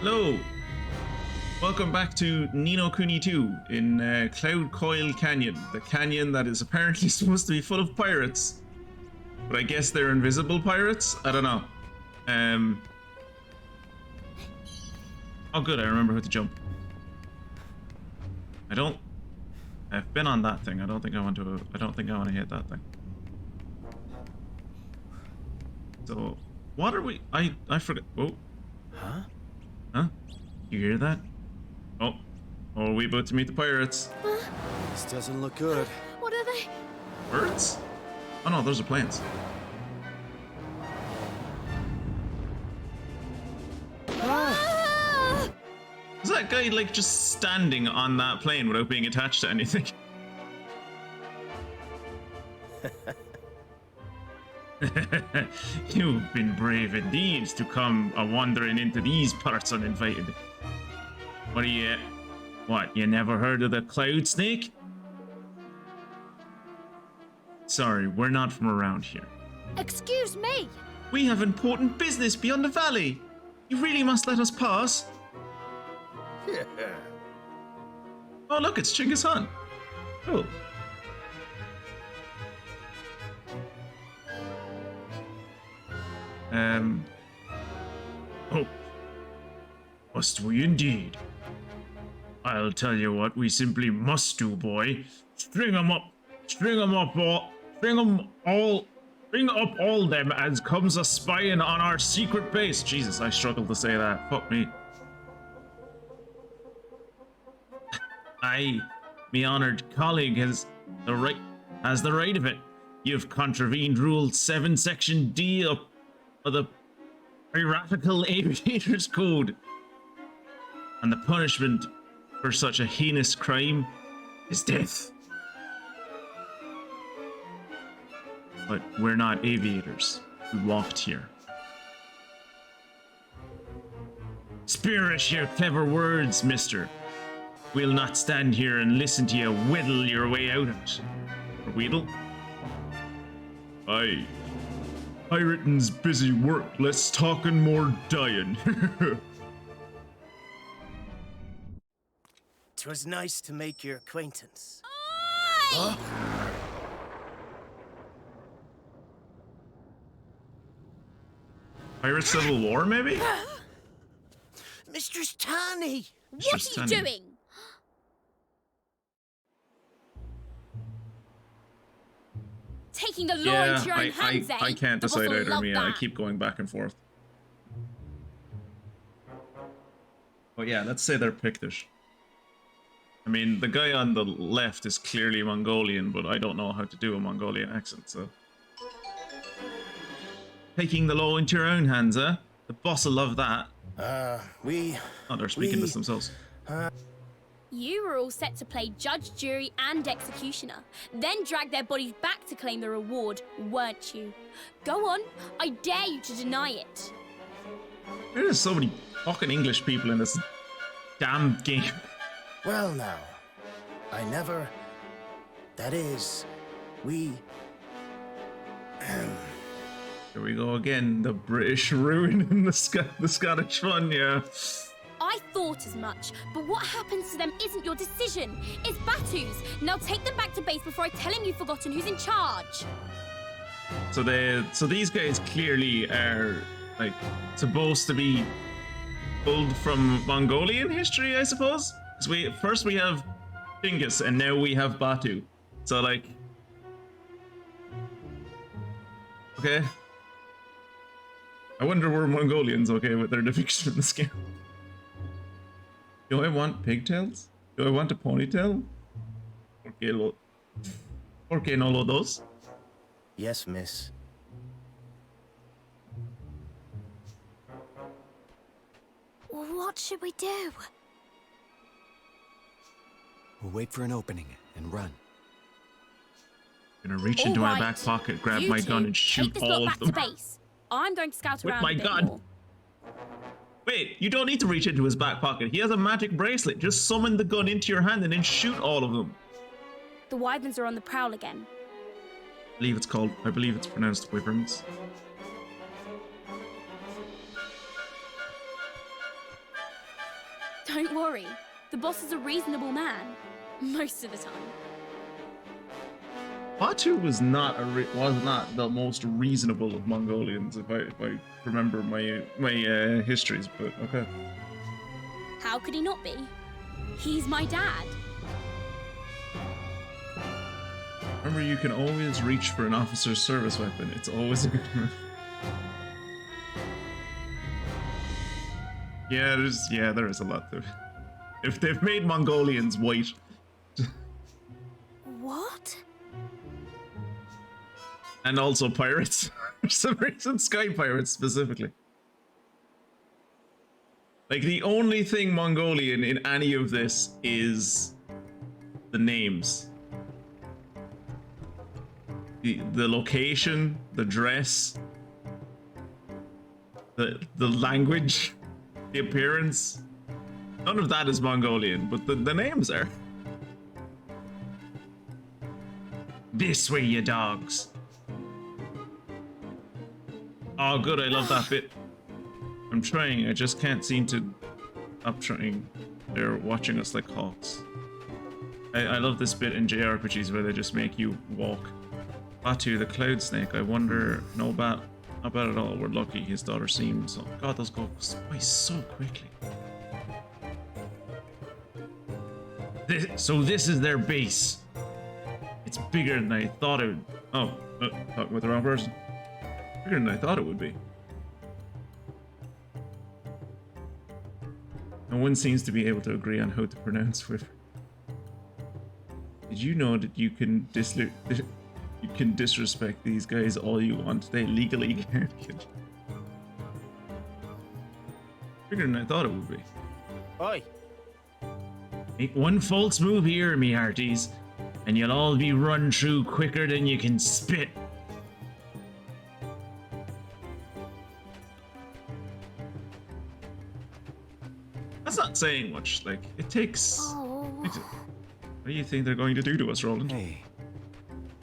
Hello! Welcome back to Kuni 2 in Cloud Coil Canyon. The canyon that is apparently supposed to be full of pirates. But I guess they're invisible pirates? I don't know. Oh good, I remember how to jump. I've been on that thing. I don't think I want to hit that thing. So, what are we... I forgot... Oh. Huh? Huh? You hear that? Oh. Oh, are we about to meet the pirates? This doesn't look good. What are they? Birds? Oh no, those are planes. Ah! Is that guy like just standing on that plane without being attached to anything? You've been brave indeed to come wandering into these parts uninvited. What are you... What, you never heard of the cloud snake? Sorry, we're not from around here. Excuse me. We have important business beyond the valley. You really must let us pass. Oh look, it's Genghis Khan. Cool. Oh. Must we indeed? I'll tell you what we simply must do, boy. String them up all them as comes a spying on our secret base. Jesus, I struggled to say that. Fuck me. Me honored colleague has the right of it. You've contravened Rule 7, Section D of the Piratical Aviators Code. And the punishment for such a heinous crime is death. But we're not aviators. We walked here. Spare us your clever words, mister. We'll not stand here and listen to you whittle your way out of it. Or wheedle? Aye. Pirating's busy work, less talking, more dying. 'Twas nice to make your acquaintance. Oi! Huh? Pirate Civil War, maybe? Mistress Tani! What are you doing? Taking the law into your own hands, eh? I can't The boss decide will either, love Mia. I that. keep going back and forth. But yeah, let's say they're Pictish. I mean, the guy on the left is clearly Mongolian, but I don't know how to do a Mongolian accent, so... Taking the law into your own hands, eh? The boss will love that. Oh, they're speaking to themselves. You were all set to play judge, jury, and executioner, then drag their bodies back to claim the reward, weren't you? Go on, I dare you to deny it. There's so many fucking English people in this damn game. Well now, I never... That is, we... Here we go again, the British ruining the Scottish fun, yeah. I thought as much, but what happens to them isn't your decision. It's Batu's. Now take them back to base before I tell him you've forgotten who's in charge. So these guys clearly are like supposed to be pulled from Mongolian history, I suppose. Because first we have Genghis and now we have Batu. So like, okay. I wonder were Mongolians okay with their depiction in this game. Do I want pigtails? Do I want a ponytail? ¿Por qué no lo dos? Yes, miss. What should we do? We'll wait for an opening and run. I'm gonna reach into my back pocket, grab my gun, and shoot all of them. Take this lot back to base. I'm going to scout With around my a bit gun. more. Wait, you don't need to reach into his back pocket. He has a magic bracelet. Just summon the gun into your hand and then shoot all of them. The wyverns are on the prowl again. I believe it's pronounced wyverns. Don't worry, the boss is a reasonable man. Most of the time. Batu was not the most reasonable of Mongolians, if I remember my histories. But okay. How could he not be? He's my dad. Remember, you can always reach for an officer's service weapon. It's always a good move. Yeah, there is a lot to. If they've made Mongolians white. What? And also pirates. For some reason, sky pirates specifically. Like, the only thing Mongolian in any of this is the names. The location, the dress, the language, the appearance. None of that is Mongolian, but the names are. This way, you dogs. Oh, good, I love that bit. I'm trying, I just can't seem to stop trying. They're watching us like hawks. I love this bit in JRPGs where they just make you walk. Batu, the cloud snake, I wonder, not bad at all. We're lucky his daughter seems. Oh god, those go by so quickly. So this is their base. It's bigger than I thought it would. Oh, talking with the wrong person. Bigger than I thought it would be. No one seems to be able to agree on how to pronounce Wyvern. Did you know that you can disrespect these guys all you want? They legally can't kill you. Bigger than I thought it would be. Oi. Make one false move here, me hearties, and you'll all be run through quicker than you can spit. That's not saying much. Like, it takes. What do you think they're going to do to us, Roland? Hey.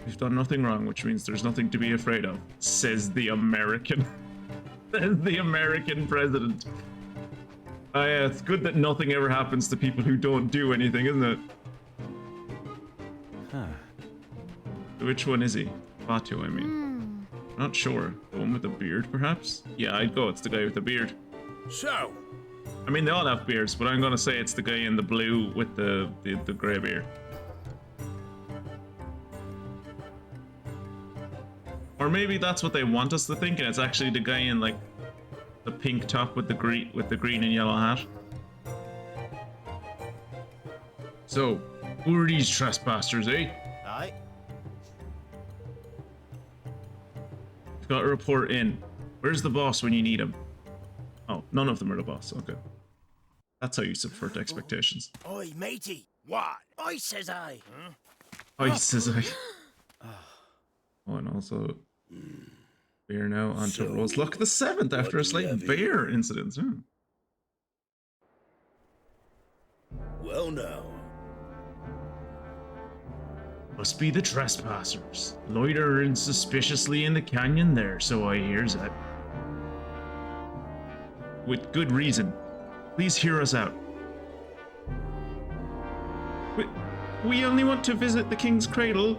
We've done nothing wrong, which means there's nothing to be afraid of, says the American. Says the American president. Yeah, it's good that nothing ever happens to people who don't do anything, isn't it? Huh. Which one is he? Batu, I mean. Not sure. The one with the beard, perhaps? Yeah, I'd go. It's the guy with the beard. So, I mean, they all have beards, but I'm gonna say it's the guy in the blue with the grey beard. Or maybe that's what they want us to think, and it's actually the guy in like the pink top with the green and yellow hat. So, who are these trespassers, eh? aye. We've got a report in. Where's the boss when you need him? Oh, none of them are the boss. Okay. That's how you subvert expectations. Oi, matey. What? I says I. Huh? Oh, he says I. Oh, and also, we are now on to Rose Luck the 7th after a slight bear incident. Well, now. Must be the trespassers. Loitering suspiciously in the canyon there, so I hears that. With good reason. Please hear us out. We only want to visit the King's Cradle.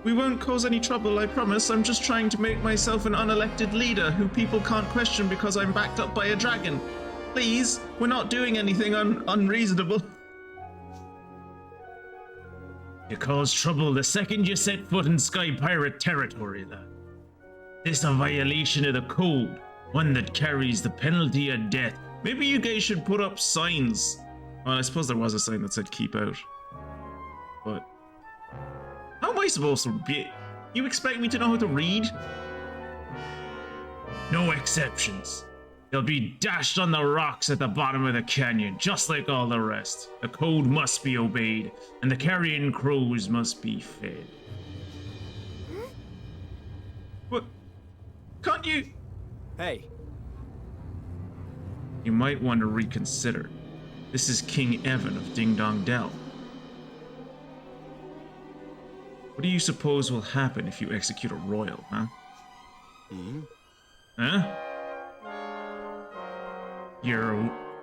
We won't cause any trouble, I promise. I'm just trying to make myself an unelected leader who people can't question because I'm backed up by a dragon. Please, we're not doing anything unreasonable. You cause trouble the second you set foot in Sky Pirate territory, lad. This a violation of the code, one that carries the penalty of death. Maybe you guys should put up signs. Well, I suppose there was a sign that said keep out. But how am I supposed to be? You expect me to know how to read? No exceptions. They'll be dashed on the rocks at the bottom of the canyon, just like all the rest. The code must be obeyed, and the carrion crows must be fed. What? Can't you? Hey. You might want to reconsider. This is King Evan of Ding Dong Dell. What do you suppose will happen if you execute a royal, huh? Huh?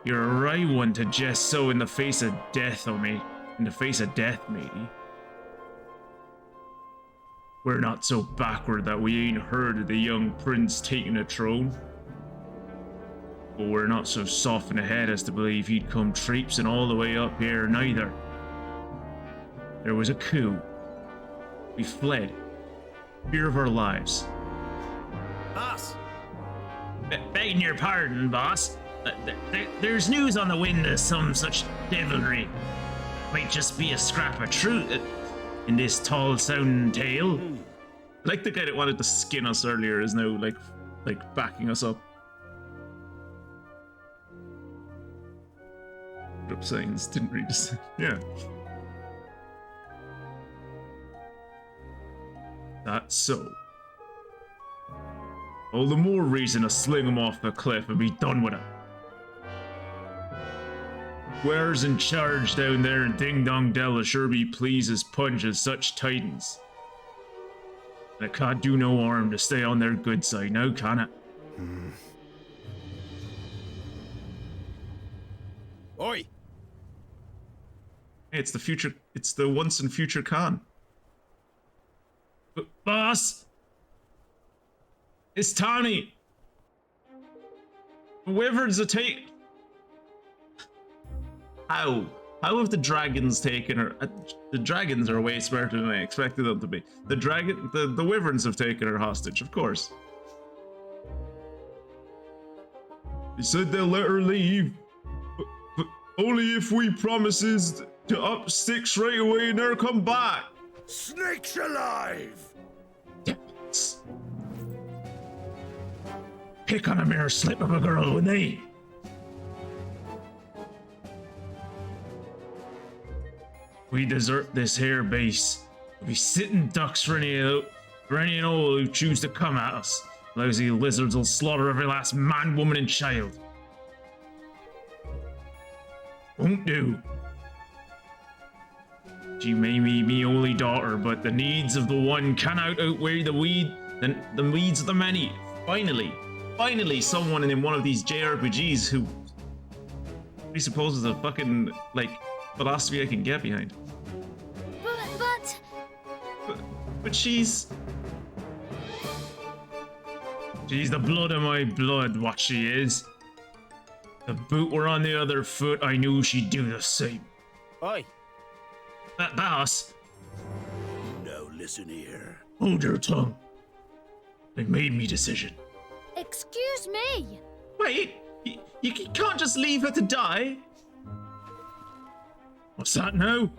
You're a right one to jest so in the face of death, oh mate. In the face of death, matey. We're not so backward that we ain't heard of the young prince taking a throne. But we're not so soft in the head as to believe he'd come traipsing all the way up here neither. There was a coup. We fled. Fear of our lives. Boss. Begging your pardon, boss. There's news on the wind of some such devilry. Might just be a scrap of truth in this tall-sounding tale. Like the guy that wanted to skin us earlier is now like backing us up. Put up signs, didn't read this. Yeah. That's so. All the more reason to sling him off the cliff and be done with it. Whoever's in charge down there in Ding Dong Dell will sure be pleased as punch as such tidings. And it can't do no harm to stay on their good side now, can it? Oi. Hey, it's the future. It's the once and future Khan. Boss! It's Tani! The wyverns are How? How have the dragons taken her? The dragons are way smarter than I expected them to be. The wyverns have taken her hostage, of course. They said they'll let her leave, but only if we promises to up sticks right away and never come back. Snakes alive! Devils. Pick on a mere slip of a girl when they... We desert this here base. We'll be sitting ducks for any and all who choose to come at us. Lousy lizards will slaughter every last man, woman, and child. Won't do. She may be me only daughter, but the needs of the one cannot outweigh the needs of the many. Finally, someone in one of these JRPGs who presupposes a fucking, like, philosophy I can get behind. But she's the blood of my blood, what she is. The boot were on the other foot, I knew she'd do the same. Oi. That boss. No, listen here. Hold your tongue. I made me decision. Excuse me. Wait, you can't just leave her to die. What's that now?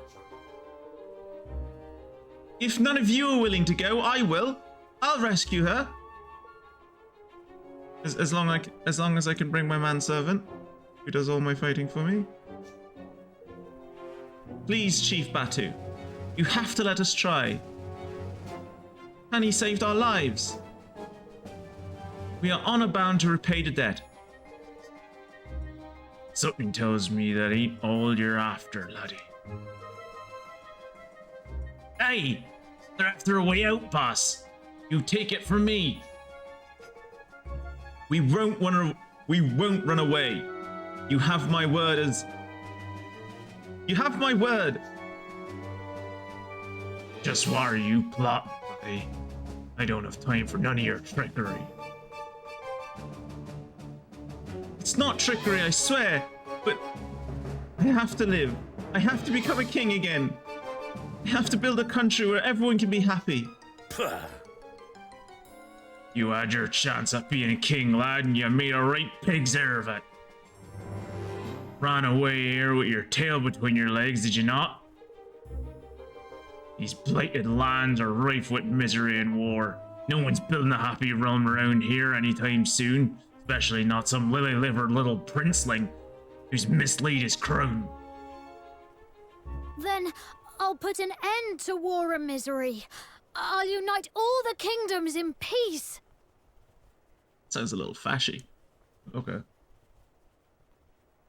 If none of you are willing to go, I will. I'll rescue her. As long as I can bring my manservant, who does all my fighting for me. Please, Chief Batu, you have to let us try. Tani saved our lives. We are honor bound to repay the debt. Something tells me that ain't all you're after, laddie. Hey! They're after a way out, boss. You take it from me. We won't run away. You have my word as... You have my word. Just why are you plotting, buddy? I don't have time for none of your trickery. It's not trickery, I swear, but I have to live. I have to become a king again. I have to build a country where everyone can be happy. Puh. You had your chance of being a king, lad, and you made a right pig's ear of it. Ran away here with your tail between your legs, did you not? These blighted lands are rife with misery and war. No one's building a happy realm around here anytime soon. Especially not some lily-livered little princeling who's mislaid his crown. Then I'll put an end to war and misery. I'll unite all the kingdoms in peace. Sounds a little fashy. Okay.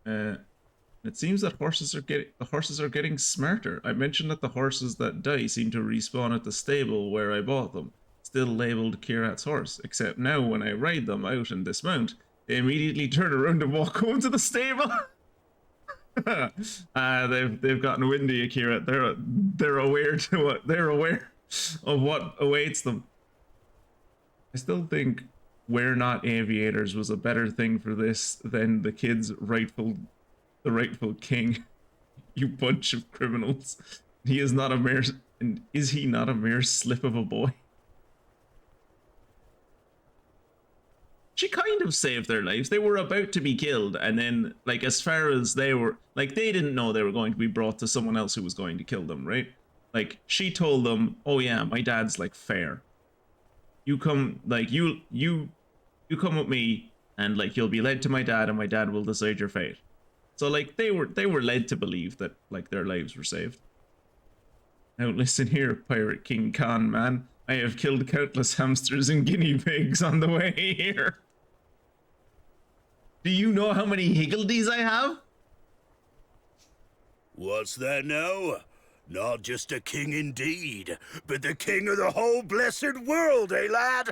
It seems that the horses are getting smarter. I mentioned that the horses that die seem to respawn at the stable where I bought them. Still labeled Kirat's horse, except now when I ride them out and dismount, They immediately turn around and walk home to the stable. They've gotten wind of you, Kira. They're aware of what awaits them. I still think "We're Not Aviators" was a better thing for this than the rightful king. You bunch of criminals. He is not a mere, and is he not a mere slip of a boy? She kind of saved their lives. They were about to be killed, and then, like, as far as they were, like, they didn't know they were going to be brought to someone else who was going to kill them, right? Like, she told them, "Oh yeah, my dad's like fair. You come, like, you come with me, and like you'll be led to my dad, and my dad will decide your fate." So like they were led to believe that like their lives were saved. Now listen here, Pirate King Khan, man. I have killed countless hamsters and guinea pigs on the way here. Do you know how many higgledies I have? What's that now? Not just a king indeed, but the king of the whole blessed world, eh, lad?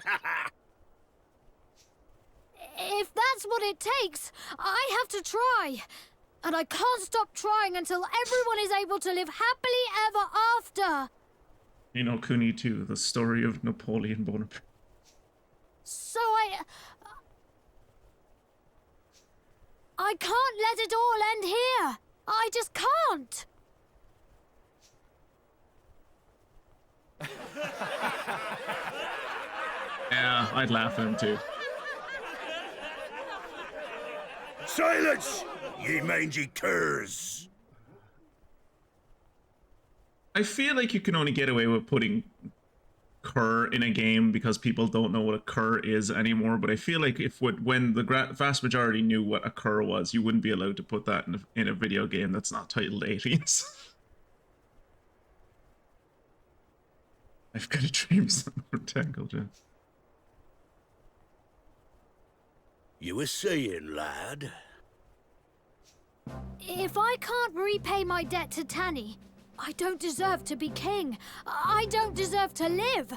If that's what it takes, I have to try. And I can't stop trying until everyone is able to live happily ever after. You know Kuni too, the story of Napoleon Bonaparte. So I can't let it all end here. I just can't. Yeah, I'd laugh at him too. Silence, ye mangy curs! I feel like you can only get away with putting cur in a game because people don't know what a cur is anymore, but I feel like when the vast majority knew what a cur was, you wouldn't be allowed to put that in a video game that's not titled 80s. I've got a dream from Tangled, yeah. You were saying, lad? If I can't repay my debt to Tani, I don't deserve to be king. I don't deserve to live.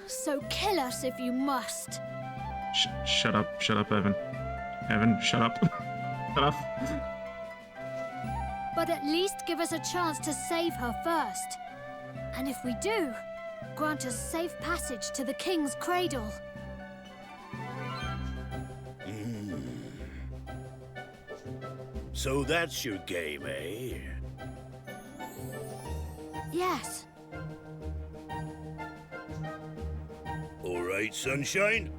So kill us if you must. Shut up, Evan. Evan, shut up. Shut up. But at least give us a chance to save her first. And if we do, grant us safe passage to the king's cradle. So that's your game, eh? Yes. All right, sunshine.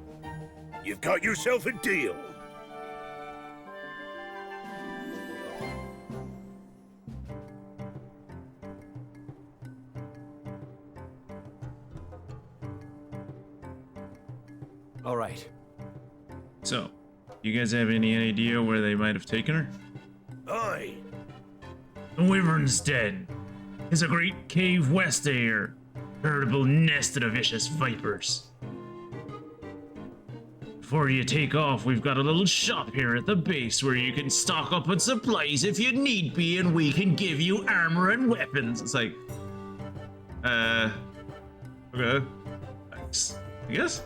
You've got yourself a deal. All right. So, you guys have any idea where they might have taken her? Aye. The Wyvern's Den is a great cave west of here. Veritable nest of vicious vipers. Before you take off, we've got a little shop here at the base where you can stock up on supplies if you need be, and we can give you armor and weapons. It's like, okay, thanks, I guess.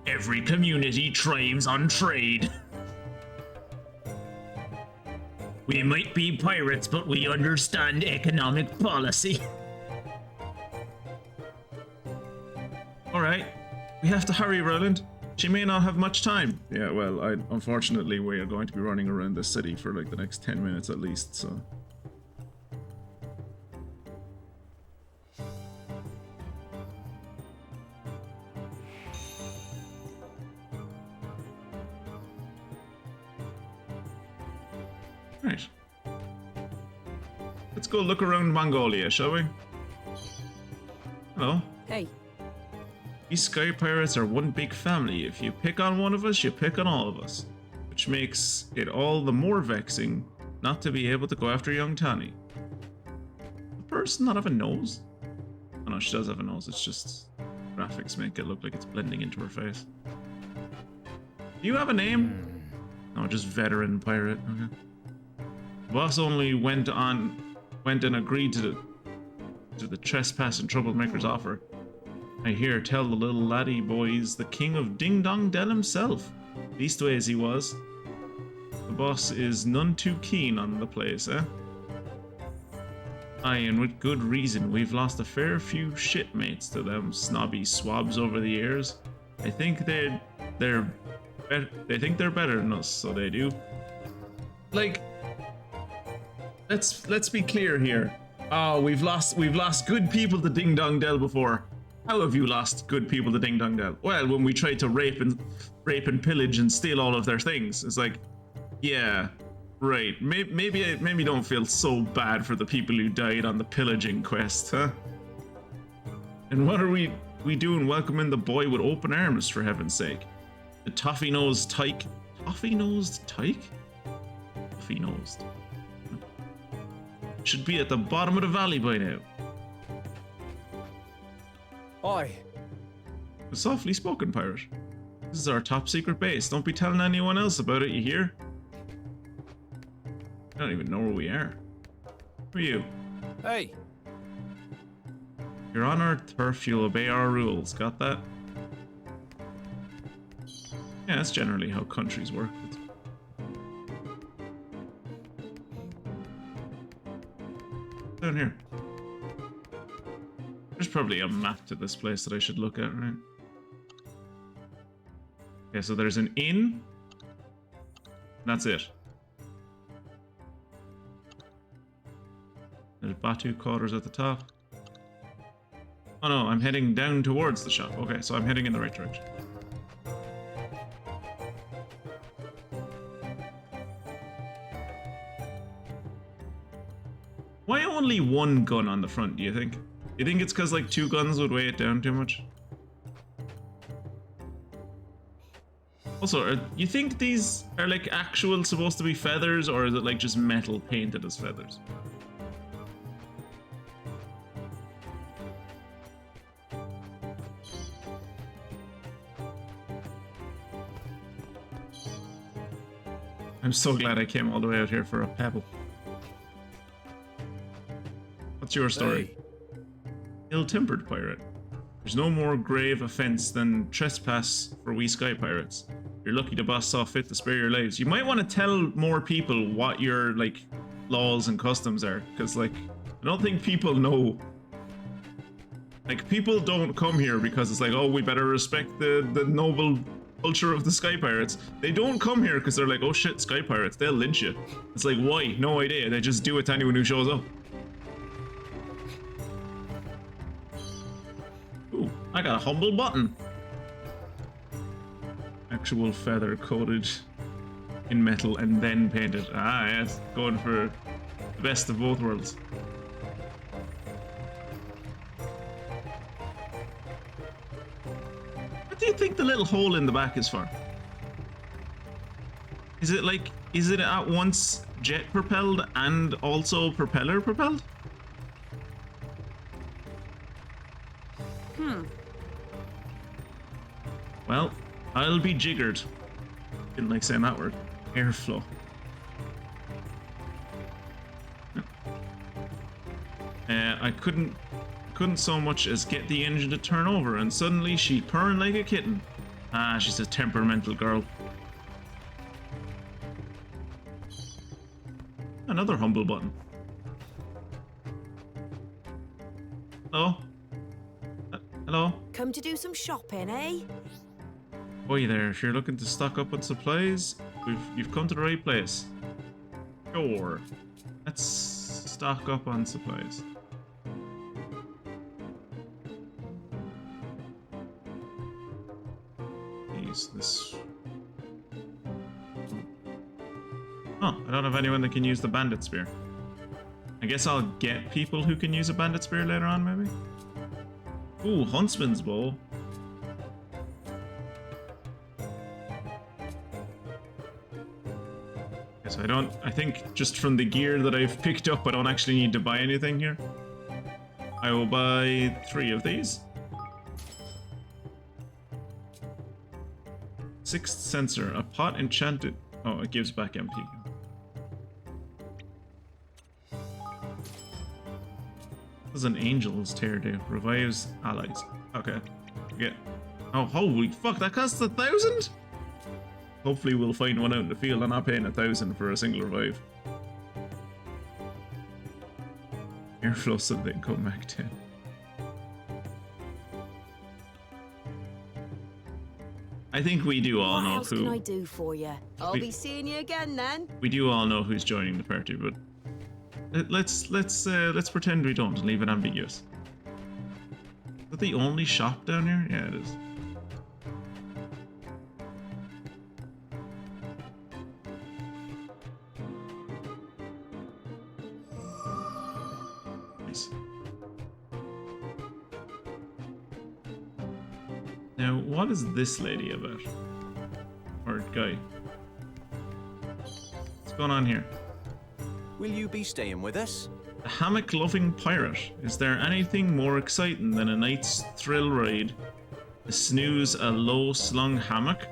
Every community thrives on trade. We might be pirates, but we understand economic policy. Alright, we have to hurry, Roland. She may not have much time. Yeah, well, unfortunately, we are going to be running around the city for like the next 10 minutes at least, so... Right. Let's go look around Mongolia, shall we? Hello. Hey. These sky pirates are one big family. If you pick on one of us, you pick on all of us. Which makes it all the more vexing not to be able to go after young Tani. The person not have a nose? Oh no, she does have a nose, it's just graphics make it look like it's blending into her face. Do you have a name? No, just veteran pirate, okay. The boss only went and agreed to the trespass and troublemaker's offer. I hear tell the little laddie boys the king of Ding Dong Dell himself Leastways he was. The boss is none too keen on the place, eh? Aye, and with good reason. We've lost a fair few shipmates to them snobby swabs over the years. I think they think they're better than us, so they do. Like, let's be clear here. Oh, we've lost good people to Ding Dong Dell before. How have you lost good people to Ding Dong Dell? Well, when we tried to rape and pillage and steal all of their things. It's like, yeah, right. Maybe don't feel so bad for the people who died on the pillaging quest, huh? And what are we doing welcoming the boy with open arms, for heaven's sake? The toffee-nosed tyke. Toffee-nosed tyke? Toffee-nosed. Should be at the bottom of the valley by now. Oi. A softly spoken pirate. This is our top secret base. Don't be telling anyone else about it, you hear? I don't even know where we are. Who are you? Hey. You're on our turf, you'll obey our rules. Got that? Yeah, that's generally how countries work. Down here. There's probably a map to this place that I should look at, right? Okay, so there's an inn. That's it. There's Batu quarters at the top. Oh no, I'm heading down towards the shop. Okay, so I'm heading in the right direction. Why only one gun on the front, do you think? You think it's because like 2 guns would weigh it down too much? Also, you think these are like actual supposed to be feathers, or is it like just metal painted as feathers? I'm so glad I came all the way out here for a pebble. What's your story? Ill-tempered pirate. There's no more grave offense than trespass for we sky pirates. You're lucky the boss saw fit to spare your lives. You might want to tell more people what your like laws and customs are, because like I don't think people know. Like people don't come here because it's like, oh, we better respect the noble culture of the sky pirates. They don't come here because they're like, oh shit, sky pirates, they'll lynch you. It's like, why? No idea. They just do it to anyone who shows up. Ooh, I got a humble button. Actual feather coated in metal and then painted. Ah, yes, going for the best of both worlds. What do you think the little hole in the back is for? Is it at once jet propelled and also propeller propelled? Well, I'll be jiggered. Didn't like saying that word. Airflow. I couldn't so much as get the engine to turn over, and suddenly she purring like a kitten. Ah, she's a temperamental girl. Another humble button. Hello? Hello? Come to do some shopping, eh? Boy there, if you're looking to stock up on supplies, you've come to the right place. Sure. Let's stock up on supplies. This. Oh, I don't have anyone that can use the bandit spear. I guess I'll get people who can use a bandit spear later on, maybe? Ooh, huntsman's bow. Yes, I think just from the gear that I've picked up, I don't actually need to buy anything here. I will buy 3 of these. 6th sensor, a pot enchanted. Oh, it gives back MP. What does an angel's tear do? Revives allies. Okay. Yeah. Oh, holy fuck, that costs 1,000? Hopefully we'll find one out in the field. I'm not paying 1,000 for a single revive. Airflow so they can come back 10. I think we do all What know else who. can I do for you? I'll be seeing you again then. We do all know who's joining the party, but let's pretend we don't and leave it ambiguous. Is that the only shop down here? Yeah, it is. Nice. Now, what is this lady about? Or guy? What's going on here? Will you be staying with us? A hammock-loving pirate. Is there anything more exciting than a night's thrill ride? To snooze a low-slung hammock?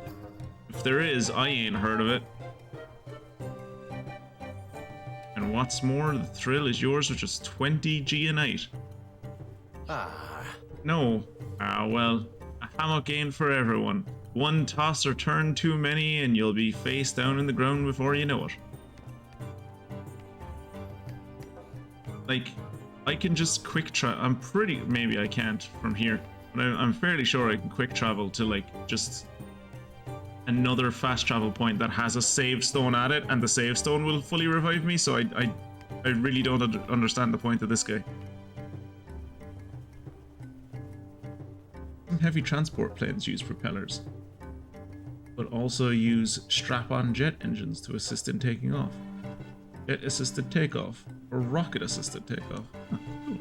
If there is, I ain't heard of it. And what's more, the thrill is yours for just 20G a night. Ah, No. Ah, well, a hammock ain't for everyone. One toss or turn too many and you'll be face down in the ground before you know it. Like, I can just quick travel. I'm pretty, maybe I can't from here, but I'm fairly sure I can quick travel to like just another fast travel point that has a save stone at it, and the save stone will fully revive me. So I really don't understand the point of this guy. Some heavy transport planes use propellers, but also use strap-on jet engines to assist in taking off. Jet assisted takeoff or rocket assisted takeoff. Huh, cool.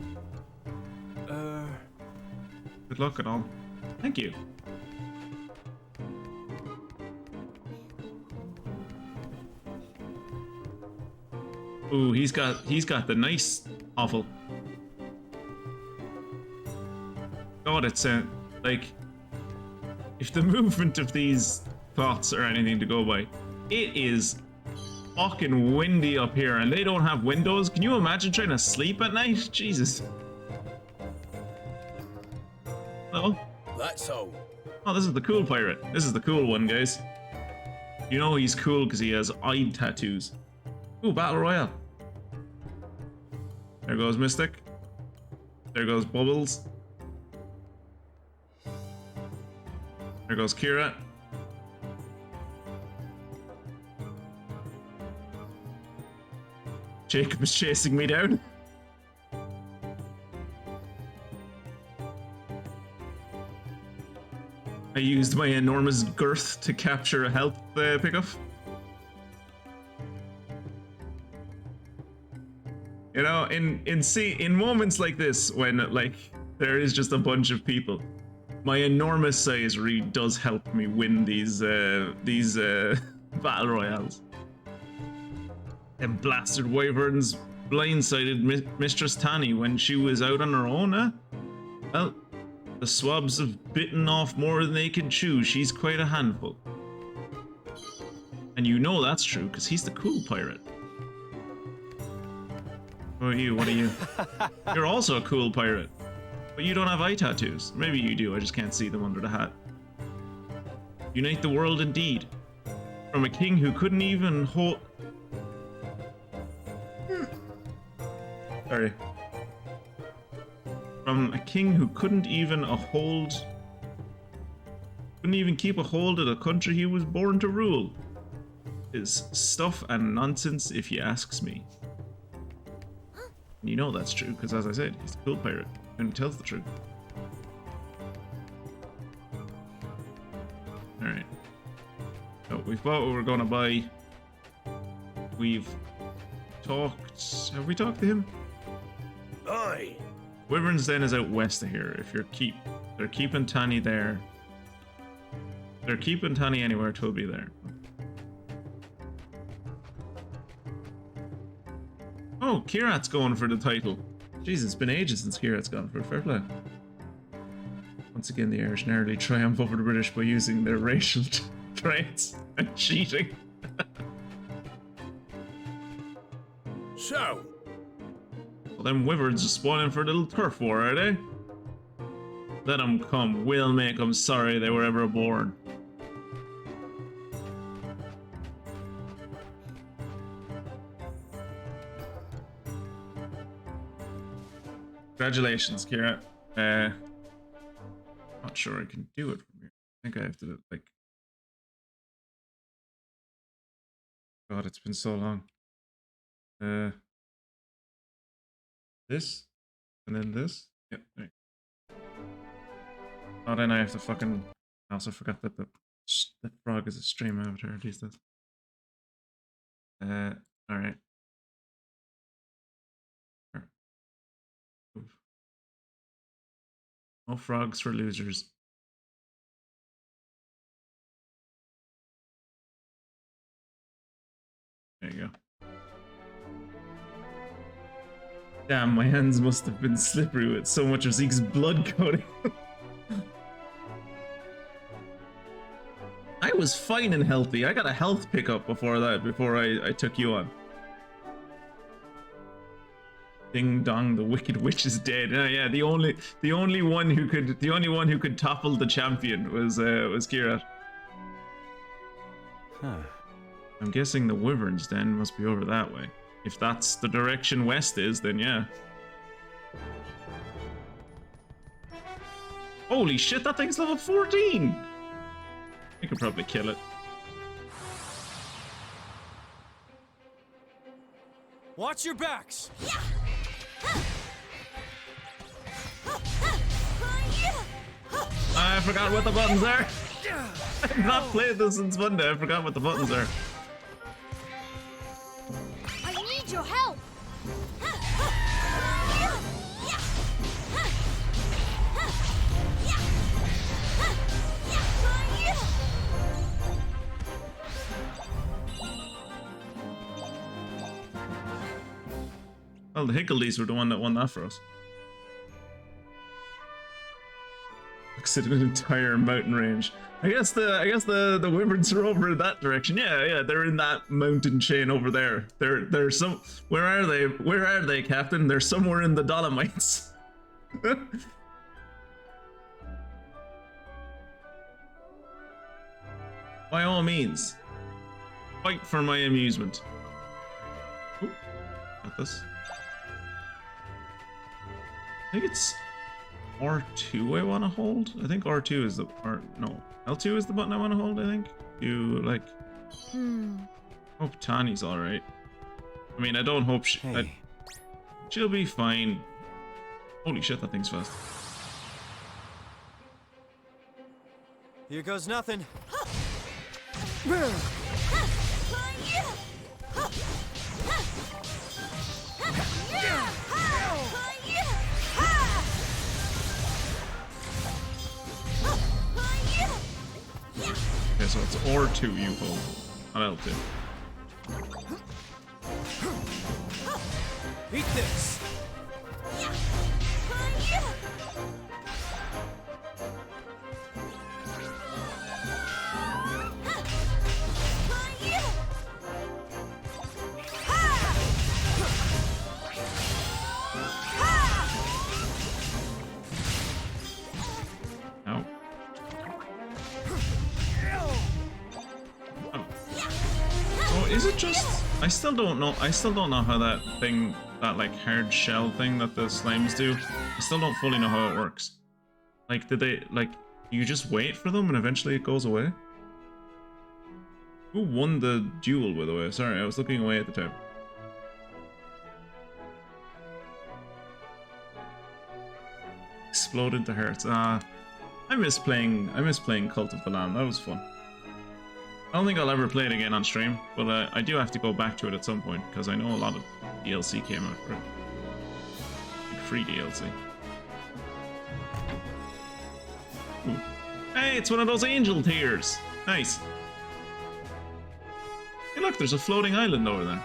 Good luck and all. Thank you. Ooh, he's got the nice awful. God, it's like if the movement of these thoughts are anything to go by, it is fucking windy up here, and they don't have windows. Can you imagine trying to sleep at night? Jesus. Hello? That's so. Oh, this is the cool pirate. This is the cool one, guys. You know he's cool because he has eye tattoos. Ooh, Battle Royale. There goes Mystic. There goes Bubbles. There goes Kira. Jacob is chasing me down. I used my enormous girth to capture a health pickup. You know, in moments like this, when like there is just a bunch of people, my enormous size really does help me win these battle royales. Them blasted wyverns blindsided Mistress Tani when she was out on her own, huh? Well, the swabs have bitten off more than they can chew. She's quite a handful. And you know that's true, because he's the cool pirate. What are you? What are you? You're also a cool pirate. But you don't have eye tattoos. Maybe you do, I just can't see them under the hat. Unite the world indeed. From a king who couldn't even hold... Sorry. From a king who couldn't even keep a hold of the country he was born to rule. Is stuff and nonsense if you asks me. And you know that's true, because as I said, he's a cool pirate and tells the truth. Alright. So we've bought what we're gonna buy. We've talked... Have we talked to him? Aye. Wyvern's Den is out west of here. If they're keeping Tani there. They're keeping Tani anywhere till be there. Oh, Kirat's going for the title. Jeez, it's been ages since Kirat's gone for it. Fair play. Once again, the Irish narrowly triumph over the British by using their racial traits and cheating. So, Well, them wyverns are spawning for a little turf war, are they? Let them come. We'll make them sorry they were ever born. Congratulations, Kira. Not sure I can do it from here. I think I have to, like... God, it's been so long. This, and then this. Yep. There. Oh, then I have to fucking. I also forgot that the frog is a stream avatar. At least that's. All right. No frogs for losers. There you go. Damn, my hands must have been slippery with so much of Zeke's blood coating. I was fine and healthy. I got a health pickup before that, before I took you on. Ding dong, the wicked witch is dead. Yeah, the only one who could topple the champion was Kira. Huh. I'm guessing the wyvern's den must be over that way. If that's the direction west is, then yeah. Holy shit, that thing's level 14! I could probably kill it. Watch your backs! I forgot what the buttons are. I've not played this since Monday. I forgot what the buttons are. I need your help. Well, the Hickledies were the one that won that for us. Looks at an entire mountain range. I guess the wyverns are over in that direction. Yeah, they're in that mountain chain over there. They're some. Where are they? Where are they, Captain? They're somewhere in the Dolomites. By all means, fight for my amusement. Ooh, got this. I think it's R2 I want to hold. I think R2 is the no, L2 is the button I want to hold. I think you like. Hope Tani's all right. I mean, I don't hope she'll be fine. Holy shit, that thing's fast. Here goes nothing. Okay, so it's R2 you hold, not L2. Eat this. Is it just? I still don't know how that thing, that like hard shell thing that the slimes do. I still don't fully know how it works. Like, did they like? You just wait for them and eventually it goes away? Who won the duel, by the way? Sorry, I was looking away at the time. Explode into hearts. I miss playing Cult of the Lamb. That was fun. I don't think I'll ever play it again on stream, but I do have to go back to it at some point because I know a lot of DLC came out for it. Like free DLC. Ooh. Hey, it's one of those angel tears. Nice. Hey, look, there's a floating island over there.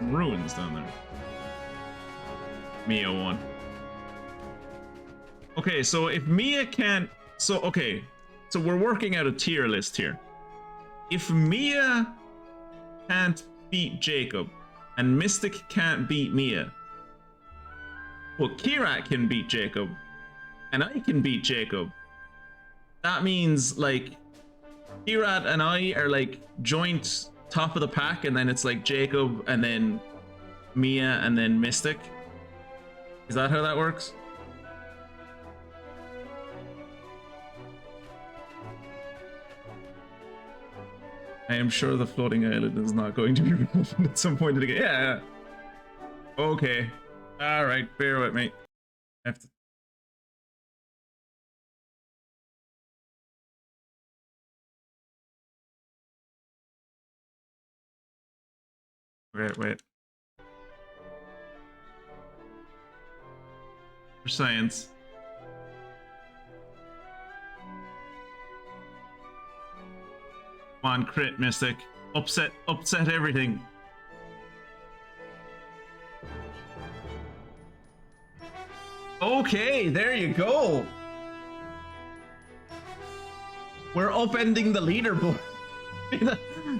Ruins down there. Mia won. Okay, so if Mia can't... So, okay. So we're working out a tier list here. If Mia can't beat Jacob, and Mystic can't beat Mia, but Kirat can beat Jacob, and I can beat Jacob, that means, like, Kirat and I are, like, joint top of the pack, and then it's, like, Jacob, and then Mia and then Mystic. Is that how that works? I am sure the floating island is not going to be removed at some point in the game. Yeah. Okay. Alright, bear with me. I have to... Wait. For science. Come on, crit, Mystic. Upset everything. Okay, there you go. We're upending the leaderboard.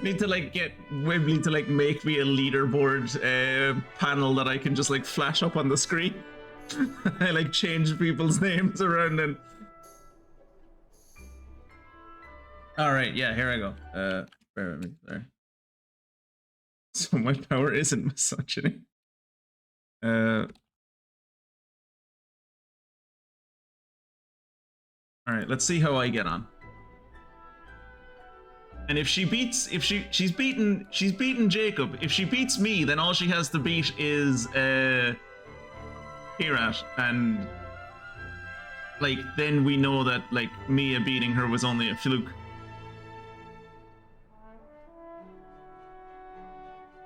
Need to like get Wibbly to like make me a leaderboard panel that I can just like flash up on the screen. I like change people's names around and... Alright, yeah, here I go. Bear with me there. So my power isn't misogyny. Alright, let's see how I get on. And if she beats, she's beaten Jacob. If she beats me, then all she has to beat is Pirat, and like then we know that like Mia beating her was only a fluke.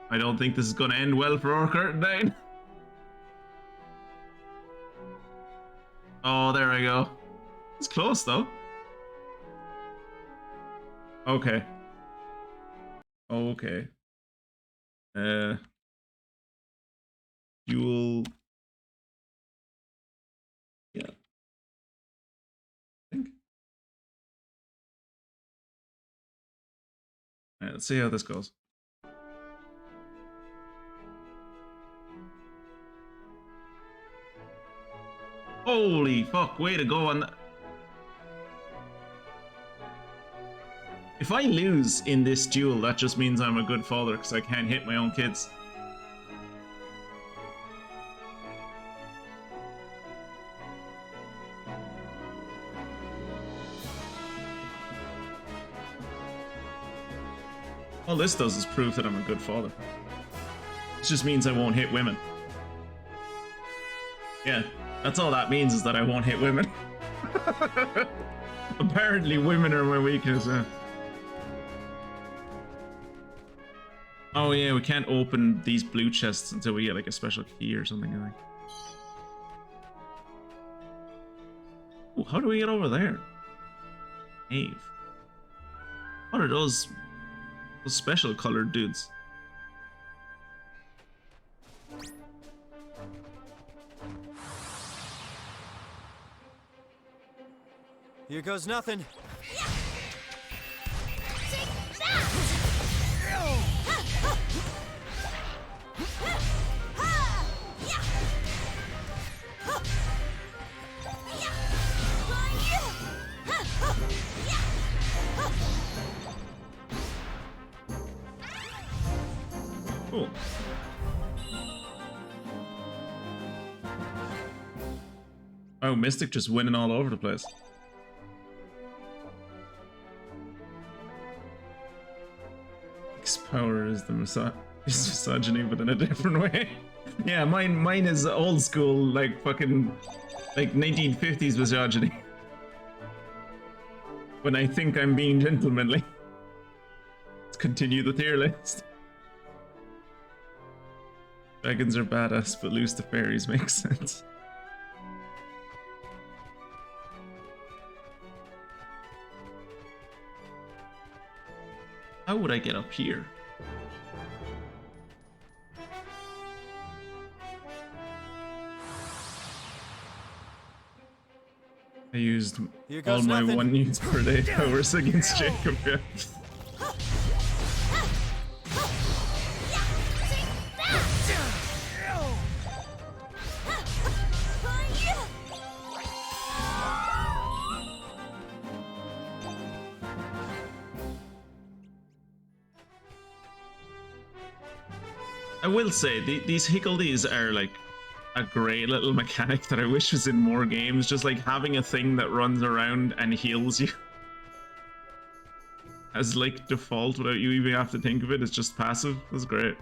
I don't think this is gonna end well for our curtain nine. Oh, there I go. It's close though. Okay. Okay. Dual. Yeah. I think. Alright, let's see how this goes. Holy fuck, way to go on that. If I lose in this duel, that just means I'm a good father because I can't hit my own kids. All this does is prove that I'm a good father. This just means I won't hit women. Yeah, that's all that means, is that I won't hit women. Apparently women are my weakness. Oh yeah, we can't open these blue chests until we get like a special key or something, I think. Ooh, how do we get over there? Cave. What are those special colored dudes? Here goes nothing. Cool. Oh, Mystic just winning all over the place. X power is the misogyny, but in a different way. Yeah, mine is old school, like fucking, like 1950s misogyny. When I think I'm being gentlemanly. Let's continue the tier list. Dragons are badass, but lose to fairies makes sense. How would I get up here? I used all my nothing. 1 use per day powers against Jacob, yeah. I will say, these higgledies are like a great little mechanic that I wish was in more games. Just like having a thing that runs around and heals you as like default without you even have to think of it. It's just passive. That's great.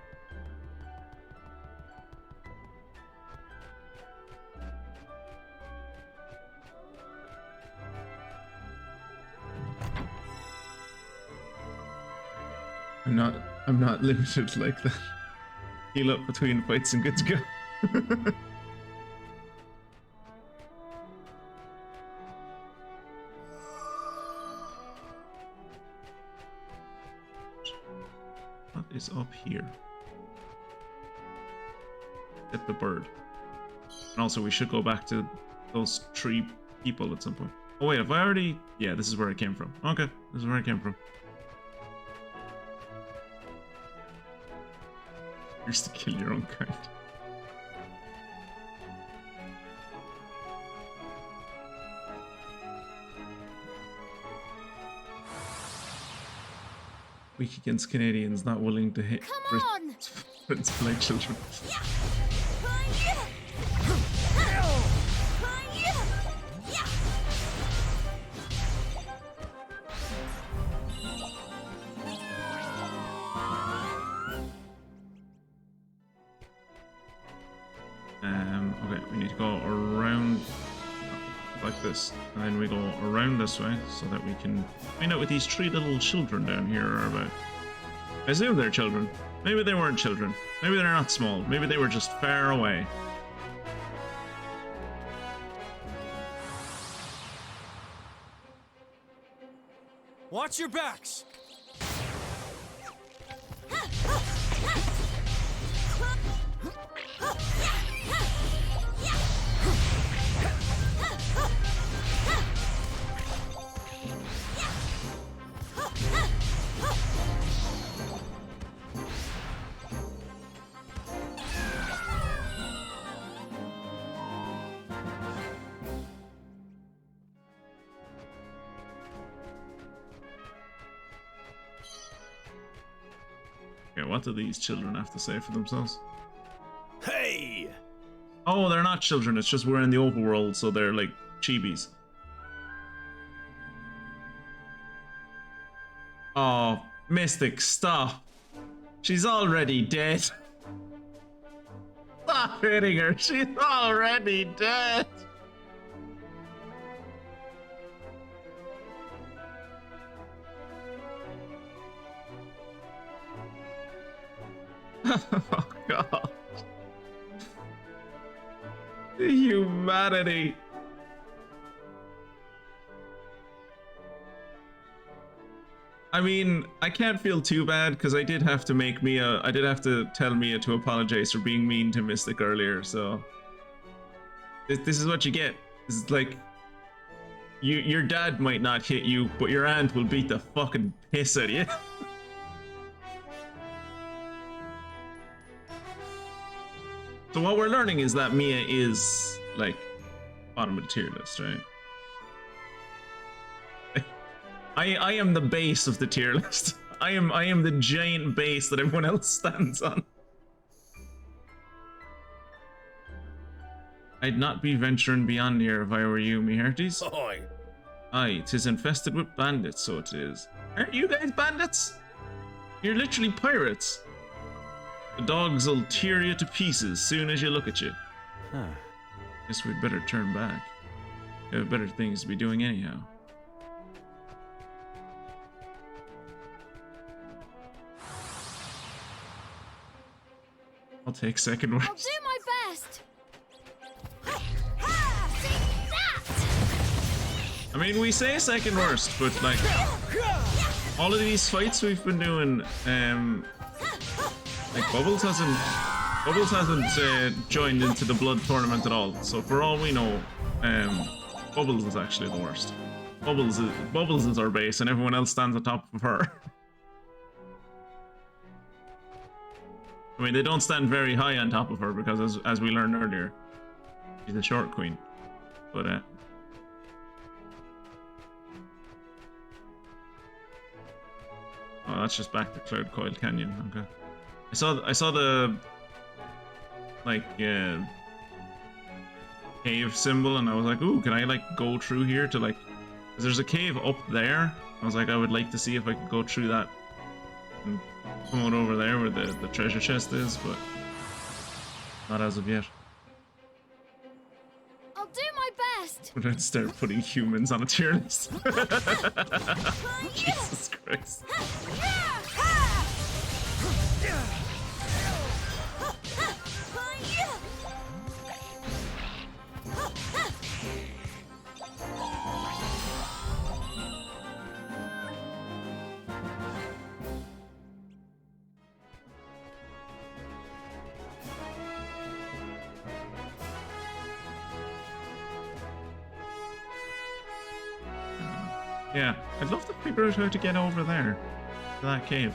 I'm not limited like that. Heal up between fights and good to go. What is up here? Get the bird. And also we should go back to those 3 people at some point. Oh wait, have I already... Yeah, this is where I came from. Okay, this is where I came from. Used to kill your own kind. Weak against Canadians, not willing to hit Britain's black children. Okay, we need to go around like this, and then we go around this way so that we can find out what these 3 little children down here are about. I assume they're children. Maybe they weren't children. Maybe they're not small. Maybe they were just far away. Watch your backs! Okay, what do these children have to say for themselves? Hey! Oh, they're not children, it's just we're in the overworld, so they're like chibis. Oh, Mystic, stop. She's already dead. Stop hitting her, she's already dead. Oh god. The humanity. I mean, I can't feel too bad because I did have to make Mia, I did have to tell Mia to apologize for being mean to Mystic earlier, so this is what you get. This is like, your dad might not hit you, but your aunt will beat the fucking piss out of you. So what we're learning is that Mia is, like, bottom of the tier list, right? I am the base of the tier list. I am the giant base that everyone else stands on. I'd not be venturing beyond here if I were you, me hearties. Oi. Aye, 'tis infested with bandits, so it is. Aren't you guys bandits? You're literally pirates. The dogs will tear you to pieces soon as you look at you. Huh. Guess we'd better turn back. We have better things to be doing anyhow. I'll take second worst. I'll do my best. I mean, we say second worst, but like, all of these fights we've been doing, like Bubbles hasn't joined into the blood tournament at all. So for all we know, Bubbles is actually the worst. Bubbles is our base, and everyone else stands on top of her. I mean, they don't stand very high on top of her because, as we learned earlier, she's a short queen. But oh, that's just back to Cloud Coil Canyon. Okay. I saw the like cave symbol, and I was like, ooh, can I like go through here to like? 'Cause there's a cave up there. I was like, I would like to see if I could go through that and come out over there where the treasure chest is, but not as of yet. I'll do my best. We're going to start putting humans on a tier list. Jesus Christ. Yeah, I'd love to figure out how to get over there to that cave.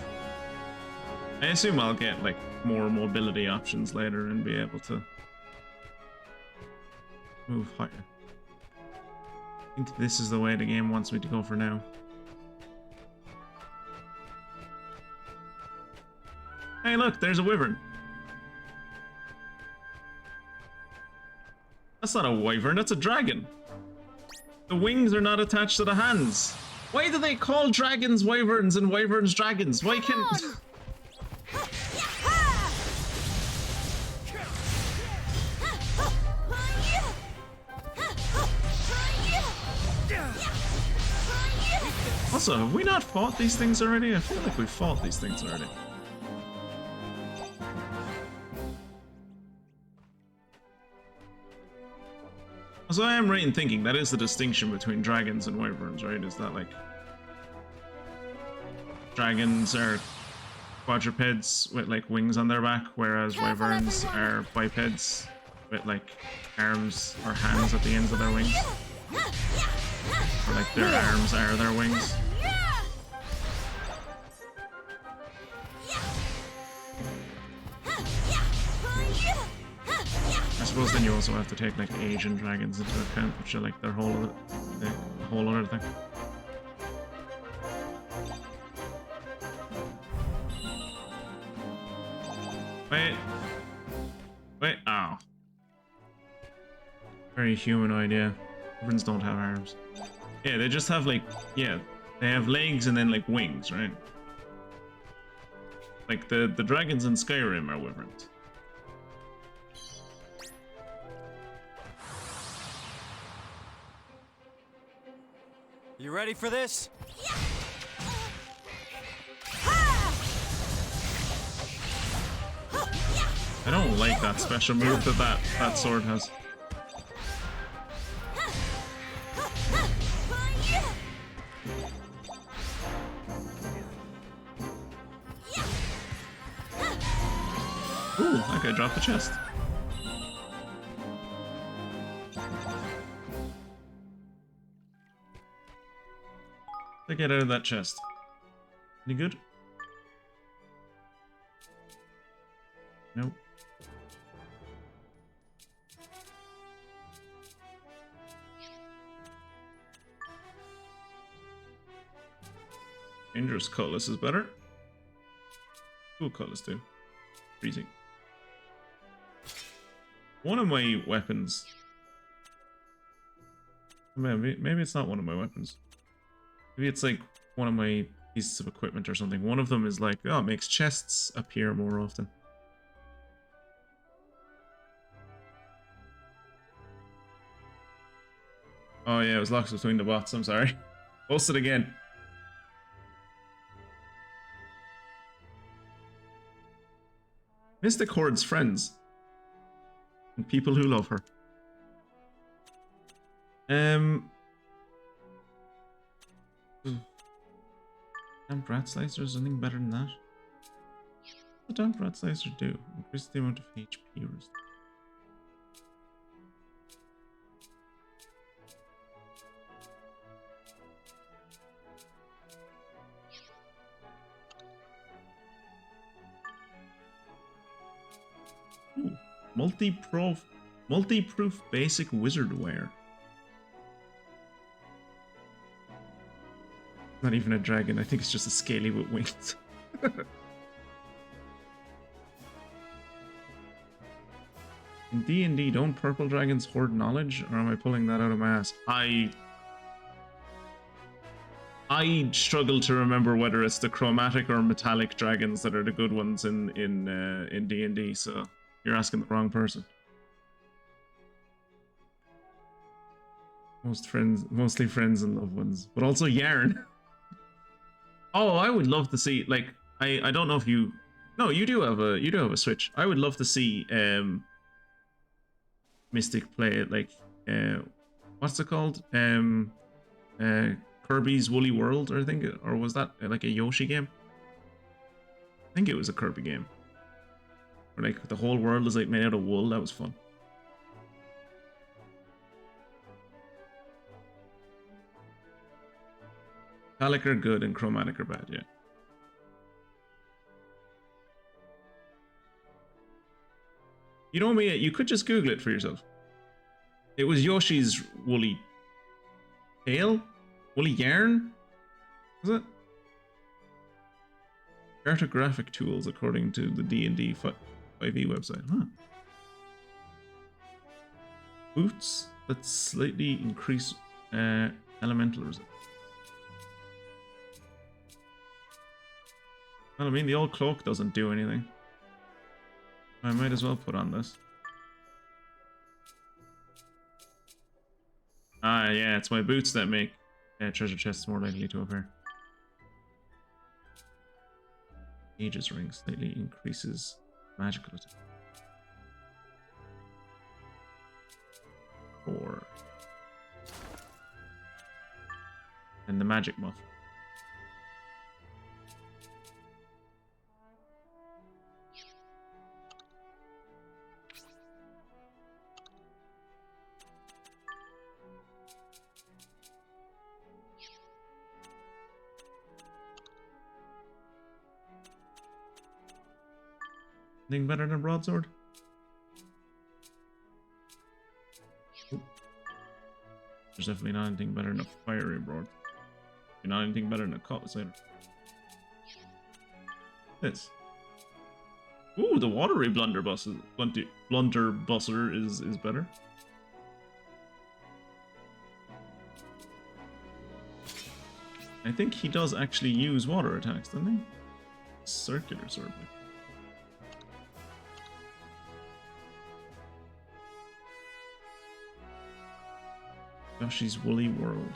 I assume I'll get like more mobility options later and be able to move higher. I think this is the way the game wants me to go for now. Hey look, there's a wyvern. That's not a wyvern, that's a dragon. The wings are not attached to the hands. Why do they call dragons wyverns and wyverns dragons? Why can't... Also, have we not fought these things already? I feel like we fought these things already. So I am right in thinking that is the distinction between dragons and wyverns, right? Is that like dragons are quadrupeds with like wings on their back, whereas wyverns are bipeds with like arms or hands at the ends of their wings, or like their arms are their wings. I suppose then you also have to take like Asian dragons into account, which are like their whole other thing. Wait, oh. Very humanoid, yeah. Wyverns don't have arms. Yeah, they just have like, yeah, they have legs and then like wings, right? Like the dragons in Skyrim are wyverns. You ready for this? I don't like that special move that sword has. Ooh, that guy dropped the chest. Get out of that chest. Any good? Nope. Dangerous cutlass is better. Cool cutlass too. Freezing. One of my weapons. Maybe it's not one of my weapons. Maybe it's like one of my pieces of equipment or something. One of them is like, oh, it makes chests appear more often. Oh yeah, it was locked between the bots, I'm sorry. Post it again. Mystic Horde's friends. And people who love her. Damp rat slicer is anything better than that? What does the damp rat slicer do? Increase the amount of HP restored. Ooh, multi-proof basic wizard wear. Not even a dragon, I think it's just a scaly with wings. In D&D, don't purple dragons hoard knowledge, or am I pulling that out of my ass? I struggle to remember whether it's the chromatic or metallic dragons that are the good ones in D&D. So you're asking the wrong person. Mostly friends and loved ones, but also yarn. Oh, I would love to see, like, I don't know if you, no, you do have a Switch. I would love to see Mystic play it, like, what's it called? Kirby's Woolly World, or I think, or was that like a Yoshi game? I think it was a Kirby game. Where like the whole world is like made out of wool. That was fun. Metallic are good and chromatic are bad, yeah. You know me, you could just Google it for yourself. It was Yoshi's woolly tail? Woolly yarn? Was it? Cartographic tools according to the D&D 5e website. Huh. Boots that slightly increase elemental resistance. Well, I mean, the old cloak doesn't do anything. I might as well put on this. Ah, yeah, it's my boots that make treasure chests more likely to appear. Aegis ring slightly increases magical attack. 4. And the magic muff. Anything better than broadsword? Ooh. There's definitely not anything better than a fiery broad. Not anything better than a cutlass either. This. Ooh, the watery blunderbuster is better. I think he does actually use water attacks, doesn't he? Circular sword. Yoshi's Woolly World.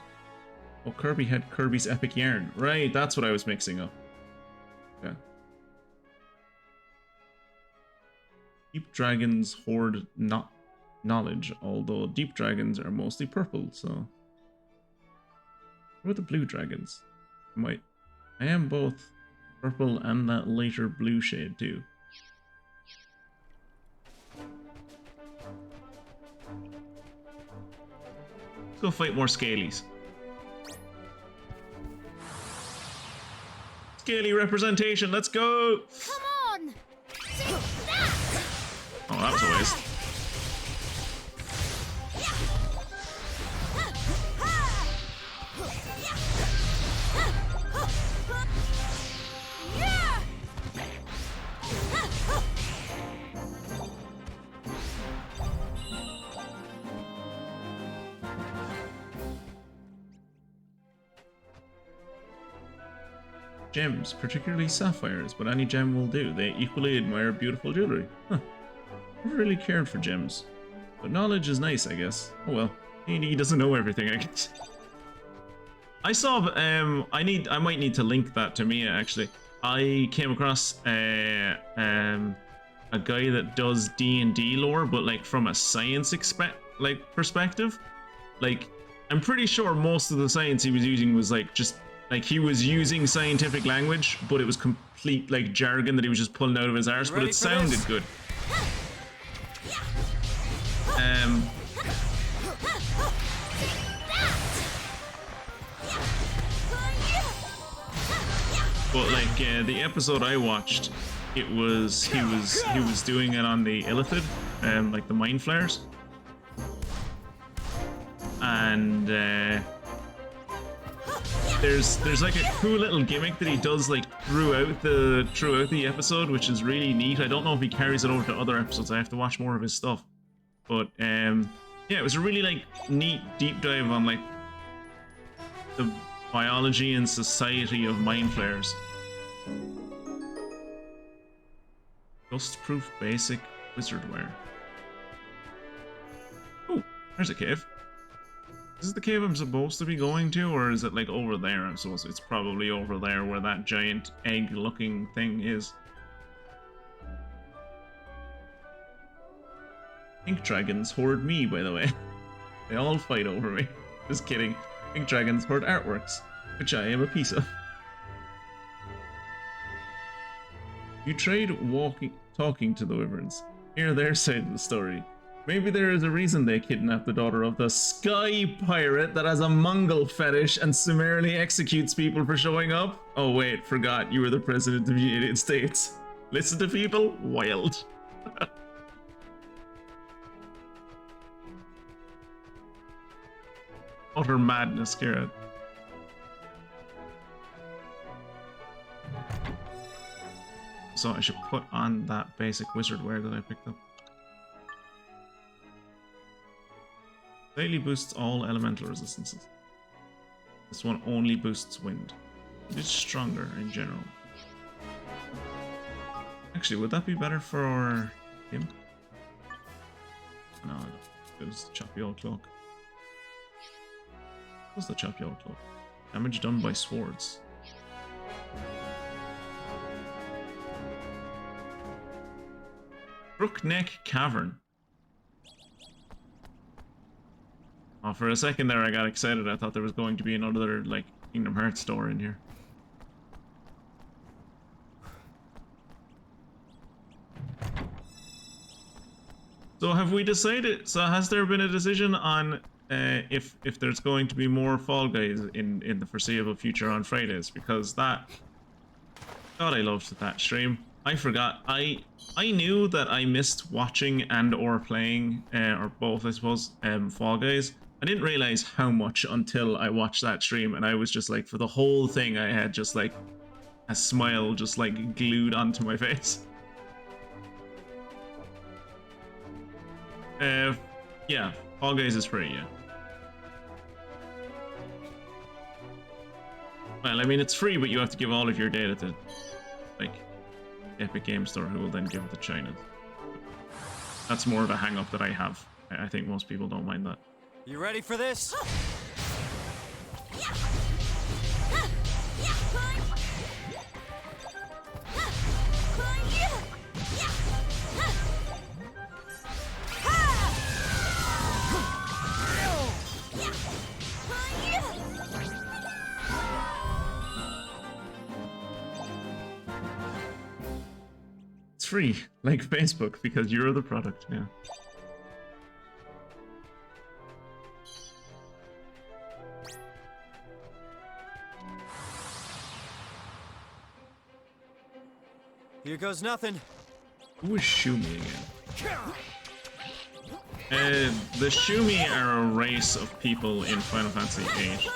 Oh, Kirby had Kirby's Epic Yarn. Right, that's what I was mixing up. Okay. Deep dragons hoard not knowledge, although deep dragons are mostly purple, so... What about the blue dragons? I am both purple and that lighter blue shade too. Let's go fight more scalies. Scaly representation, let's go! Come on! See that? Oh, that was a waste. Gems, particularly sapphires, but any gem will do. They equally admire beautiful jewelry. Huh. Never really cared for gems. But knowledge is nice, I guess. Oh well. He doesn't know everything, I guess. I saw, I might need to link that to Mia, actually. I came across a guy that does D&D lore, but like from a science perspective. Like, I'm pretty sure most of the science he was using was like just like he was using scientific language, but it was complete like jargon that he was just pulling out of his arse, but it sounded good. But like the episode I watched, it was he was doing it on the illithid, like the mind flayers, and there's like a cool little gimmick that he does like throughout the episode, which is really neat. I don't know if he carries it over to other episodes. I have to watch more of his stuff. But yeah, it was a really like neat deep dive on like the biology and society of mind flayers. Dust-proof basic wizard wear. Oh, there's a cave. Is this the cave I'm supposed to be going to, or is it like over there? I'm supposed to, it's probably over there where that giant egg-looking thing is. Pink dragons hoard me, by the way. They all fight over me. Just kidding. Pink dragons hoard artworks, which I am a piece of. You tried talking to the wyverns. Hear their side of the story. Maybe there is a reason they kidnapped the daughter of the sky pirate that has a Mongol fetish and summarily executes people for showing up. Oh wait, forgot you were the president of the United States. Listen to people? Wild. Utter madness, Kira. So I should put on that basic wizard wear that I picked up. Slightly boosts all elemental resistances. This one only boosts wind. It is stronger in general. Actually, would that be better for him? No, I don't. It was the choppy old cloak. What's the choppy old cloak? Damage done by swords. Brookneck Cavern. Oh, for a second there I got excited. I thought there was going to be another, like, Kingdom Hearts store in here. So have we decided, so has there been a decision on if there's going to be more Fall Guys in the foreseeable future on Fridays? Because that, God, I loved that stream. I forgot, I knew that I missed watching and or playing, or both I suppose, Fall Guys. I didn't realize how much until I watched that stream, and I was just like, for the whole thing I had just like a smile just like glued onto my face. Yeah, Fall Guys is free, yeah. Well, I mean, it's free, but you have to give all of your data to, like, Epic Game Store, who will then give it to China. That's more of a hang-up that I have. I think most people don't mind that. You ready for this? It's free, like Facebook, because you're the product, yeah. Here goes nothing. Who is Shumi again? The Shumi are a race of people in Final Fantasy VIII.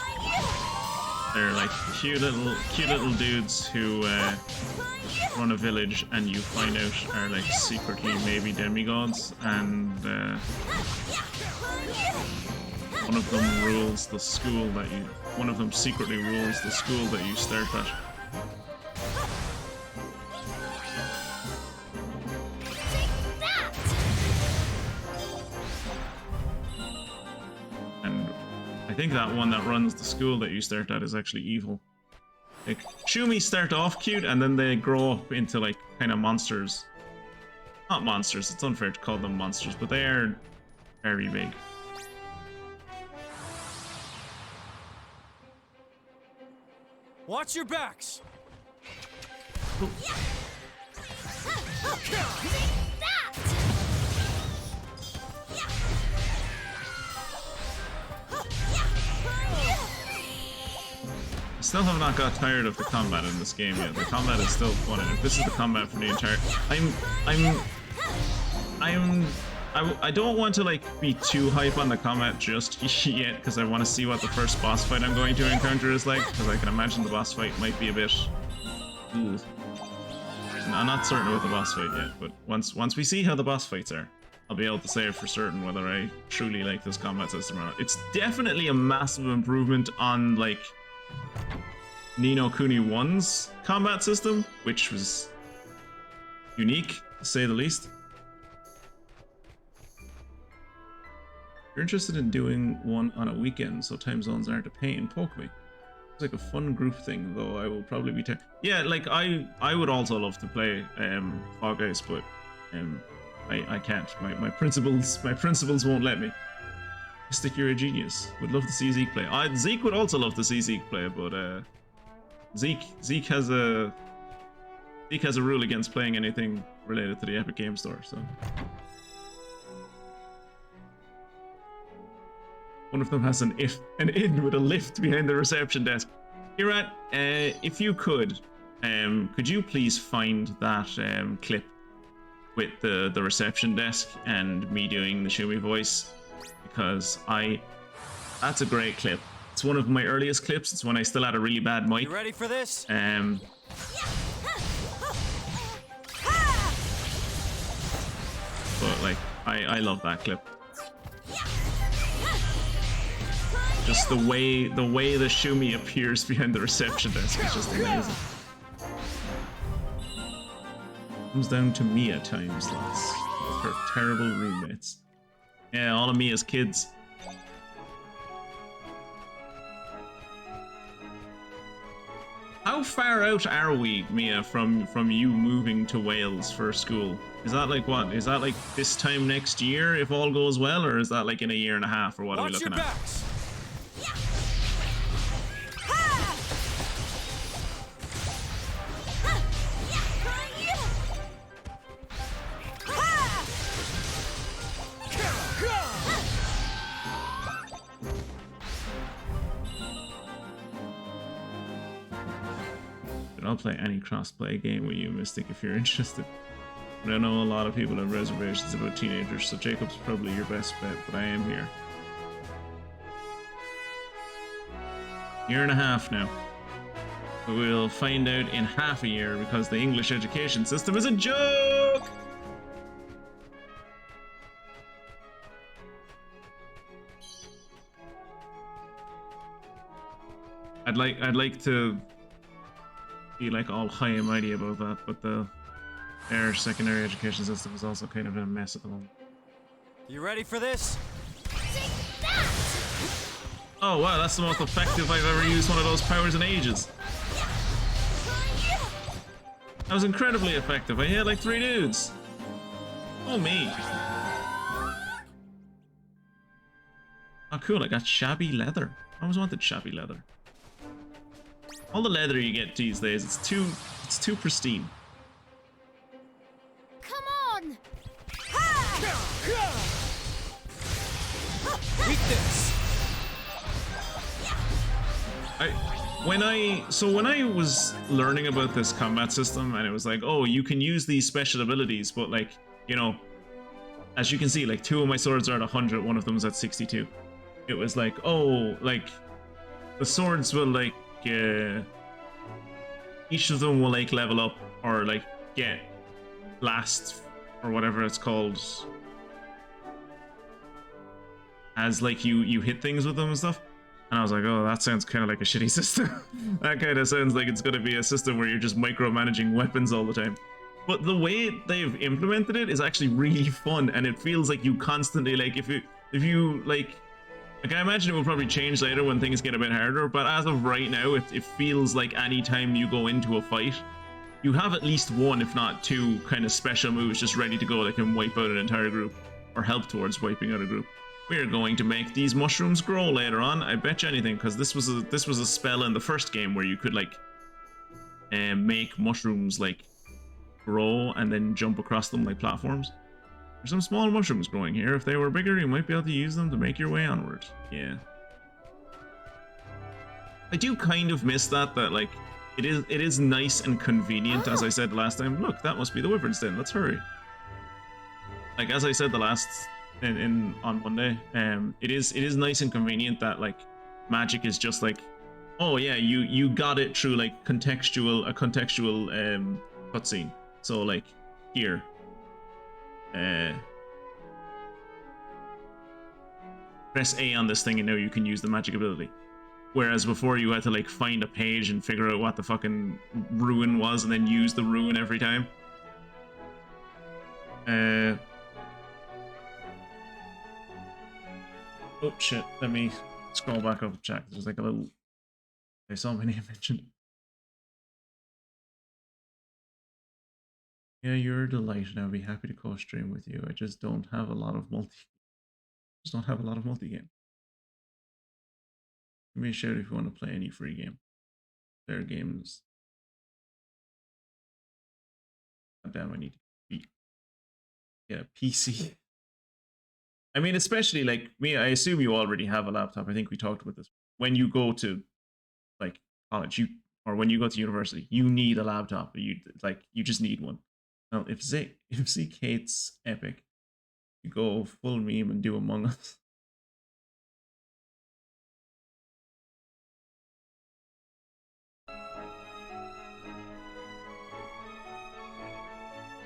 They're like cute little dudes who run a village, and you find out are like secretly maybe demigods, and one of them rules the school that you. One of them secretly rules the school that you start at. I think that one that runs the school that you start at is actually evil. Like, Shumi start off cute, and then they grow up into, like, kind of monsters. Not monsters, it's unfair to call them monsters, but they are very big. Watch your backs! Ooh. I still have not got tired of the combat in this game yet. The combat is still fun, and if this is the combat for the entire... I don't want to, like, be too hype on the combat just yet, because I want to see what the first boss fight I'm going to encounter is like, because I can imagine the boss fight might be a bit... Ugh. I'm not certain about the boss fight yet, but once we see how the boss fights are, I'll be able to say for certain whether I truly like this combat system or not. It's definitely a massive improvement on like Ni no Kuni 1's combat system, which was unique to say the least. If you're interested in doing one on a weekend so time zones aren't a pain, poke me. It's like a fun group thing, though I will probably be yeah, like I would also love to play Fall Guys, but I can't. My principles won't let me. Mystic, you're a genius. Would love to see Zeke play. Zeke would also love to see Zeke play, but Zeke has a rule against playing anything related to the Epic Game Store, so. One of them has an inn with a lift behind the reception desk. Kirat, if you could you please find that clip with the reception desk and me doing the Shumi voice, because that's a great clip. It's one of my earliest clips. It's when I still had a really bad mic. You ready for this? But like I love that clip. Just the way the Shumi appears behind the reception desk is just amazing. Comes down to Mia time slots with her terrible roommates. Yeah, all of Mia's kids. How far out are we, Mia, from you moving to Wales for school? Is that like what? Is that like this time next year if all goes well, or is that like in a year and a half, or what are we looking at? Backs. I'll play any cross-play game with you, Mystic, if you're interested. But I know a lot of people have reservations about teenagers, so Jacob's probably your best bet, but I am here. Year and a half now. But we'll find out in half a year because the English education system is a joke! I'd like to be like all high and mighty about that, but their secondary education system is also kind of in a mess at the moment. You ready for this? Oh wow, that's the most effective I've ever used one of those powers in ages. That was incredibly effective. I hit like 3 dudes. Oh me. Oh cool, I got shabby leather. I always wanted shabby leather. All the leather you get these days, it's too pristine. Come on! Eat this. When I was learning about this combat system, and it was like, oh, you can use these special abilities, but like, you know, as you can see, like 2 of my swords are at 100, one of them is at 62. It was like, oh, like the swords will like each of them will like level up or like get blast or whatever it's called as like you hit things with them and stuff. And I was like, oh, that sounds kind of like a shitty system. That kind of sounds like it's going to be a system where you're just micromanaging weapons all the time. But the way they've implemented it is actually really fun, and it feels like you constantly like if you like I imagine it will probably change later when things get a bit harder, but as of right now, it feels like any time you go into a fight, you have at least 1, if not 2, kind of special moves just ready to go that can wipe out an entire group, or help towards wiping out a group. We're going to make these mushrooms grow later on, I bet you anything, because this was a spell in the first game where you could like make mushrooms like grow and then jump across them like platforms. There's some small mushrooms growing here. If they were bigger, you might be able to use them to make your way onward. Yeah. I do kind of miss that like it is nice and convenient, as I said last time. Look, that must be the Wyvern's Den. Let's hurry. Like as I said the last on Monday, it is nice and convenient that like magic is just like, oh yeah, you got it through like a contextual cutscene. So like here. press A on this thing and now you can use the magic ability. Whereas before you had to like find a page and figure out what the fucking rune was and then use the rune every time. Oh shit, let me scroll back up the chat. There's like a little... I saw my name mentioned. Yeah, you're a delight and I'll be happy to co-stream with you. I just don't have a lot of multi game. Give me a shout if you want to play any free game. There are games. God damn, I need to beat. Yeah, PC. I mean, especially like me, I assume you already have a laptop. I think we talked about this. When you go to like college, or when you go to university, you need a laptop. You just need one. Now, if CKate's epic, you go full meme and do Among Us.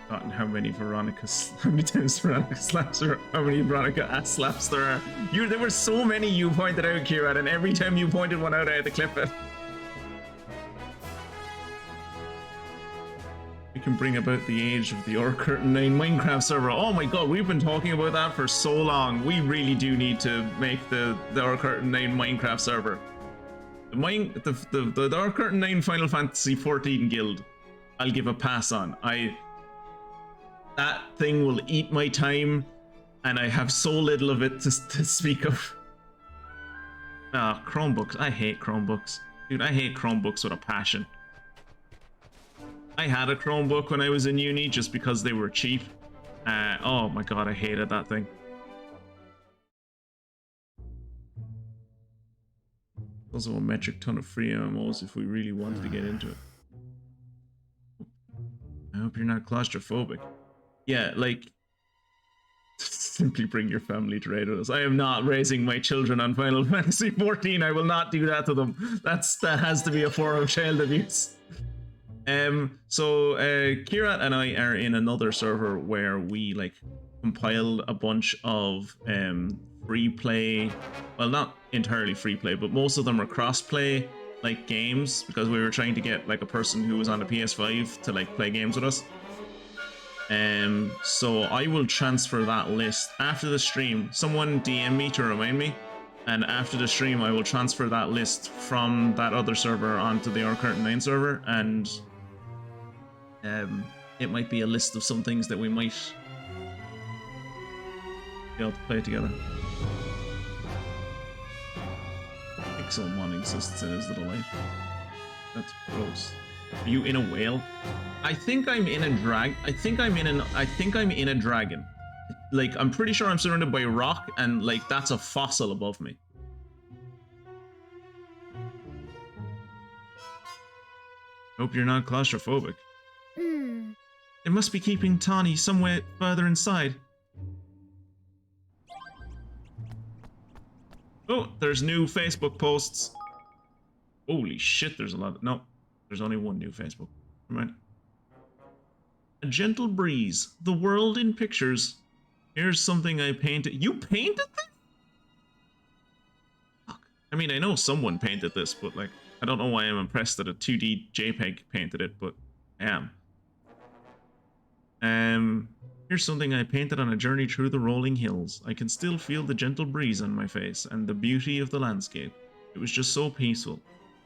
Forgotten how many times Veronica slaps her, how many Veronica ass slaps there are. There were so many you pointed out, Kieran, and every time you pointed one out, I had to clip it. We can bring about the age of the Curtain 9 Minecraft server. Oh my god, we've been talking about that for so long. We really do need to make the Curtain 9 Minecraft server. The Curtain 9 Final Fantasy 14 guild, I'll give a pass on. That thing will eat my time, and I have so little of it to speak of. Ah, Chromebooks. I hate Chromebooks. Dude, I hate Chromebooks with a passion. I had a Chromebook when I was in uni just because they were cheap. Oh my god, I hated that thing. Also a metric ton of free MMOs if we really wanted to get into it. I hope you're not claustrophobic. Yeah, like, simply bring your family to raid with us. I am not raising my children on Final Fantasy 14. I will not do that to them. That has to be a form of child abuse. So Kira and I are in another server where we like compiled a bunch of free play, well, not entirely free play, but most of them are cross play like games, because we were trying to get like a person who was on the PS5 to like play games with us. So I will transfer that list after the stream. Someone DM me to remind me, and after the stream I will transfer that list from that other server onto the Curtain 9 server, and it might be a list of some things that we might be able to play together. Pixelmon exists in his little life. That's gross. Are you in a whale? I think I'm in a dragon. Like, I'm pretty sure I'm surrounded by rock, and like that's a fossil above me. Hope you're not claustrophobic. It must be keeping Tani somewhere further inside. Oh, there's new Facebook posts. Holy shit, there's a lot of... No, there's only one new Facebook. Never mind. A gentle breeze. The world in pictures. Here's something I painted. You painted this? Fuck. I mean, I know someone painted this, but like, I don't know why I'm impressed that a 2D JPEG painted it, but I am. Here's something I painted on a journey through the rolling hills. I can still feel the gentle breeze on my face and the beauty of the landscape. It was just so peaceful.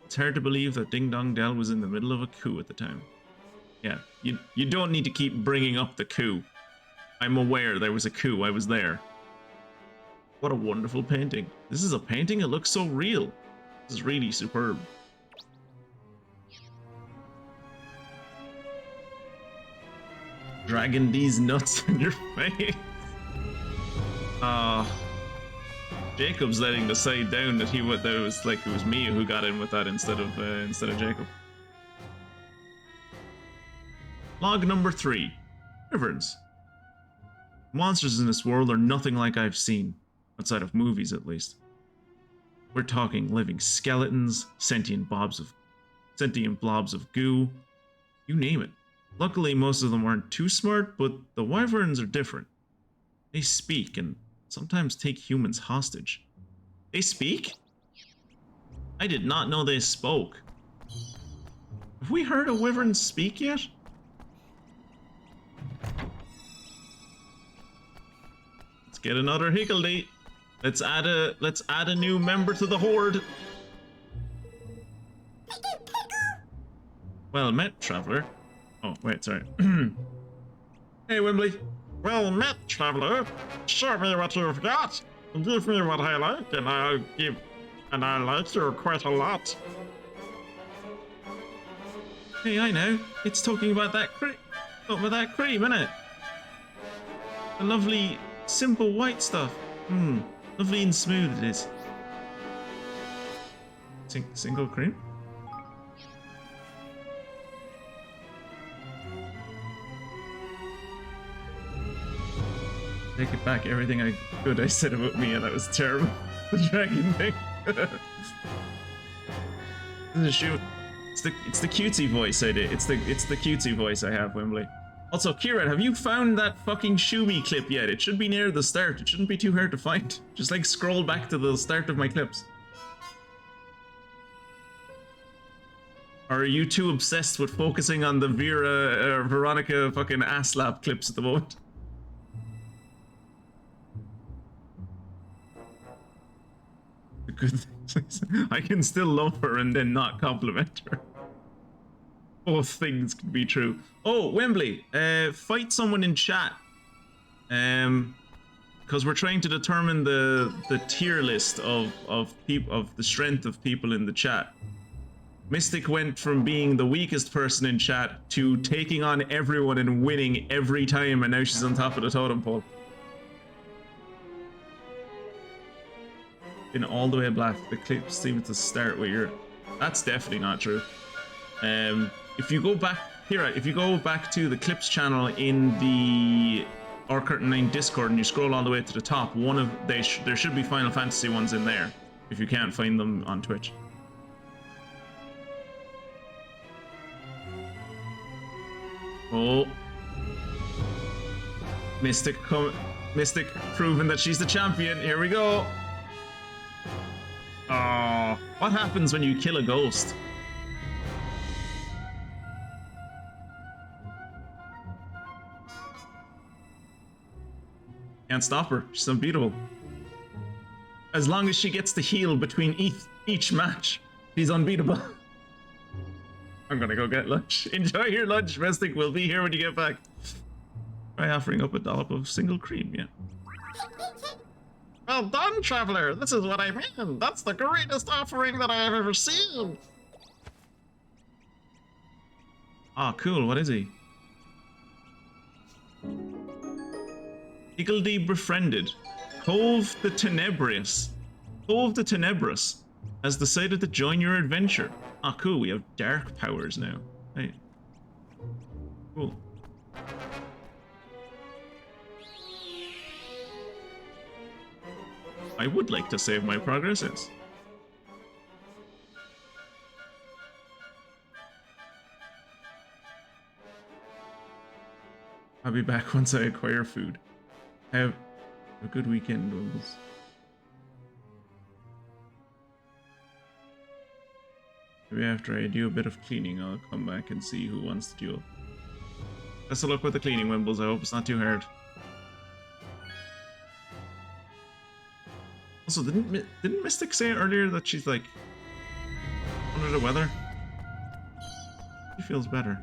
It's hard to believe that Ding Dong Dell was in the middle of a coup at the time. Yeah, you don't need to keep bringing up the coup. I'm aware there was a coup, I was there. What a wonderful painting. This is a painting, it looks so real. This is really superb. Dragging these nuts in your face. Jacob's letting the side down that it was me who got in with that instead of Jacob. Log number 3. Wyverns. Monsters in this world are nothing like I've seen, outside of movies at least. We're talking living skeletons, sentient blobs of goo, you name it. Luckily, most of them aren't too smart, but the wyverns are different. They speak and sometimes take humans hostage. They speak? I did not know they spoke. Have we heard a wyvern speak yet? Let's get another higgledy. Let's add a new member to the horde. Well met, traveler. Oh, wait, sorry. Hey, Wembley. Well met, traveler. Show me what you've got. Give me what I like, and I'll give. And I like you quite a lot. Hey, I know. It's talking about that cream, innit? The lovely, simple white stuff. Lovely and smooth it is. Single cream? Take it back, everything I said about me, and that was terrible. The dragon thing. Shoot. It's the cutesy voice I did. It's the cutesy voice I have, Wembley. Also, Kieran, have you found that fucking Shumi clip yet? It should be near the start. It shouldn't be too hard to find. Just like scroll back to the start of my clips. Or are you too obsessed with focusing on the Veronica fucking ass slap clips at the moment? The good things. I can still love her and then not compliment her. Both things can be true. Oh, Wembley, fight someone in chat. Because we're trying to determine the tier list of the strength of people in the chat. Mystic went from being the weakest person in chat to taking on everyone and winning every time, and now she's on top of the totem pole. In all the way black, the clip seems to start with your. That's definitely not true. If you go back here, if you go back to the clips channel in the R-Curtain9 Discord and you scroll all the way to the top, there should be Final Fantasy ones in there. If you can't find them on Twitch. Oh, Mystic proving that she's the champion. Here we go. Oh, what happens when you kill a ghost? Can't stop her. She's unbeatable. As long as she gets the heal between each match, she's unbeatable. I'm gonna go get lunch. Enjoy your lunch, Mystic. We'll be here when you get back. By offering up a dollop of single cream, yeah. Well done, traveler. This is what I mean. That's the greatest offering that I have ever seen. Ah, cool. What is he? Higgledy befriended. Cove the Tenebrous. Cove the Tenebrous has decided to join your adventure. Ah, cool. We have dark powers now. Hey. Cool. I would like to save my progress, yes. I'll be back once I acquire food. Have a good weekend, Wimbles. Maybe after I do a bit of cleaning, I'll come back and see who wants to duel. Best of luck with the cleaning, Wimbles. I hope it's not too hard. Also, didn't Mystic say earlier that she's like under the weather? She feels better.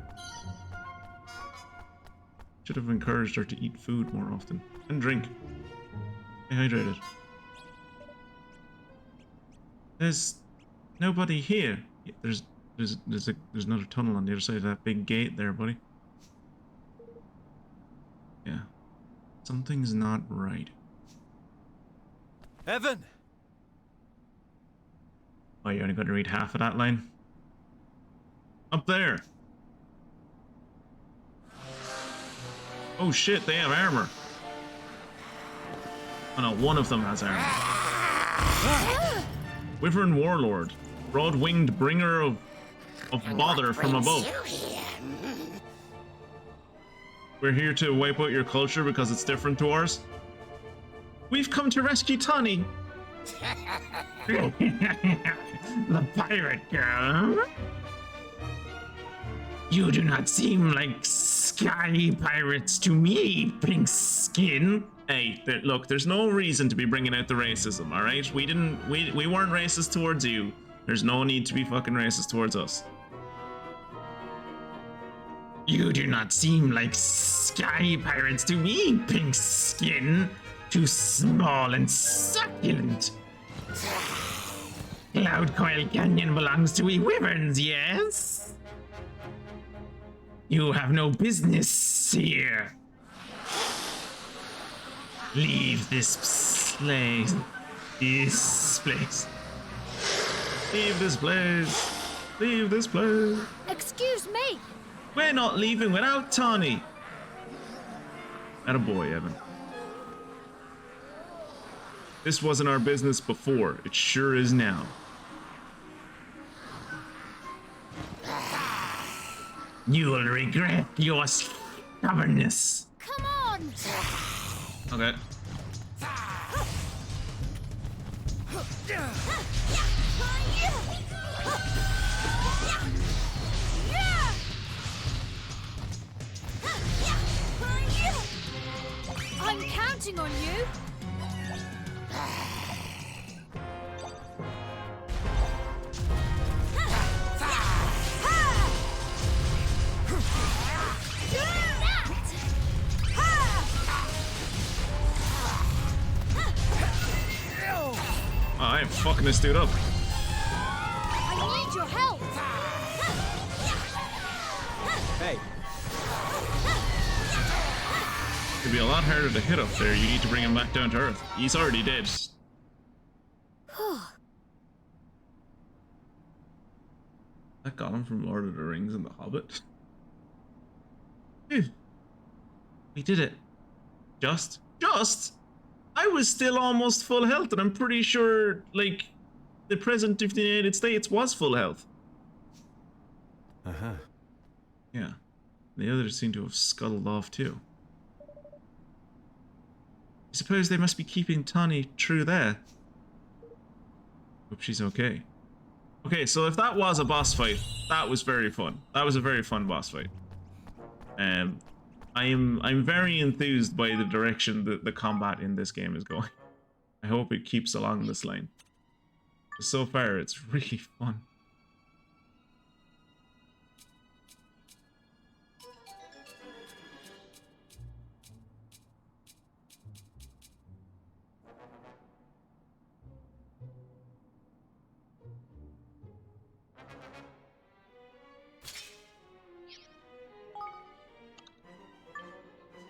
Should have encouraged her to eat food more often and drink. Stay hydrated. There's nobody here. There's another tunnel on the other side of that big gate there, buddy. Yeah, something's not right. Evan! Oh, you're only going to read half of that line? Up there! Oh shit, they have armor. Oh no, one of them has armor. Wyvern Warlord. Broad-winged bringer of bother from above. We're here to wipe out your culture because it's different to ours. We've come to rescue Tani. The pirate girl? You do not seem like sky pirates to me, pink skin. Hey, look, there's no reason to be bringing out the racism, all right? We weren't racist towards you. There's no need to be fucking racist towards us. You do not seem like sky pirates to me, pink skin. Too small and succulent. Cloud Coil Canyon belongs to we wyverns, yes? You have no business here. Leave this place. This place. Leave this place. Leave this place. Excuse me. We're not leaving without Tani. Attaboy, Evan. This wasn't our business before. It sure is now. You will regret your stubbornness. Come on. Okay. I'm counting on you. Oh, I am fucking this dude up. I need your help. Hey, It'd be a lot harder to hit up there. You need to bring him back down to earth. He's already dead. That got him from Lord of the Rings and The Hobbit. Dude, we did it. Just. I was still almost full health, and I'm pretty sure, like, the president of the United States was full health. uh-huh. Yeah. The others seem to have scuttled off too. I suppose they must be keeping Tani true there. Hope she's okay. Okay, so if that was a boss fight, that was very fun. That was a very fun boss fight. I'm very enthused by the direction that the combat in this game is going. I hope it keeps along this line. So far, it's really fun.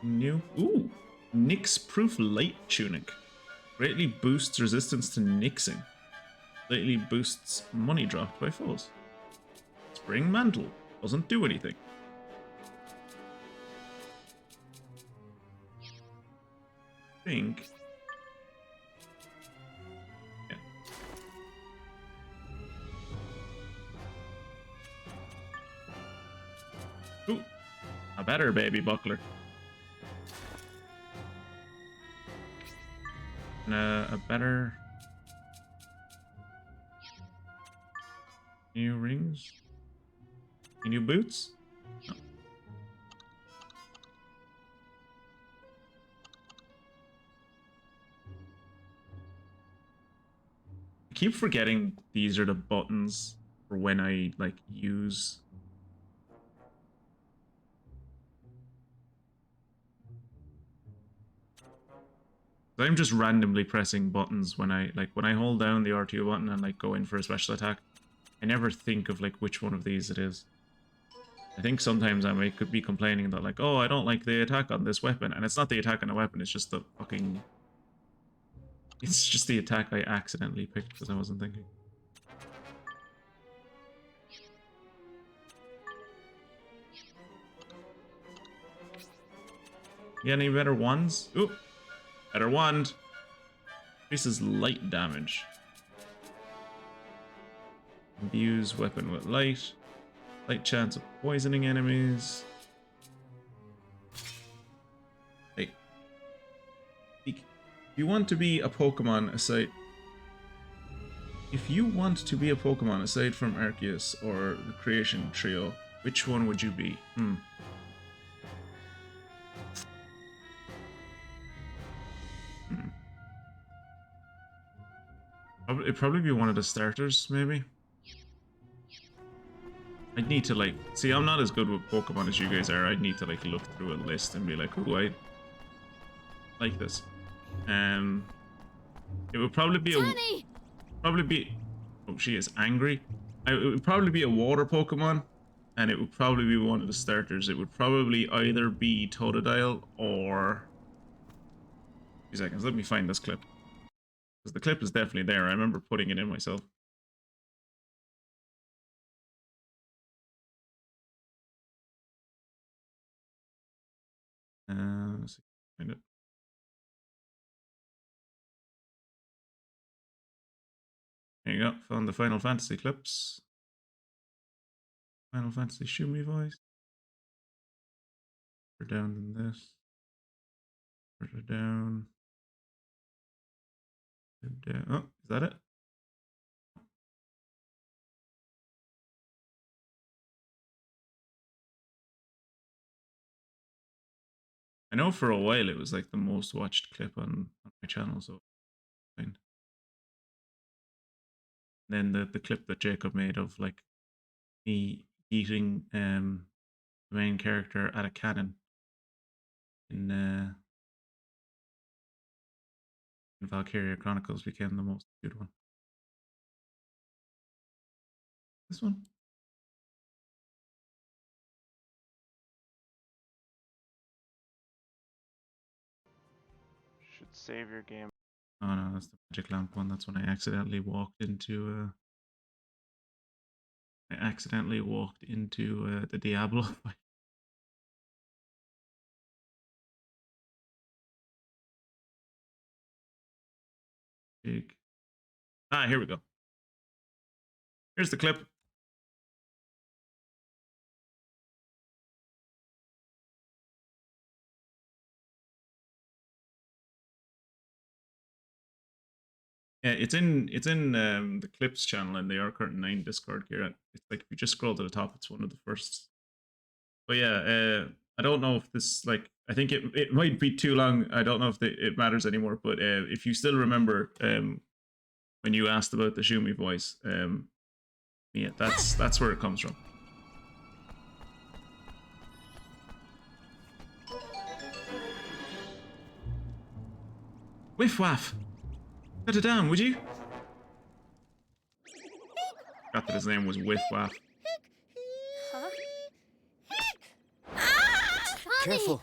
New, ooh, Nix Proof Light Tunic. Greatly boosts resistance to nixing. Slightly boosts money dropped by foes. Spring Mantle. Doesn't do anything. Think. Yeah. Ooh, a better baby buckler. And a better new rings, new boots. No. I keep forgetting these are the buttons for when I like use. I'm just randomly pressing buttons when I hold down the R2 button and like go in for a special attack. I never think of like which one of these it is. I think sometimes I could be complaining that like, oh, I don't like the attack on this weapon, and it's not the attack on the weapon, it's just the fucking... It's just the attack I accidentally picked because I wasn't thinking. You got any better ones? Ooh! Better wand. Increases light damage. Imbues weapon with light. Light chance of poisoning enemies. Hey. If you want to be a Pokemon aside... If you want to be a Pokemon aside from Arceus or the Creation Trio, which one would you be? It'd probably be one of the starters, maybe. I'd need to like see. I'm not as good with Pokemon as you guys are. I'd need to like look through a list and be like, "Oh, I like this." It would probably be Tani! Oh, she is angry. It would probably be a water Pokemon, and it would probably be one of the starters. It would probably either be Totodile or. 2 seconds. Let me find this clip. Because the clip is definitely there. I remember putting it in myself. Let's see if I can find it. There you go. Found the Final Fantasy clips. Final Fantasy Shumi voice. Further down than this. Further down. Oh, is that it? I know for a while it was like the most watched clip on my channel, so fine. Then the clip that Jacob made of like me eating the main character at a cannon in Valkyria Chronicles became the most viewed one. This one? Should save your game. Oh no, that's the magic lamp one. That's when I accidentally walked into the Diablo fight. Big. Ah, here we go. Here's the clip. Yeah, it's in the clips channel in the R Curtain 9 Discord here. It's like if you just scroll to the top, it's one of the first. But yeah, I don't know if this like I think it might be too long. I don't know if it matters anymore. But if you still remember when you asked about the Shumi voice, yeah, that's where it comes from. Whiff waff. Cut it down, would you? Got that his name was Whiff Waff. Huh? Careful.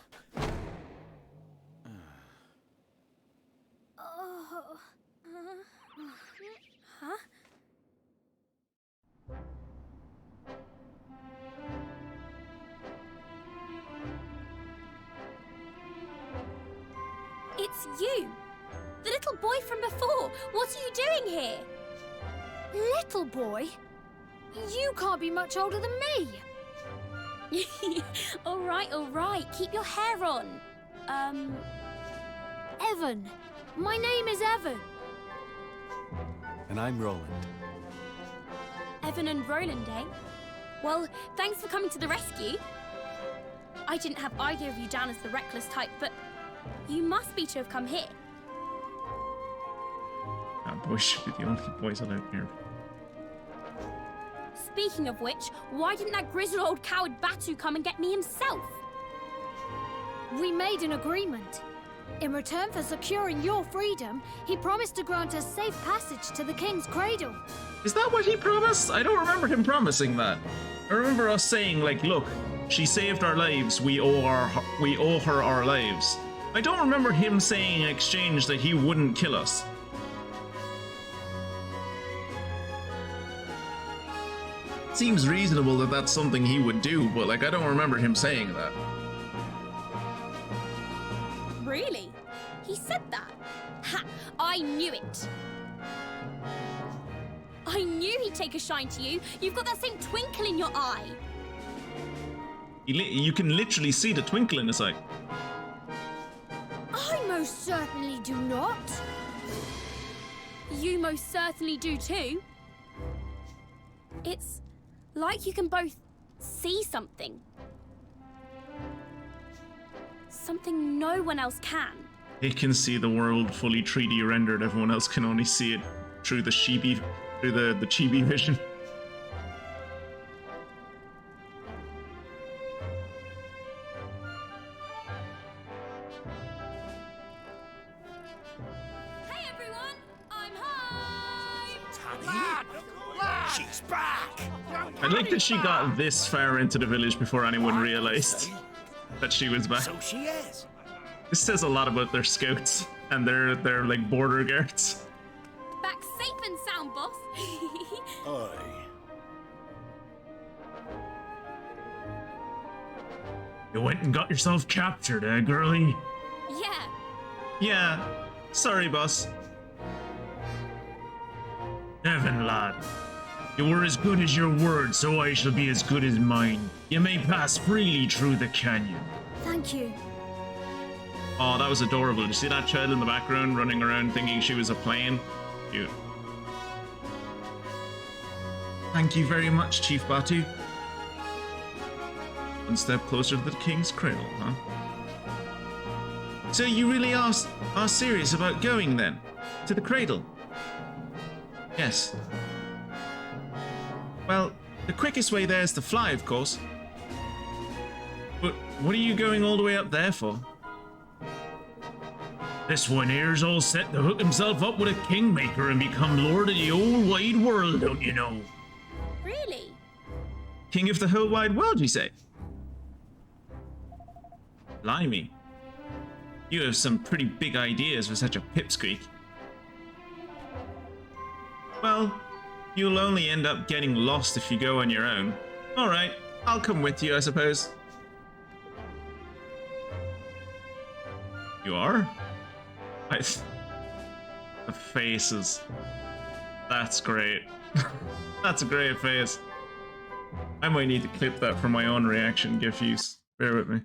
Oh. Huh? It's you! The little boy from before! What are you doing here? Little boy? You can't be much older than me. All right. Keep your hair on. Evan. My name is Evan. And I'm Roland. Evan and Roland, eh? Well, thanks for coming to the rescue. I didn't have either of you down as the reckless type, but you must be to have come here. That boy should be the only boys allowed here. Speaking of which, why didn't that grizzled old coward Batu come and get me himself? We made an agreement. In return for securing your freedom, he promised to grant us safe passage to the King's Cradle. Is that what he promised? I don't remember him promising that. I remember us saying, like, look, she saved our lives, we owe her our lives. I don't remember him saying in exchange that he wouldn't kill us. Seems reasonable that that's something he would do, but like I don't remember him saying that. Really? He said that? Ha! I knew it! I knew he'd take a shine to you. You've got that same twinkle in your eye. You can literally see the twinkle in his eye. I most certainly do not. You most certainly do too. It's like you can both see something. Something no one else can. It can see the world fully 3D rendered. Everyone else can only see it through the chibi vision. Hey everyone, I'm home! Tani? She's back! I like that she got this far into the village before anyone realized that she was back. So she is. This says a lot about their scouts and their like border guards. Back safe and sound, boss. Aye. You went and got yourself captured, eh, girlie? Yeah, Yeah. Sorry, boss. Evan, lad. You were as good as your word, so I shall be as good as mine. You may pass freely through the canyon. Thank you. Oh, that was adorable. Did you see that child in the background running around thinking she was a plane? Cute. Thank you very much, Chief Batu. One step closer to the King's Cradle, huh? So you really are serious about going then? To the cradle? Yes. Well, the quickest way there is to fly, of course. But what are you going all the way up there for? This one here's all set to hook himself up with a Kingmaker and become lord of the whole wide world, don't you know? really? King of the whole wide world, you say? Blimey. You have some pretty big ideas for such a pipsqueak. Well, you'll only end up getting lost if you go on your own. Alright, I'll come with you, I suppose. You are? The faces. That's great. That's a great face. I might need to clip that for my own reaction GIF use. Bear with me.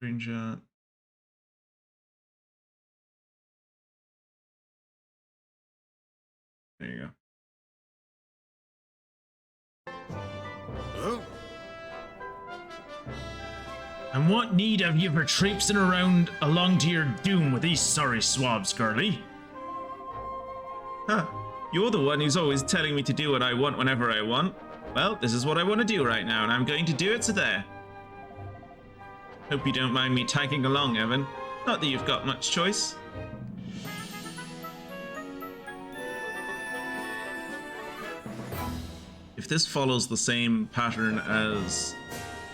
Screenshot. There you go. Huh? And what need have you for traipsing around along to your doom with these sorry swabs, girlie? Huh. You're the one who's always telling me to do what I want whenever I want. Well, this is what I want to do right now, and I'm going to do it, so there. Hope you don't mind me tagging along, Evan. Not that you've got much choice. If this follows the same pattern as...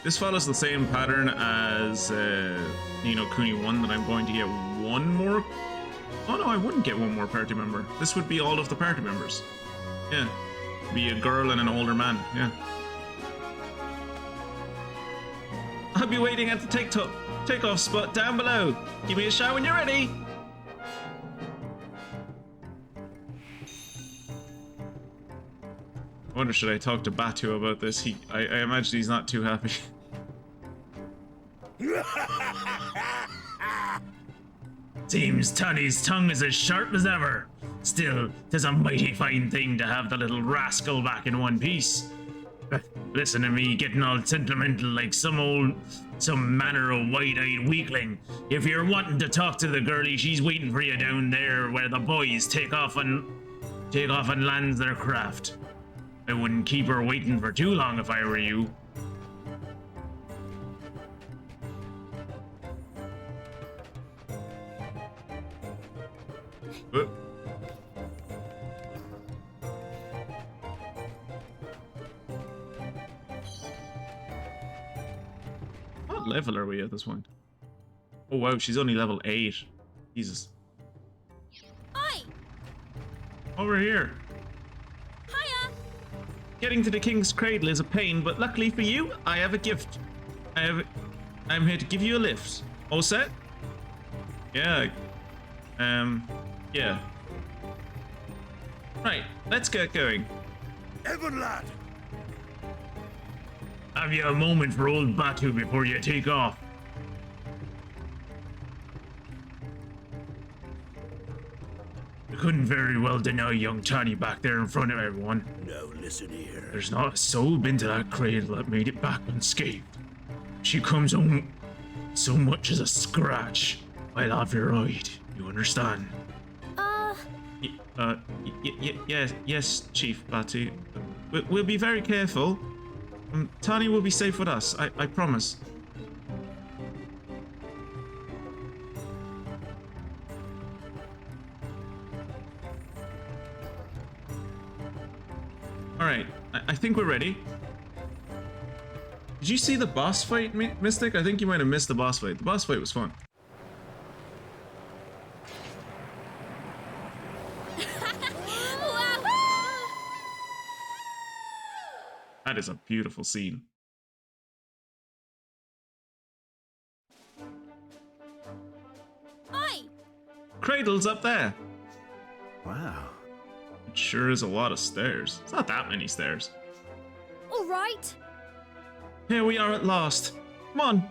This follows the same pattern as, you know, Kuni 1, that I'm going to get one more... Oh no, I wouldn't get one more party member. This would be all of the party members. Yeah. Be a girl and an older man, yeah. I'll be waiting at the takeoff spot down below. Give me a shout when you're ready. I wonder, should I talk to Batu about this? I imagine he's not too happy. Seems Tani's tongue is as sharp as ever. Still, 'tis a mighty fine thing to have the little rascal back in one piece. Listen to me getting all sentimental like some manner of wide-eyed weakling. If you're wanting to talk to the girlie, she's waiting for you down there where the boys take off and lands their craft. I wouldn't keep her waiting for too long if I were you. What level are we at this point? Oh wow, she's only level 8. Jesus. Oi! Over here. Hiya! Getting to the King's Cradle is a pain, but luckily for you, I have a gift. I'm here to give you a lift. All set? Yeah. Yeah. Right, let's get going. Evan, lad! Have you a moment for old Batu before you take off? couldn't very well deny young Tani back there in front of everyone. Now listen here. There's not a soul been to that cradle that made it back unscathed. She comes home so much as a scratch. I'll have her right. You understand? Yes, Chief Batty. We'll be very careful. Tani will be safe with us. I promise. Alright, I think we're ready. Did you see the boss fight, Mystic? I think you might have missed the boss fight. The boss fight was fun. That is a beautiful scene. Oi! Cradle's up there. Wow. It sure is a lot of stairs. It's not that many stairs. All right. Here we are at last. Come on.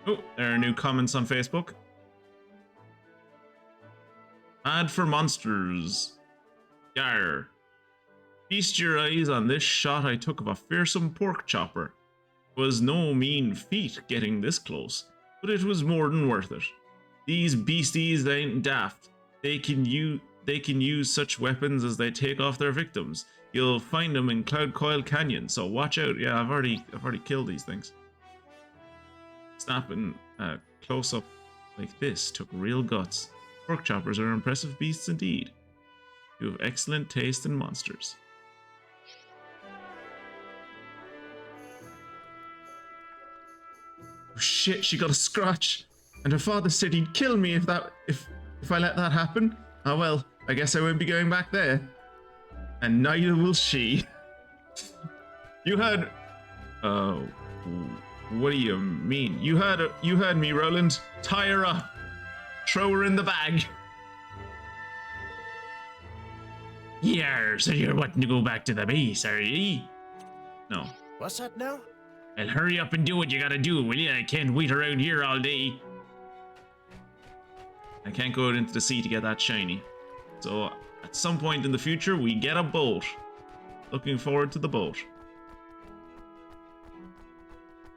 Oh, there are new comments on Facebook. Ad for monsters. Yarr. Feast your eyes on this shot I took of a fearsome pork chopper. It was no mean feat getting this close, but it was more than worth it. These beasties ain't daft. They can use such weapons as they take off their victims. You'll find them in Cloud Coil Canyon, so watch out. Yeah, I've already killed these things. Snapping close up like this took real guts. Pork choppers are impressive beasts indeed. You have excellent taste in monsters. Oh shit, she got a scratch. And her father said he'd kill me if I let that happen. Oh well, I guess I won't be going back there. And neither will she. You heard... Oh, what do you mean? You heard me, Roland. Tie her up. Throw her in the bag. Yeah, so you're wanting to go back to the base, are you? No. What's that now? Well, hurry up and do what you gotta do, will you? I can't wait around here all day. I can't go out into the sea to get that shiny. So, at some point in the future, we get a boat. Looking forward to the boat.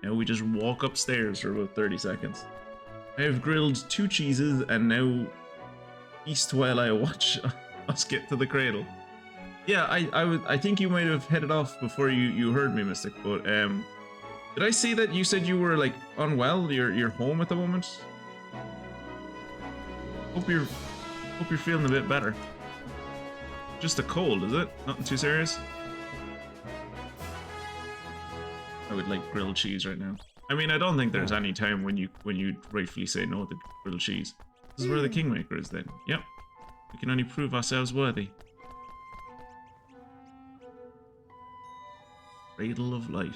Now we just walk upstairs for about 30 seconds. I have grilled 2 cheeses and now east while I watch us get to the cradle. Yeah, I think you might have headed off before you heard me, Mystic, but did I see that you said you were like unwell? You're home at the moment? Hope you're feeling a bit better. Just a cold, is it? Nothing too serious? I would like grilled cheese right now. I mean, I don't think there's any time when you rightfully say no to grilled cheese. This is where the Kingmaker is then. Yep. We can only prove ourselves worthy. Cradle of Light.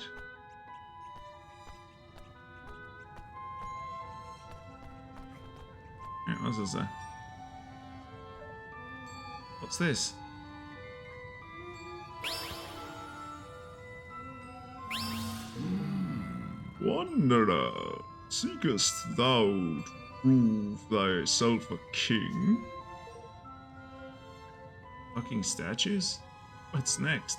Right, what's this? What's this? Wanderer, seekest thou to prove thyself a king? Fucking statues? What's next?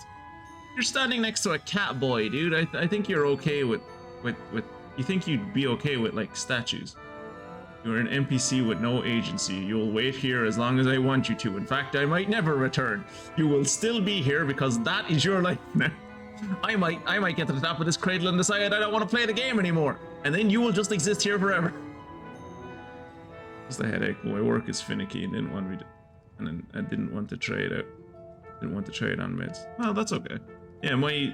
You're standing next to a cat boy, dude. I think you're okay with you think you'd be okay with like statues. You're an NPC with no agency. You'll wait here as long as I want you to. In fact, I might never return. You will still be here because that is your life now. I might get to the top of this cradle and decide I don't want to play the game anymore. And then you will just exist here forever. Just a headache. My work is finicky and didn't want me to, and then I didn't want to trade out. Didn't want to trade on meds. Well, that's okay. Yeah, my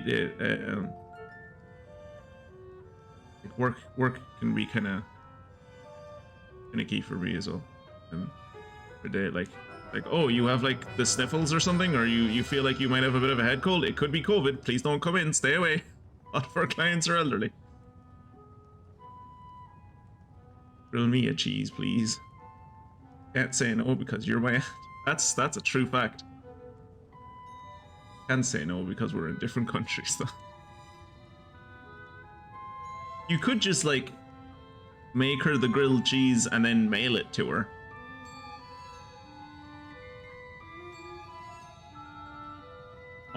work can be kind of finicky for me as well. For day, like, oh, you have like the sniffles or something, or you feel like you might have a bit of a head cold. It could be COVID. Please don't come in. Stay away. A lot of our clients are elderly. Grill me a cheese, please. Can't say no because you're my aunt. That's a true fact. Can't say no because we're in different countries though. You could just like make her the grilled cheese and then mail it to her.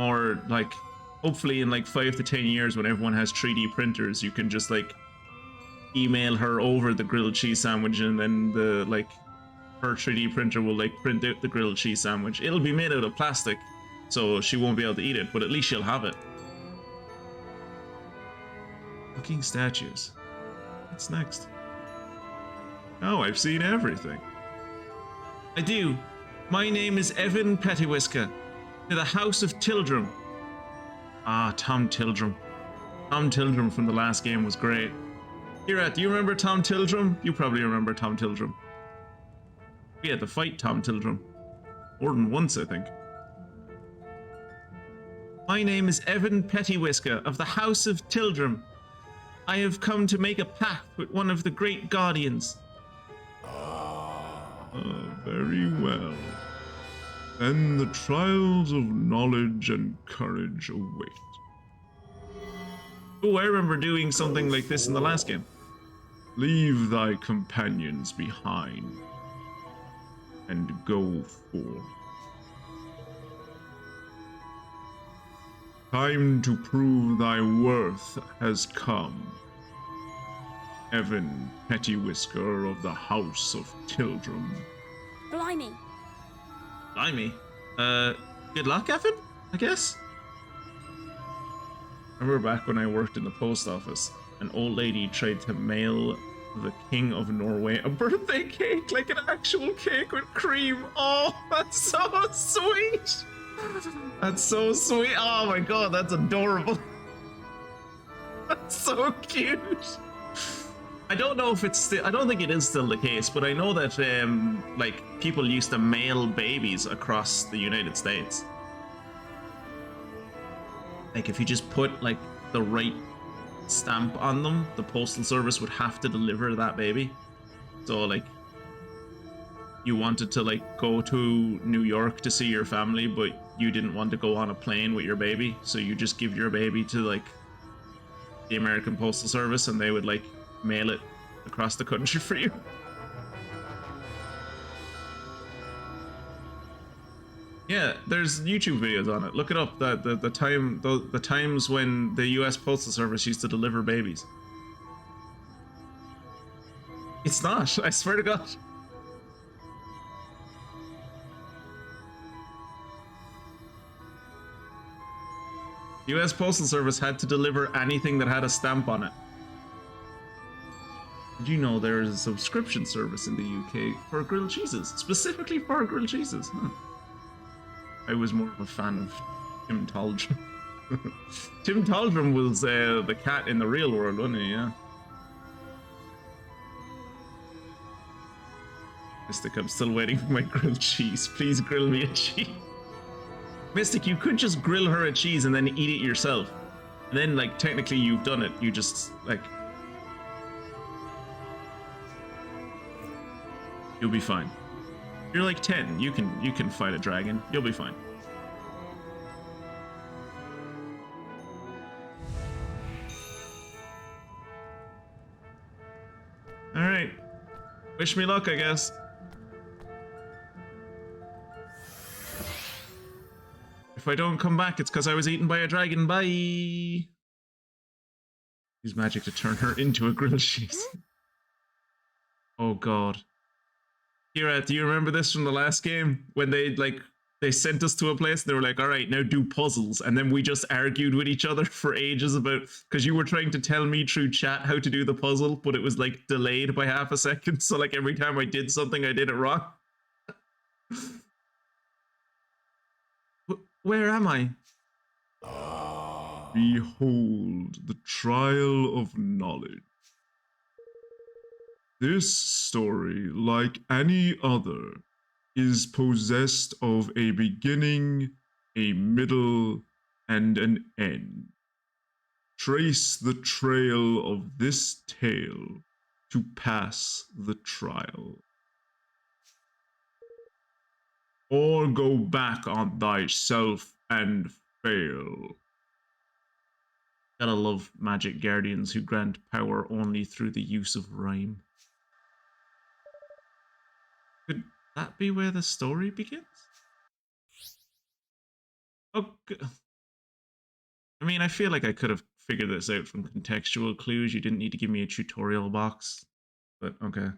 Or like, hopefully in like 5 to 10 years when everyone has 3D printers, you can just like email her over the grilled cheese sandwich, and then the like her 3D printer will like print out the grilled cheese sandwich. It'll be made out of plastic, so she won't be able to eat it, but at least she'll have it. Cooking statues. What's next? Oh, I've seen everything. I do. My name is Evan Pettywhisker. To the House of Tildrum. Ah, Tom Tildrum. Tom Tildrum from the last game was great. Kira, do you remember Tom Tildrum? You probably remember Tom Tildrum. We had to fight Tom Tildrum. More than once, I think. My name is Evan Pettywhisker of the House of Tildrum. I have come to make a pact with one of the great guardians. Very well. Then the trials of knowledge and courage await. Oh, I remember doing something like this in the last game. Leave thy companions behind and go forth. Time to prove thy worth has come. Evan Pettywhisker of the House of Tildrum. Blimey. Blimey. Good luck, Evan, I guess? I remember back when I worked in the post office, an old lady tried to mail the King of Norway a birthday cake, like an actual cake with cream. Oh, that's so sweet. That's so sweet. Oh my god, that's adorable. That's so cute. I don't know if it's still, I don't think it is still the case, but I know that like people used to mail babies across the United States. Like if you just put like the right stamp on them, the postal service would have to deliver that baby. So like you wanted to like go to New York to see your family, but you didn't want to go on a plane with your baby, so you just give your baby to like the American Postal Service and they would like mail it across the country for you. Yeah, there's YouTube videos on it. Look it up. The times when the U.S. Postal Service used to deliver babies. It's not. I swear to God. U.S. Postal Service had to deliver anything that had a stamp on it. Did you know there is a subscription service in the UK for grilled cheeses? Specifically for grilled cheeses. Huh. I was more of a fan of Tim Taldrum. Tim Taldrum was the cat in the real world, wasn't he? Yeah. Mystic, I'm still waiting for my grilled cheese. Please grill me a cheese. Mystic, you could just grill her a cheese and then eat it yourself. And then, like, technically you've done it. You just, like... You'll be fine. You're like 10. You can fight a dragon. You'll be fine. Alright. Wish me luck, I guess. If I don't come back, it's because I was eaten by a dragon. Bye! Use magic to turn her into a grilled cheese. Oh god. Kira, do you remember this from the last game? When they sent us to a place and they were like, alright, now do puzzles. And then we just argued with each other for ages about, because you were trying to tell me through chat how to do the puzzle, but it was like delayed by half a second. So like every time I did something, I did it wrong. Where am I? Behold the trial of knowledge. This story, like any other, is possessed of a beginning, a middle, and an end. Trace the trail of this tale to pass the trial. Or go back on thyself and fail. Gotta love magic guardians who grant power only through the use of rhyme. Could that be where the story begins? Okay. I mean, I feel like I could have figured this out from contextual clues. You didn't need to give me a tutorial box, but okay.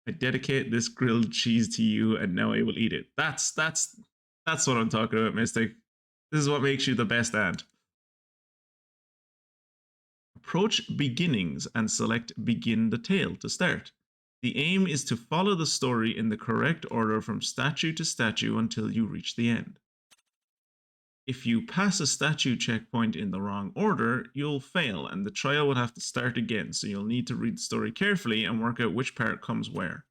I dedicate this grilled cheese to you, and now I will eat it. That's what I'm talking about, Mystic. This is what makes you the best aunt. Approach beginnings and select begin the tale to start. The aim is to follow the story in the correct order from statue to statue until you reach the end. If you pass a statue checkpoint in the wrong order, you'll fail and the trial will have to start again, so you'll need to read the story carefully and work out which part comes where.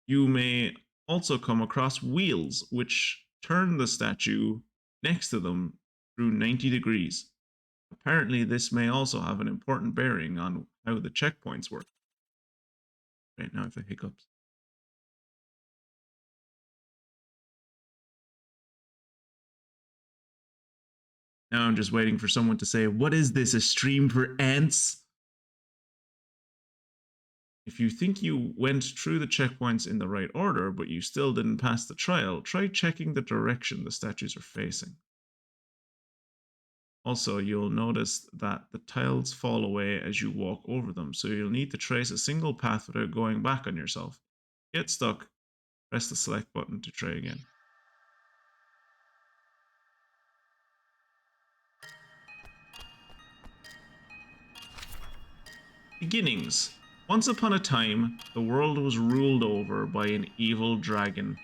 You may also come across wheels, which turn the statue next to them through 90 degrees. Apparently, this may also have an important bearing on how the checkpoints work. Right now, if I hiccups. Now I'm just waiting for someone to say, what is this, a stream for ants? If you think you went through the checkpoints in the right order, but you still didn't pass the trial, try checking the direction the statues are facing. Also, you'll notice that the tiles fall away as you walk over them, so you'll need to trace a single path without going back on yourself. Get stuck, press the select button to try again. Beginnings. Once upon a time, the world was ruled over by an evil dragon.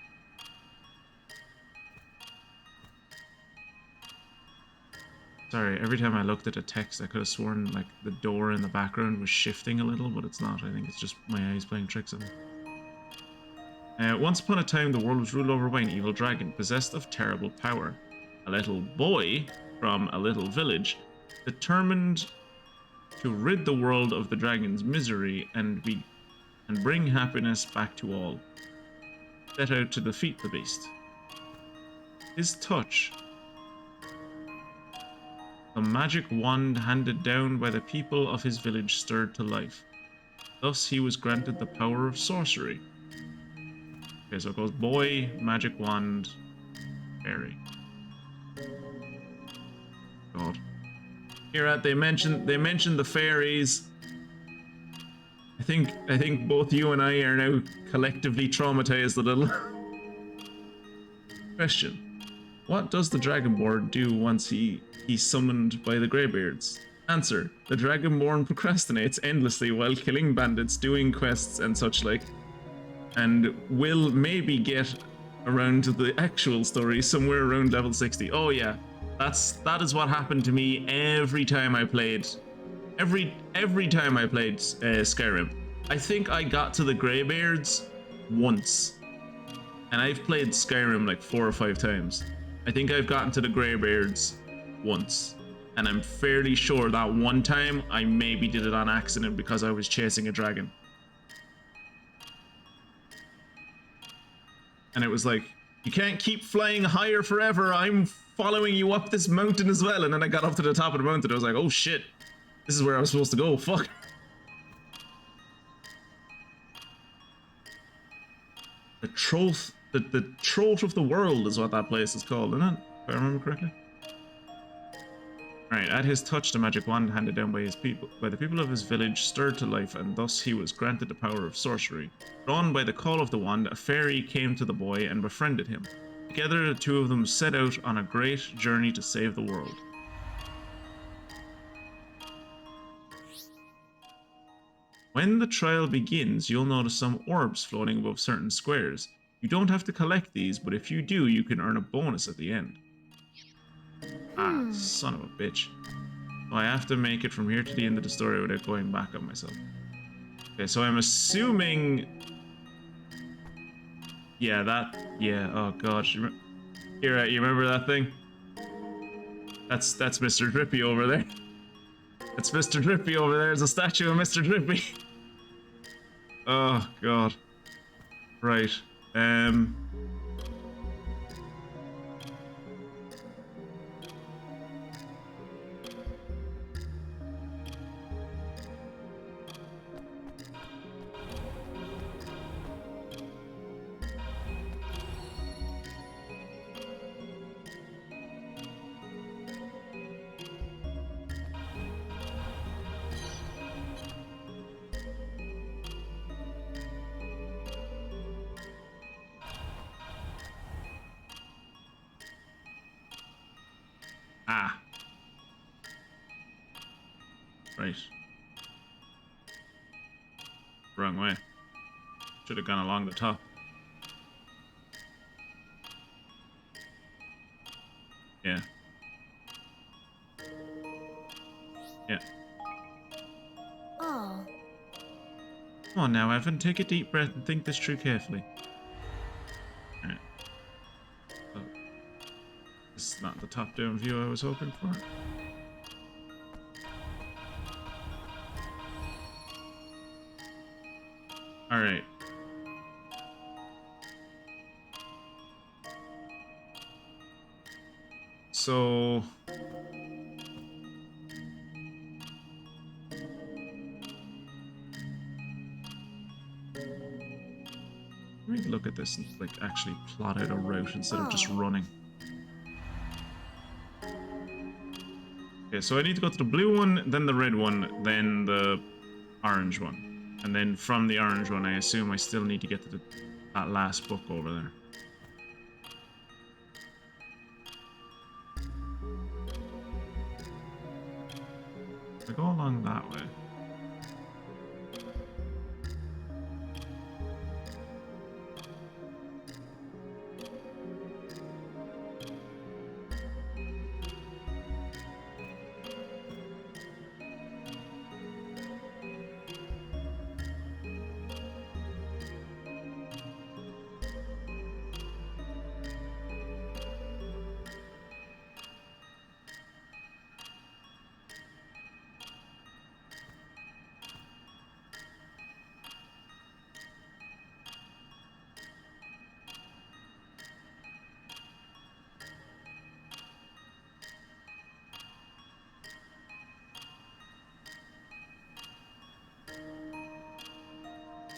Sorry, every time I looked at a text, I could have sworn like the door in the background was shifting a little, but it's not. I think it's just my eyes playing tricks on me. Once upon a time, the world was ruled over by an evil dragon, possessed of terrible power. A little boy from a little village, determined to rid the world of the dragon's misery and bring happiness back to all, set out to defeat the beast. His touch, the magic wand handed down by the people of his village, stirred to life. Thus he was granted the power of sorcery. Okay, so it goes boy, magic wand, fairy. God. Here they mentioned the fairies. I think both you and I are now collectively traumatized a little. Question. What does the Dragonborn do once he's summoned by the Greybeards? Answer. The Dragonborn procrastinates endlessly while killing bandits, doing quests and such like, and will maybe get around to the actual story somewhere around level 60. Oh yeah. That is what happened to me every time I played. Every time I played Skyrim. I think I got to the Greybeards once. And I've played Skyrim like 4 or 5 times. I think I've gotten to the Greybeards once. And I'm fairly sure that one time I maybe did it on accident because I was chasing a dragon. And it was like, you can't keep flying higher forever. I'm following you up this mountain as well. And then I got up to the top of the mountain. I was like, oh shit, this is where I was supposed to go. Fuck. The troth, the throat of the world is what that place is called, isn't it? If I remember correctly. Alright, at his touch, the magic wand handed down by the people of his village stirred to life, and thus he was granted the power of sorcery. Drawn by the call of the wand, a fairy came to the boy and befriended him. Together, the two of them set out on a great journey to save the world. When the trial begins, you'll notice some orbs floating above certain squares. You don't have to collect these, but if you do, you can earn a bonus at the end. Ah, son of a bitch. So I have to make it from here to the end of the story without going back on myself. Okay, so I'm assuming... Yeah, oh god. You remember that thing? That's Mr. Drippy over there. That's Mr. Drippy over there. There's a statue of Mr. Drippy. Oh god. Right. Ah. Right. Wrong way. Should have gone along the top. Yeah. Yeah. Oh. Come on now, Evan. Take a deep breath and think this through carefully. Alright. Oh. This is not the top-down view I was hoping for. Alright. So... let me look at this and like actually plot out a route instead of just running. Okay, so I need to go to the blue one, then the red one, then the orange one. And then from the orange one, I assume I still need to get to that last book over there. I go along that way.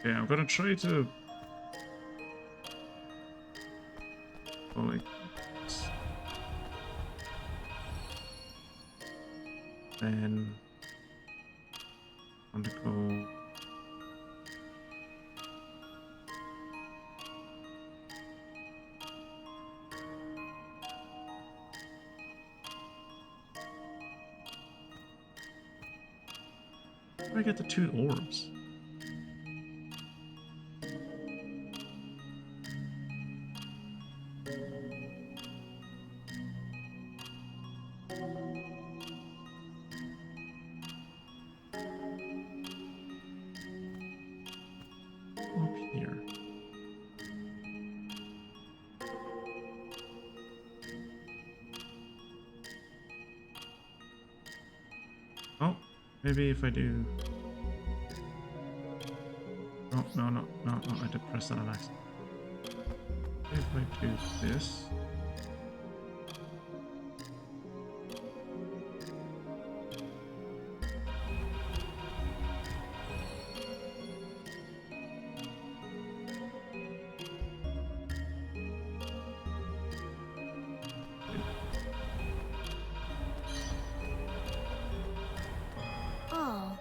Okay, I'm gonna try to go like this. Then I'm gonna go how do I get the 2 orbs? Up here. Oh, maybe if I do. Oh, no, I did press that on accident. If I do this. Oh.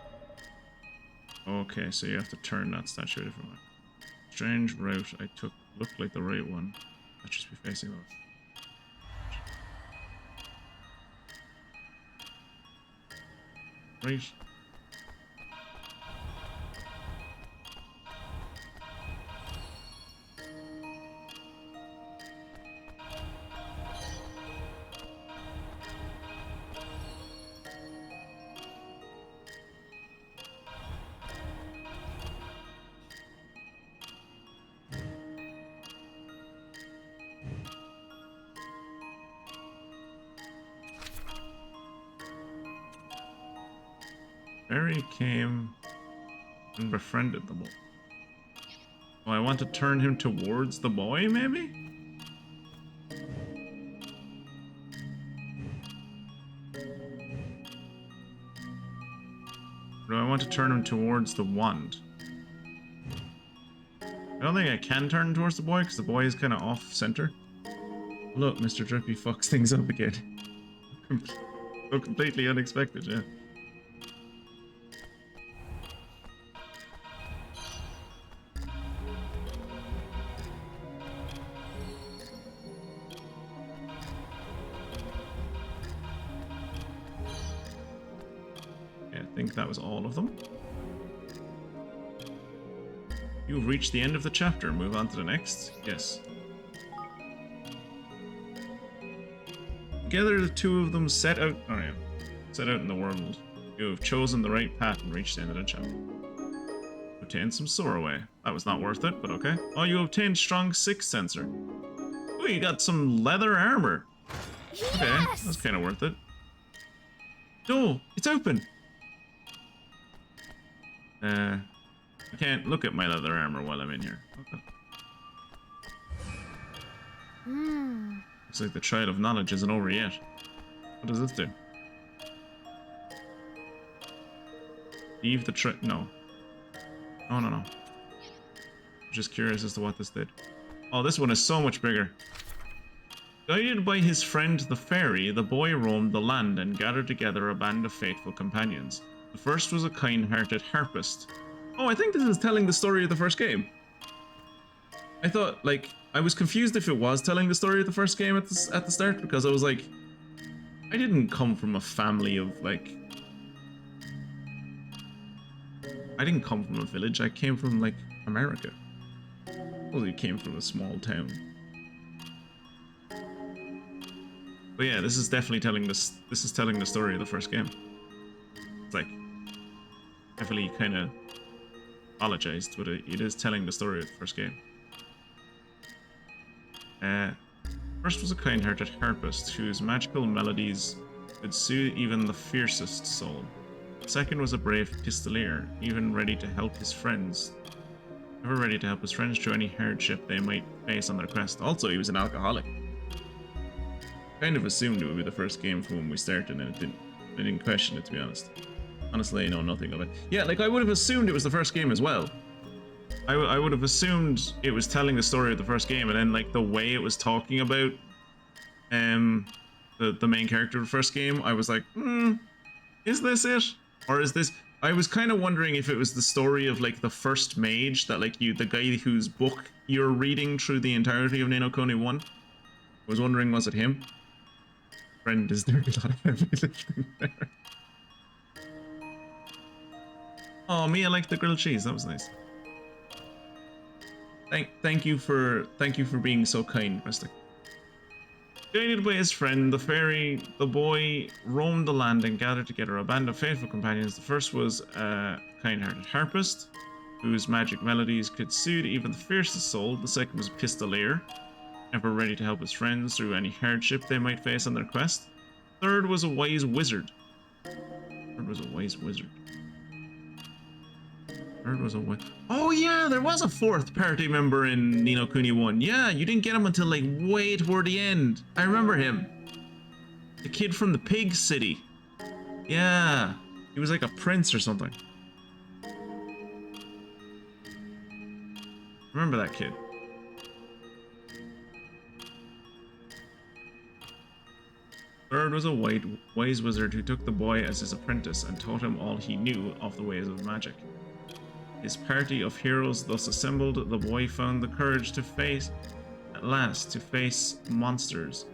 Okay, so you have to turn that statue a different way. Strange route I took looked like the right one. I should be facing that. Right. Barry came and befriended the boy. Oh, I want to turn him towards the boy, maybe? Or do I want to turn him towards the wand? I don't think I can turn him towards the boy because the boy is kind of off-center. Look, Mr. Drippy fucks things up again. So completely unexpected, yeah. think that was all of them. You've reached the end of the chapter. Move on to the next. Yes. Together, the two of them set out. Oh yeah, set out in the world. You have chosen the right path and reached the end of the chapter. Obtained some Sorroway. That was not worth it, but okay. Oh, you obtained strong 6 sensor. Oh, you got some leather armor. Okay, Yes! that's kind of worth it. Door, it's open. I can't look at my leather armor while I'm in here. Okay. Looks like the trial of knowledge isn't over yet. What does this do? Leave the trial. No. Oh, no. I'm just curious as to what this did. Oh, this one is so much bigger. Guided by his friend the fairy, the boy roamed the land and gathered together a band of faithful companions. The first was a kind-hearted harpist. Oh, I think this is telling the story of the first game. I thought, like, I was confused if it was telling the story of the first game at the start, because I was like, I didn't come from a family of, like... I didn't come from a village, I came from, like, America. Well, I came from a small town. But yeah, this is definitely telling this is telling the story of the first game. It's like, heavily kind of apologized, but it is telling the story of the first game. First was a kind-hearted harpist whose magical melodies could soothe even the fiercest soul. Second was a brave pistolier, even ready to help his friends. Ever ready to help his friends through any hardship they might face on their quest. Also, he was an alcoholic. Kind of assumed it would be the first game from when we started, and I didn't question it, to be honest. Honestly, I know nothing of it. Yeah, like, I would have assumed it was the first game as well. I would have assumed it was telling the story of the first game, and then, like, the way it was talking about the main character of the first game, I was like, is this it? Or is this... I was kind of wondering if it was the story of, like, the first mage that, like, the guy whose book you're reading through the entirety of Ni no Kuni 1. I was wondering, was it him? Friend, is there a lot of heavy lifting there? Oh, Mia liked the grilled cheese. That was nice. Thank you for being so kind, Mystic. Guided by his friend, the fairy, the boy roamed the land and gathered together a band of faithful companions. The first was a kind-hearted harpist, whose magic melodies could soothe even the fiercest soul. The second was a pistolier, ever ready to help his friends through any hardship they might face on their quest. Third was a wise wizard. Oh yeah, there was a fourth party member in Ni no Kuni 1. Yeah, you didn't get him until, like, way toward the end. I remember him. The kid from the pig city. Yeah, he was like a prince or something. Remember that kid. Third was a wise wizard who took the boy as his apprentice and taught him all he knew of the ways of magic. His party of heroes thus assembled, the boy found the courage to face monsters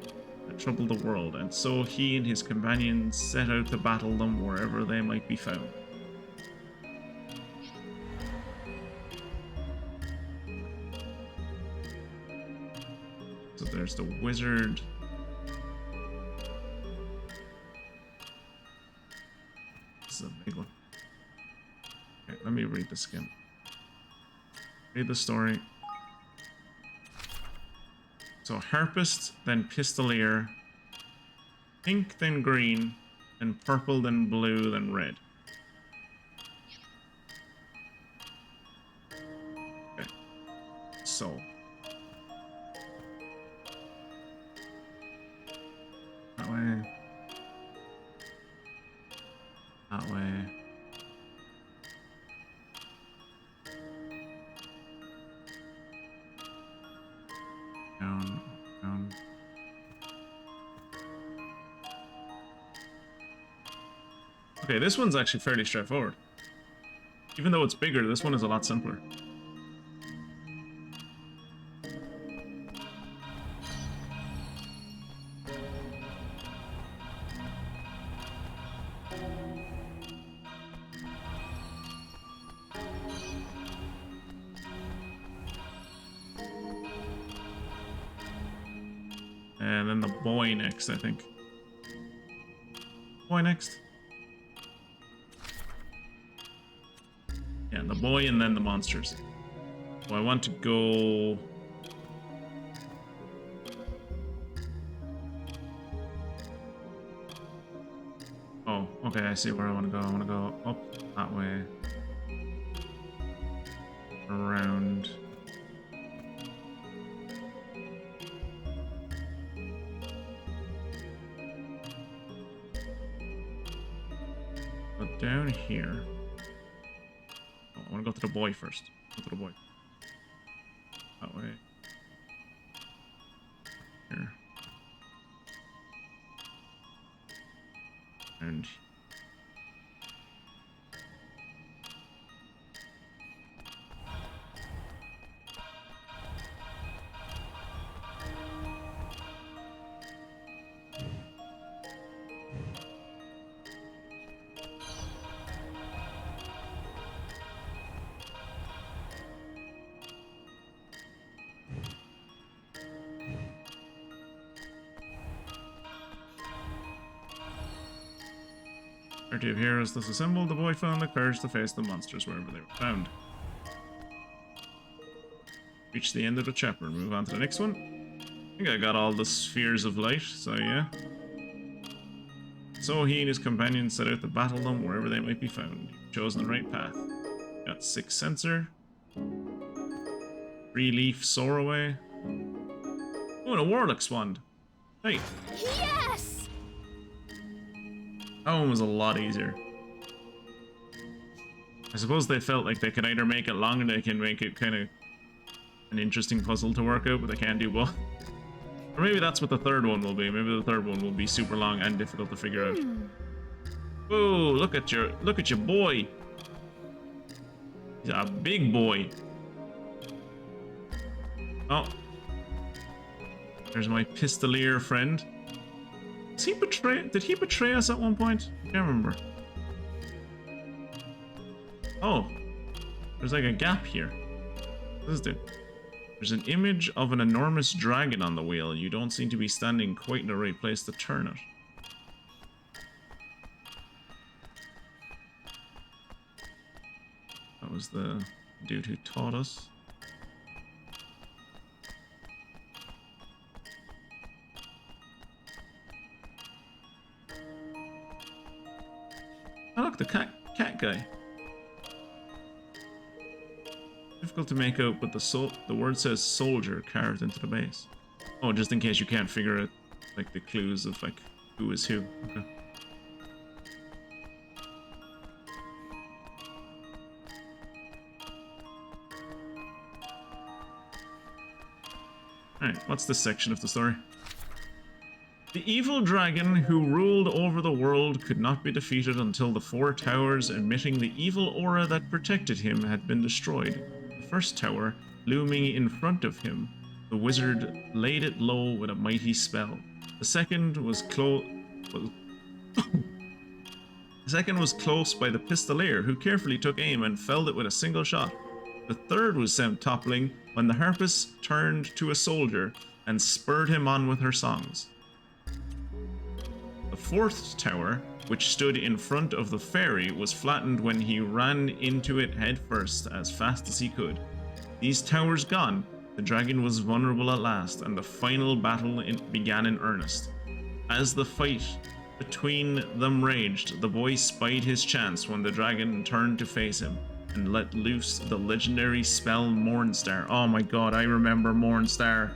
that trouble the world, and so he and his companions set out to battle them wherever they might be found. So there's the wizard. This is a big one. Okay, let me read this again. Read the story. So harpist, then pistolier, pink, then green, then purple, then blue, then red. Okay. So that way. That way. Down. Okay, this one's actually fairly straightforward. Even though it's bigger, this one is a lot simpler. the boy next, I think. Boy next? Yeah, the boy and then the monsters. So I want to go... Oh, okay, I see where I want to go. I want to go up that way. Around. But down here. Oh, I want to go to the boy first. Go to the boy. That way. Here. And party of heroes thus assembled, the boy found the courage to face the monsters wherever they were found. Reach the end of the chapter and move on to the next one. I think I got all the spheres of light, so yeah. So he and his companions set out to battle them wherever they might be found. You've chosen the right path. Got 6 sensor. 3 leaf soar away. Oh, and a warlock's wand. Hey. Yes! That one was a lot easier. I suppose they felt like they could either make it long or they can make it kind of an interesting puzzle to work out, but they can't do both. Or maybe that's what the third one will be. Maybe the third one will be super long and difficult to figure out. Whoa, look at your boy. He's a big boy. Oh. There's my pistolier friend. Did he betray us at one point? I can't remember. Oh. There's like a gap here. What is it? There's an image of an enormous dragon on the wheel. You don't seem to be standing quite in the right place to turn it. That was the dude who taught us. Oh look, the cat guy. Difficult to make out, but the word says soldier carved into the base. Oh, just in case you can't figure out like the clues of like who is who. Okay. Alright, what's this section of the story? The evil dragon who ruled over the world could not be defeated until the 4 towers emitting the evil aura that protected him had been destroyed. The first tower, looming in front of him, the wizard laid it low with a mighty spell. The second was close by the pistolier, who carefully took aim and felled it with a single shot. The third was sent toppling when the harpist turned to a soldier and spurred him on with her songs. The fourth tower, which stood in front of the ferry, was flattened when he ran into it headfirst as fast as he could. These towers gone, the dragon was vulnerable at last, and the final battle began in earnest. As the fight between them raged, the boy spied his chance when the dragon turned to face him and let loose the legendary spell Mornstar. Oh my god, I remember Mornstar.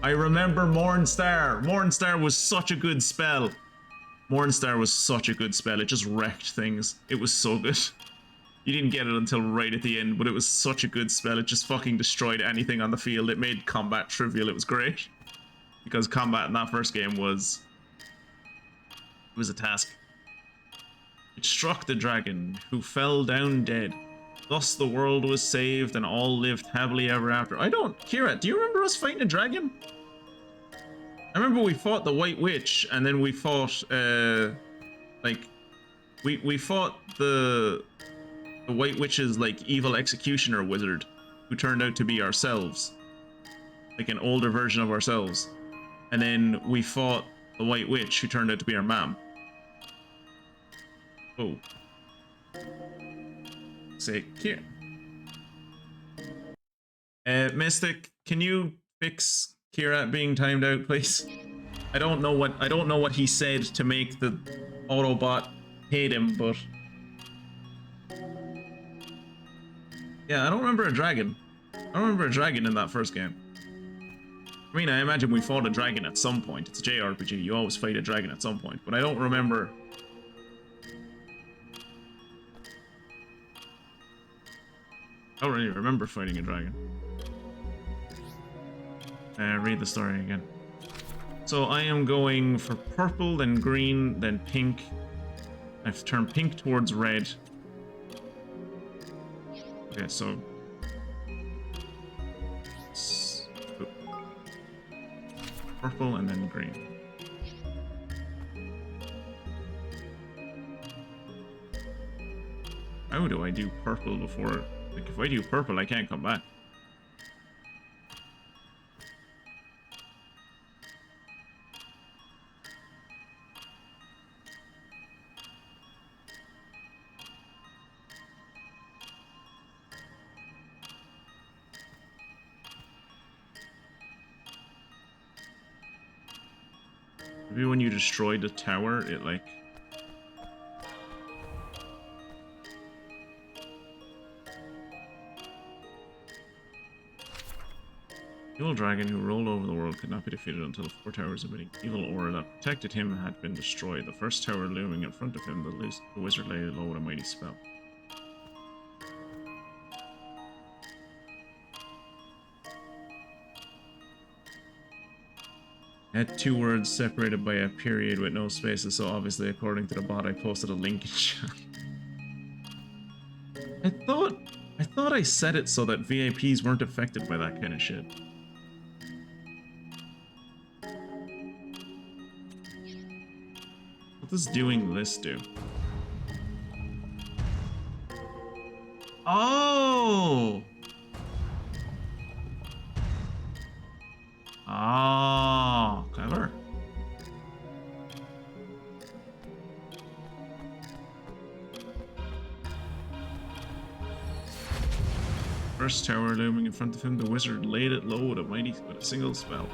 Mornstar was such a good spell. Mornstar was such a good spell. It just wrecked things. It was so good. You didn't get it until right at the end, but it was such a good spell. It just fucking destroyed anything on the field. It made combat trivial. It was great. Because combat in that first game was a task. It struck the dragon, who fell down dead. Thus the world was saved and all lived happily ever after. Kira, do you remember us fighting a dragon? I remember we fought the White Witch, and then we fought, we fought the White Witch's, like, evil executioner wizard, who turned out to be ourselves. Like, an older version of ourselves. And then we fought the White Witch, who turned out to be our mom. Oh. Say, here. Mystic, can you fix Kira being timed out, please? I don't know what he said to make the Autobot hate him, but yeah, I don't remember a dragon. I don't remember a dragon in that first game. I mean, I imagine we fought a dragon at some point. It's a JRPG. You always fight a dragon at some point, but I don't remember. I don't really remember fighting a dragon. Read the story again. So I am going for purple, then green, then pink. I've turned pink towards red. Okay, so... purple and then green. How do I do purple before... Like, if I do purple, I can't come back. Maybe when you destroy the tower, it like... The evil dragon who rolled over the world could not be defeated until the 4 towers emitting evil aura that protected him had been destroyed. The first tower looming in front of him, the wizard lay low with a mighty spell. I had 2 words separated by a period with no spaces, so obviously, according to the bot, I posted a link in chat. I thought I set it so that VIPs weren't affected by that kind of shit. What does doing this do? Oh! Oh, clever. First tower looming in front of him, the wizard laid it low with a single spell.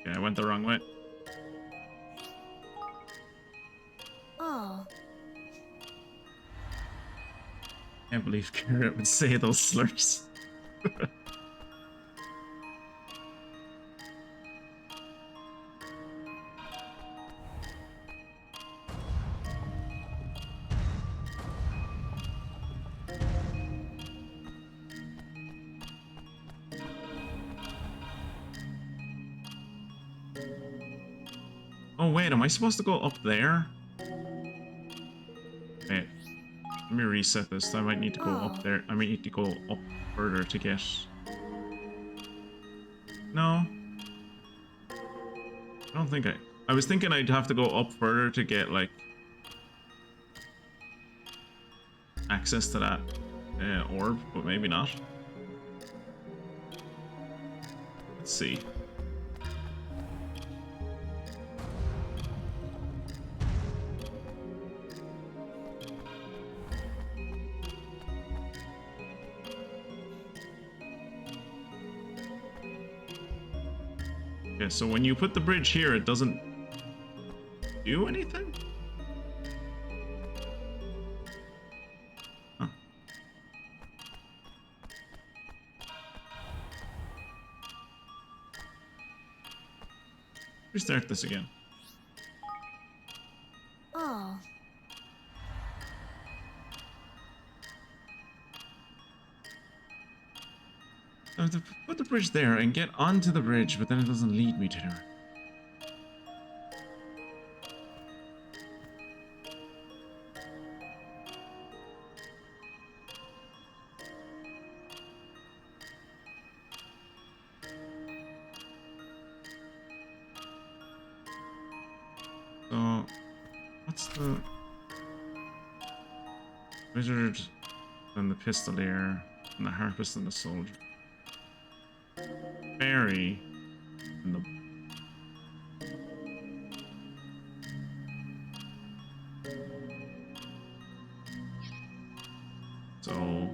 I went the wrong way. Oh. Can't believe Garrett would say those slurs. Oh wait, am I supposed to go up there? Wait, let me reset this. I might need to go up there. I might need to go up further to get... No. I don't think I was thinking I'd have to go up further to get, like... access to that orb, but maybe not. Let's see. Okay, so when you put the bridge here, it doesn't do anything? Huh. Restart this again. I have to put the bridge there and get onto the bridge, but then it doesn't lead me to there. So, what's the wizard and the pistolier and the harpist and the soldier? Fairy and the so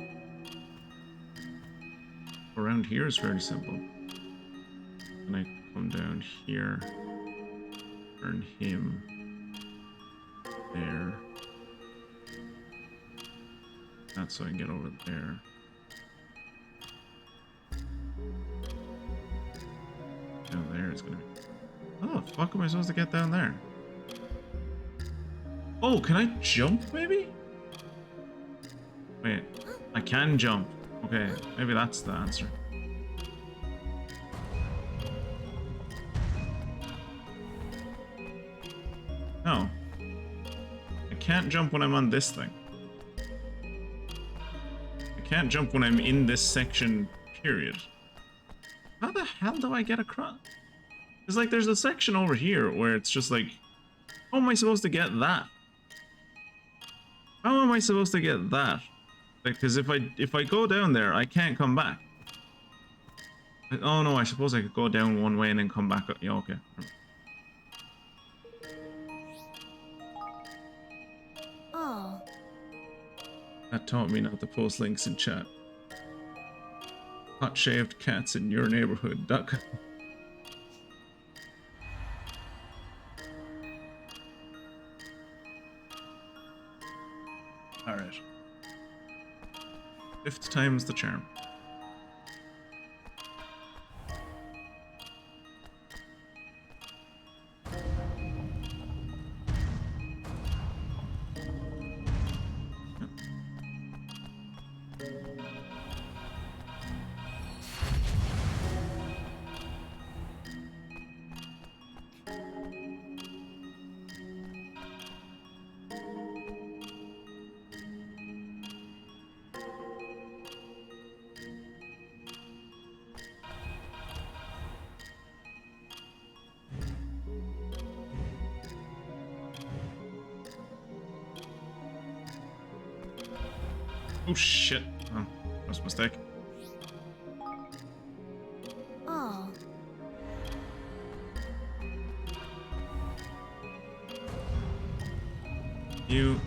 around here is fairly simple. And I come down here, turn him there. That's so I can get over there. Down there is gonna be... Oh, the fuck am I supposed to get down there? Oh, can I jump maybe? Wait, I can jump. Okay, maybe that's the answer. No. I can't jump when I'm on this thing. I can't jump when I'm in this section, period. How the hell do I get across? It's like there's a section over here where it's just like, how am I supposed to get that? How am I supposed to get that? Because if I go down there, I can't come back. Like, oh no, I suppose I could go down one way and then come back up. Yeah, okay. Oh. That taught me not to post links in chat. Hot shaved cats in your neighborhood. Alright. 5th time's the charm. Oh shit. Oh, that was a mistake. Oh. You.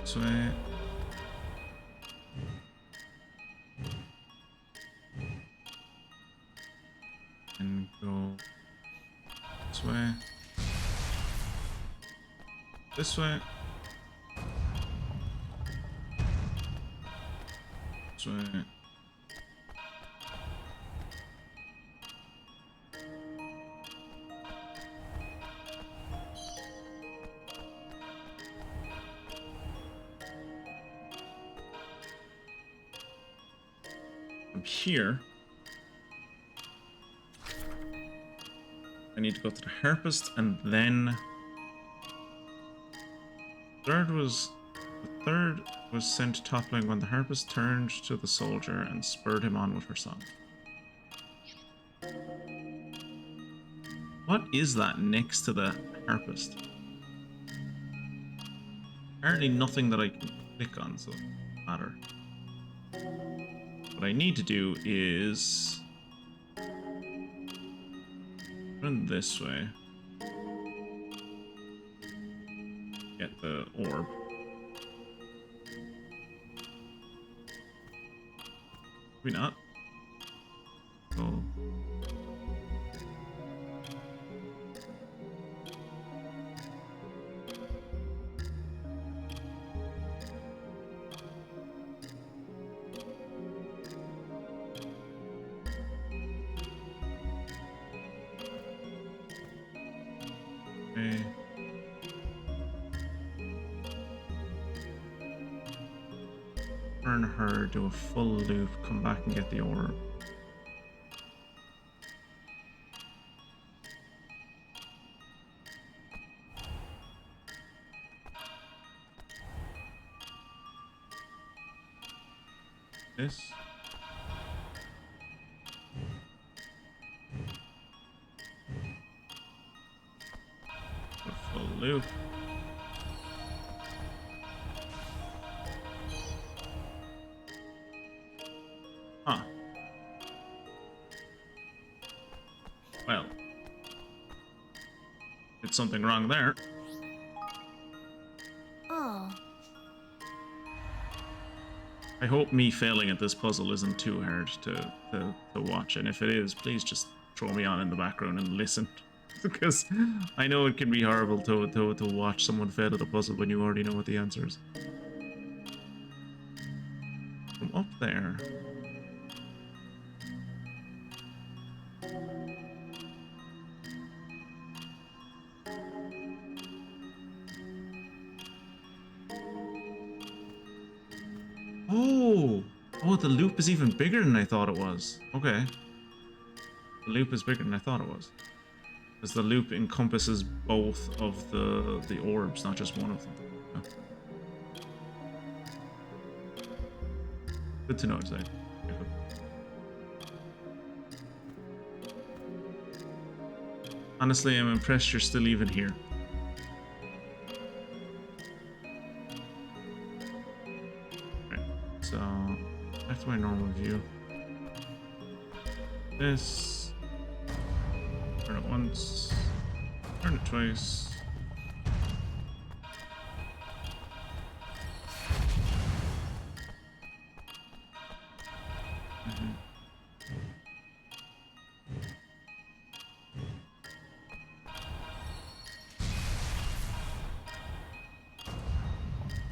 This way. And go this way. This way. This way. From here, I need to go to the harpist and then the third was sent toppling when the harpist turned to the soldier and spurred him on with her song. What is that next to the harpist? Apparently nothing that I can click on, so it doesn't matter. What I need to do is run this way. Get the orb. Maybe not. Oh. Okay. Turn her, do a full loop, come back and get the orb. This. A full loop. Huh. Well. Did something wrong there. Oh. I hope me failing at this puzzle isn't too hard to watch, and if it is, please just throw me on in the background and listen. Because I know it can be horrible to watch someone fail at a puzzle when you already know what the answer is. From up there. Oh, the loop is even bigger than I thought it was. Okay. The loop is bigger than I thought it was. Because the loop encompasses both of the orbs, not just one of them. Oh. Good to know, Zane. Honestly, I'm impressed you're still even here. So, back to my normal view. This. Turn it once. Turn it twice.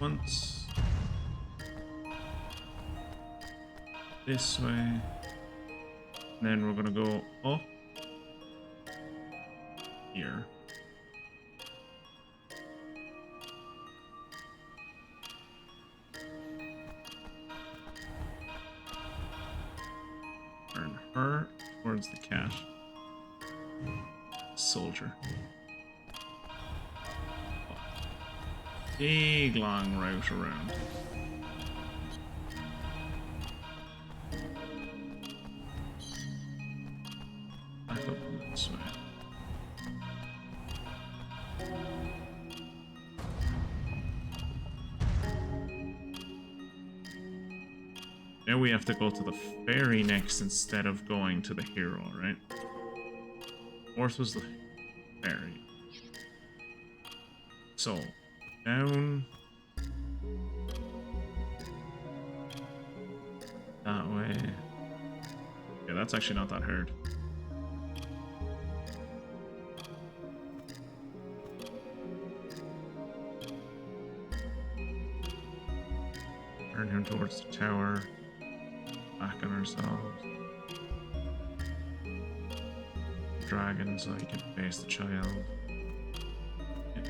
Once. This way. And then we're gonna go up here. Turn her towards the cat. Soldier. Big long route around. Back up this way. Now we have to go to the ferry next instead of going to the hero, right? Fourth was the ferry. So, down that way. Yeah, that's actually not that hard. Turn him towards the tower. Back on ourselves. Dragon so he can face the child. Yeah.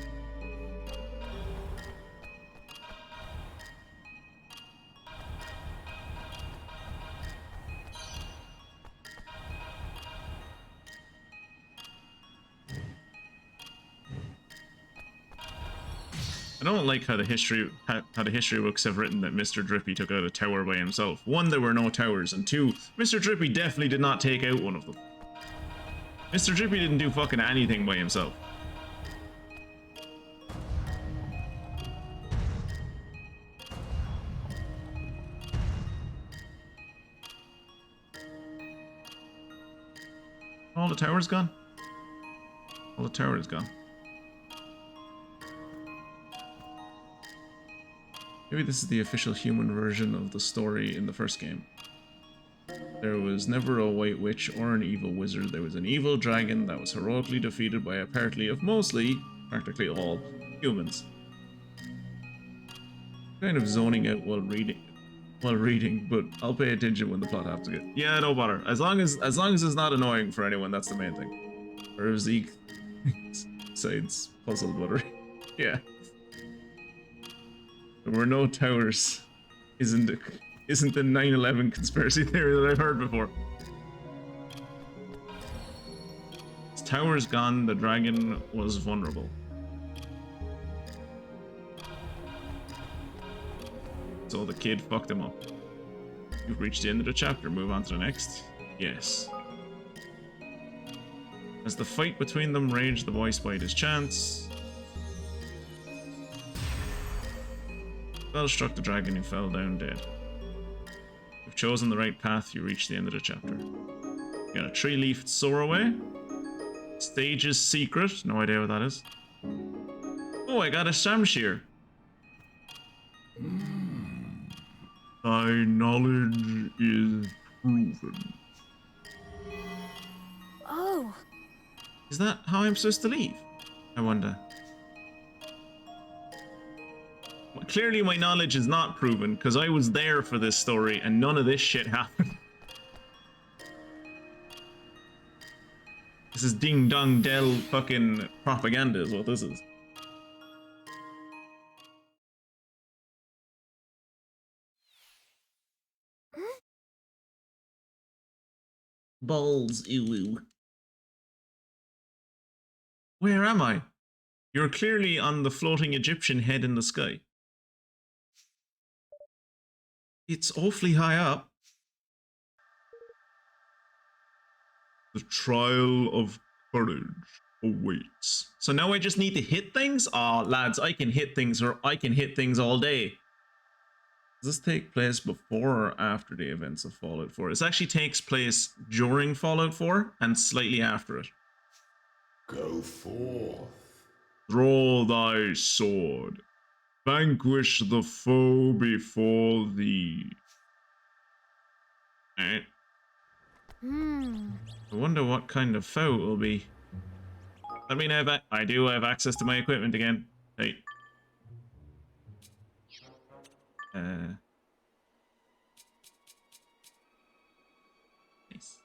I don't like how the history books have written that Mr. Drippy took out a tower by himself. One, there were no towers, and two, Mr. Drippy definitely did not take out one of them. Mr. Drippy didn't do fucking anything by himself. All the towers gone? All the tower is gone. Maybe this is the official human version of the story in the first game. There was never a white witch or an evil wizard. There was an evil dragon that was heroically defeated by a party of mostly, practically all, humans. Kind of zoning out while reading, but I'll pay attention when the plot happens again. Yeah, no bother. As long as it's not annoying for anyone, that's the main thing. Or Zeke sides puzzle buttery. Yeah. There were no towers isn't the 9/11 conspiracy theory that I've heard before. His tower's gone, the dragon was vulnerable. So the kid fucked him up. You've reached the end of the chapter, move on to the next. Yes. As the fight between them raged, the boy spied his chance. Spell struck the dragon, who fell down dead. You've chosen the right path, you reach the end of the chapter. You got a 3-leafed soarway. Stage's secret, no idea what that is. Oh, I got a Shamshir. Thy knowledge is proven. Oh, Is that how I'm supposed to leave? I wonder. Well, clearly my knowledge is not proven, because I was there for this story and none of this shit happened. This is ding dong dell fucking propaganda is what this is. Balls, ooh. Where am I? You're clearly on the floating Egyptian head in the sky. It's awfully high up. The trial of courage awaits. So now I just need to hit things? Aw, lads, I can hit things, or I can hit things all day. Does this take place before or after the events of Fallout 4? This actually takes place during Fallout 4 and slightly after it. Go forth. Draw thy sword. Vanquish the foe before thee. Alright. I wonder what kind of foe it will be. Let me know that I do have access to my equipment again. Hey. Nice.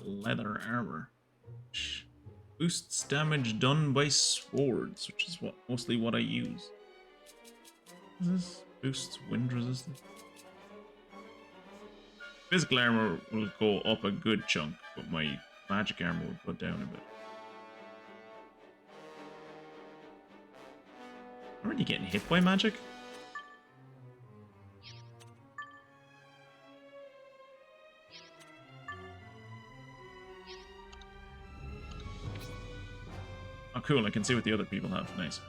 Leather armor. Boosts damage done by swords, which is mostly what I use. What is this? Boosts wind resistance. Physical armor will go up a good chunk, but my magic armor will go down a bit. I'm already getting hit by magic. Oh, cool, I can see what the other people have. Nice.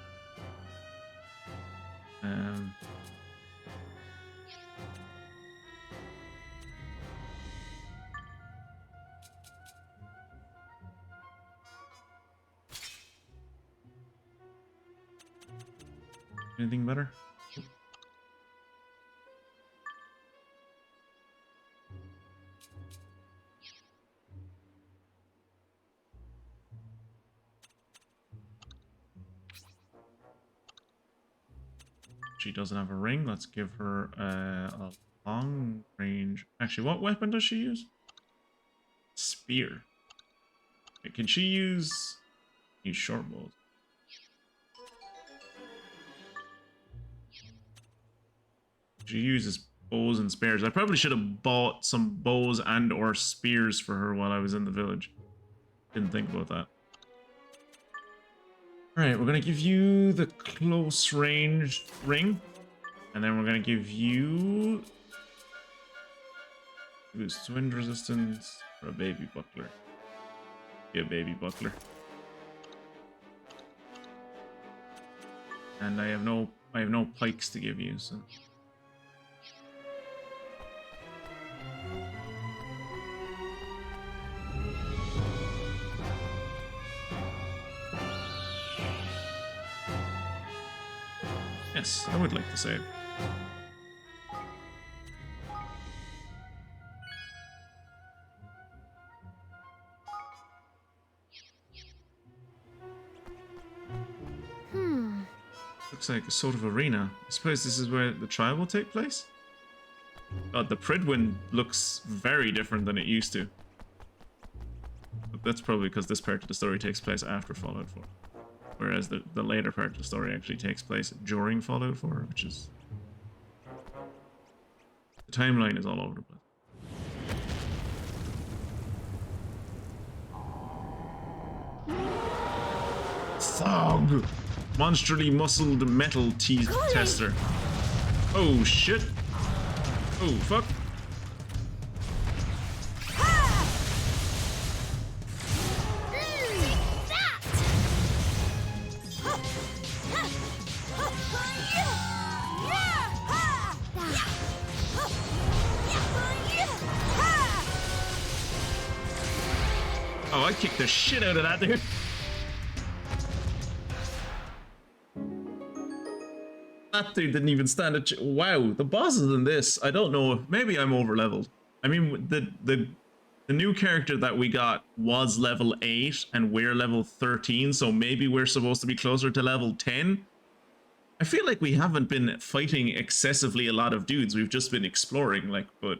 Anything better? She doesn't have a ring. Let's give her a long range. Actually, what weapon does she use? Spear. Can she use short bows? She uses bows and spears. I probably should have bought some bows and or spears for her while I was in the village. Didn't think about that. Alright, we're gonna give you the close range ring. And then we're gonna give you boost wind resistance for a baby buckler. Be a baby buckler. And I have no pikes to give you, so. Yes, I would like to say it. Looks like a sort of arena. I suppose this is where the trial will take place? God, the Pridwin looks very different than it used to. But that's probably because this part of the story takes place after Fallout 4. Whereas the later part of the story actually takes place during Fallout 4, which is... The timeline is all over the place. Thog! Monstrally muscled metal teeth tester. Oh shit! Oh fuck! Oh, I kicked the shit out of that dude. That dude didn't even stand a wow, the bosses in this, I don't know, maybe I'm over leveled. I mean, the new character that we got was level 8 and we're level 13, so maybe we're supposed to be closer to level 10. I feel like we haven't been fighting excessively a lot of dudes, we've just been exploring, like, but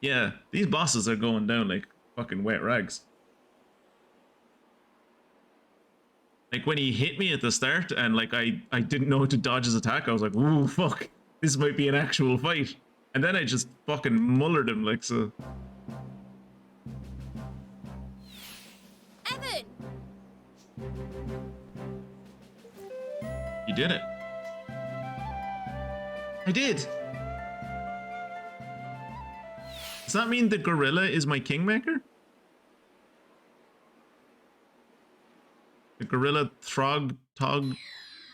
yeah, these bosses are going down like fucking wet rags. Like when he hit me at the start and like I didn't know how to dodge his attack, I was like, ooh, fuck, this might be an actual fight. And then I just fucking mullered him like so. Evan! You did it. I did. Does that mean the gorilla is my Kingmaker? The gorilla Throg Tog.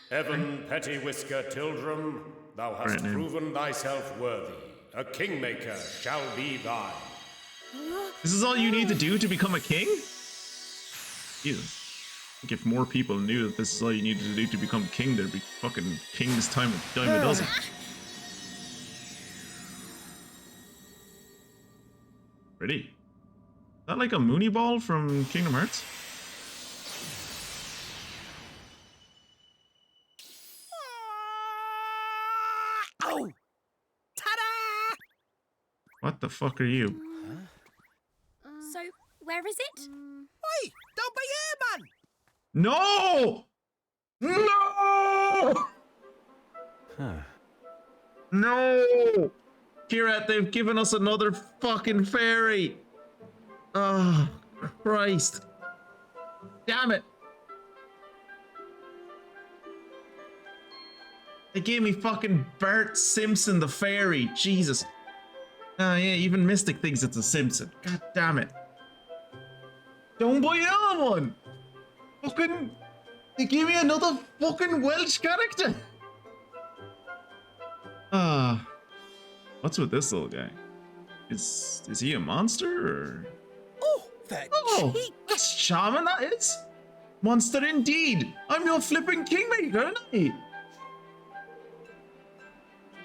Evan Petty Whisker Tildrum, thou hast proven thyself worthy. A Kingmaker shall be thine. This is all you need to do to become a king? Jesus. I think if more people knew that this is all you needed to do to become king, there'd be fucking kings time a dozen. Ready? Is that like a Mooney ball from Kingdom Hearts? Oh! Ta-da! What the fuck are you? So, where is it? Oi! Don't be here, man! No! No! No! Kira, they've given us another fucking fairy. Oh, Christ. Damn it. They gave me fucking Bart Simpson the fairy. Jesus. Oh yeah, even Mystic thinks it's a Simpson. God damn it. Don't buy the other one. Fucking... They gave me another fucking Welsh character. What's with this little guy? Is he a monster or? Oh, that cheek! That's charming, that is. Monster indeed. I'm your flipping Kingmaker, aren't I?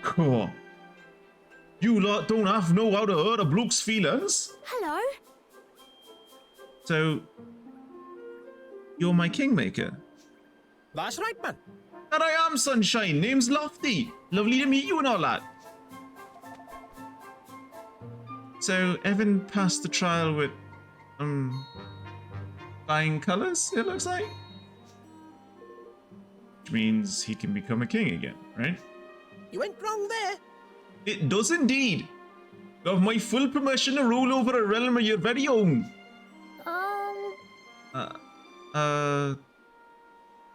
Cool. You lot don't have know how to hurt a bloke's feelings. Hello? So, you're my Kingmaker? That's right, man. That I am, Sunshine. Name's Lofty. Lovely to meet you and all that. So, Evan passed the trial with, flying colors, it looks like? Which means he can become a king again, right? You went wrong there. It does indeed. You have my full permission to rule over a realm of your very own.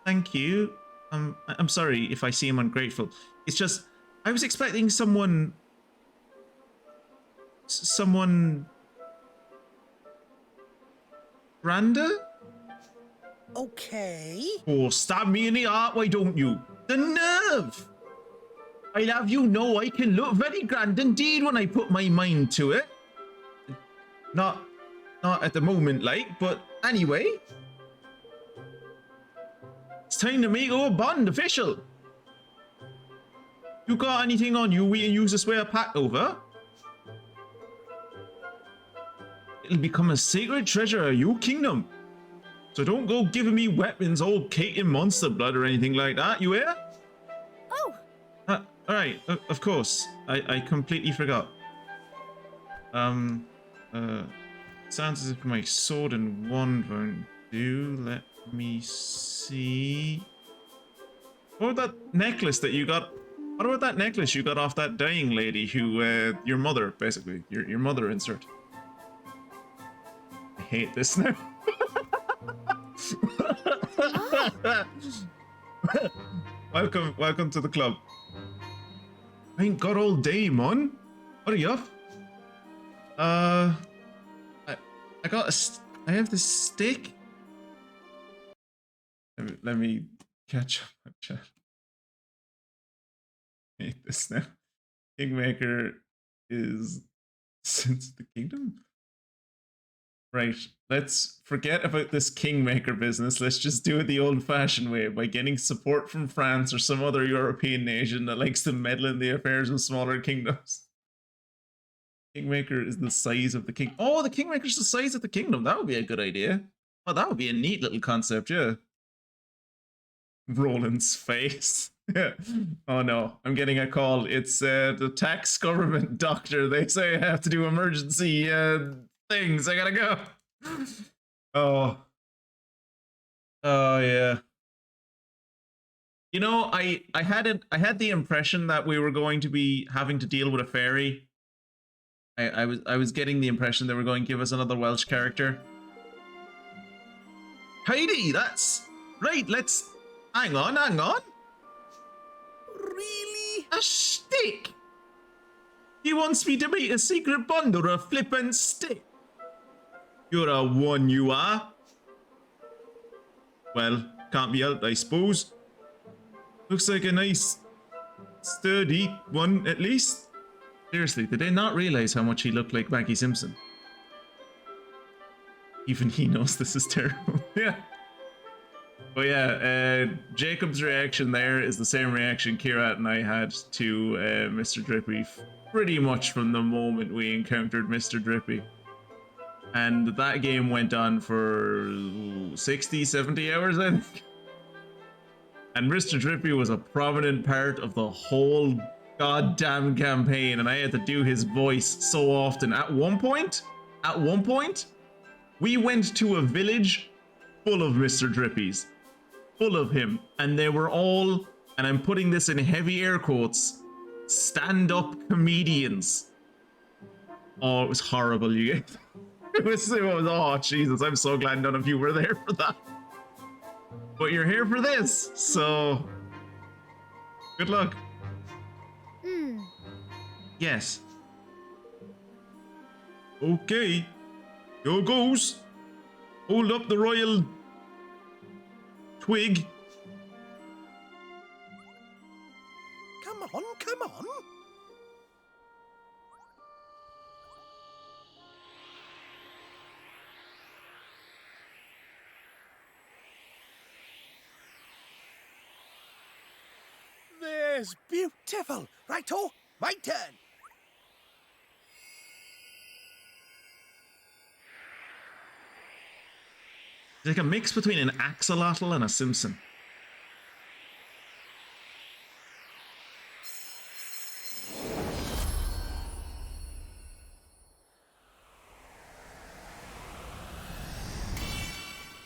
Thank you. I'm sorry if I seem ungrateful. It's just, I was expecting someone... grander? Okay. Oh, stab me in the heart, why don't you? The nerve! I'll have you know I can look very grand indeed when I put my mind to it. Not at the moment, like, but anyway. It's time to make our bond official. You got anything on you we can use to swear a pact over? It'll become a sacred treasure of your kingdom. So don't go giving me weapons all caked in monster blood or anything like that, you hear? Oh! All right, of course. I completely forgot. Sounds as if my sword and wand won't do. Let me see. What about that necklace that you got? What about that necklace you got off that dying lady who, your mother, basically. Your mother insert. I hate this now. Welcome to the club. I ain't got all day, man. Hurry up. I have this stick. Let me catch up on chat. I hate this now. Kingmaker is since the kingdom? Right, let's forget about this Kingmaker business. Let's just do it the old-fashioned way by getting support from France or some other European nation that likes to meddle in the affairs of smaller kingdoms. Kingmaker is the size of the king. Oh, the Kingmaker's the size of the kingdom. That would be a good idea. Oh, that would be a neat little concept, yeah. Roland's face. Yeah. Oh no, I'm getting a call. It's the tax government doctor. They say I have to do emergency things. I gotta go. Oh yeah. You know, I had the impression that we were going to be having to deal with a fairy. I was getting the impression they were going to give us another Welsh character. Heidi, that's right. Let's hang on. Really? A stick? He wants me to make a secret bond or a flippin' stick? You're a one, you are. Well, can't be helped, I suppose. Looks like a nice, sturdy one, at least. Seriously, did they not realize how much he looked like Maggie Simpson? Even he knows this is terrible. Yeah. But yeah, Jacob's reaction there is the same reaction Kirat and I had to Mr. Drippy pretty much from the moment we encountered Mr. Drippy. And that game went on for 60, 70 hours, I think. And Mr. Drippy was a prominent part of the whole goddamn campaign, and I had to do his voice so often. At one point, we went to a village full of Mr. Drippies. Full of him. And they were all, and I'm putting this in heavy air quotes, stand-up comedians. Oh, it was horrible, you guys. It was, oh Jesus, I'm so glad none of you were there for that. But you're here for this, so good luck. Yes. Okay. Here goes. Hold up the royal twig. Come on. There's beautiful. Righto, my turn. It's like a mix between an axolotl and a Simpson.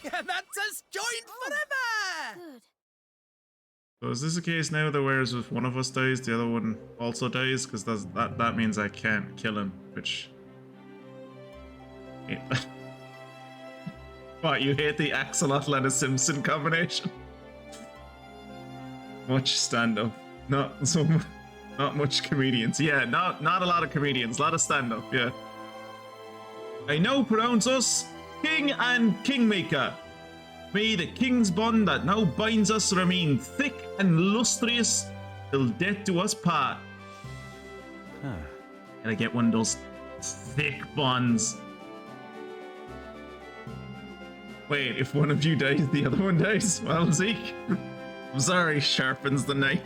And that's us joined forever. Good. So is this a case now that whereas if one of us dies, the other one also dies? Because that means I can't kill him, which... What, you hate the axolotl and a Simpson combination? Much stand-up. Not much comedians. Yeah, not a lot of comedians. A lot of stand-up, yeah. I now pronounce us King and Kingmaker. May the king's bond that now binds us remain thick and lustrous till death do us part. Gotta get one of those thick bonds. Wait, if one of you dies, the other one dies? Well, Zeke, I'm sorry, sharpens the knife.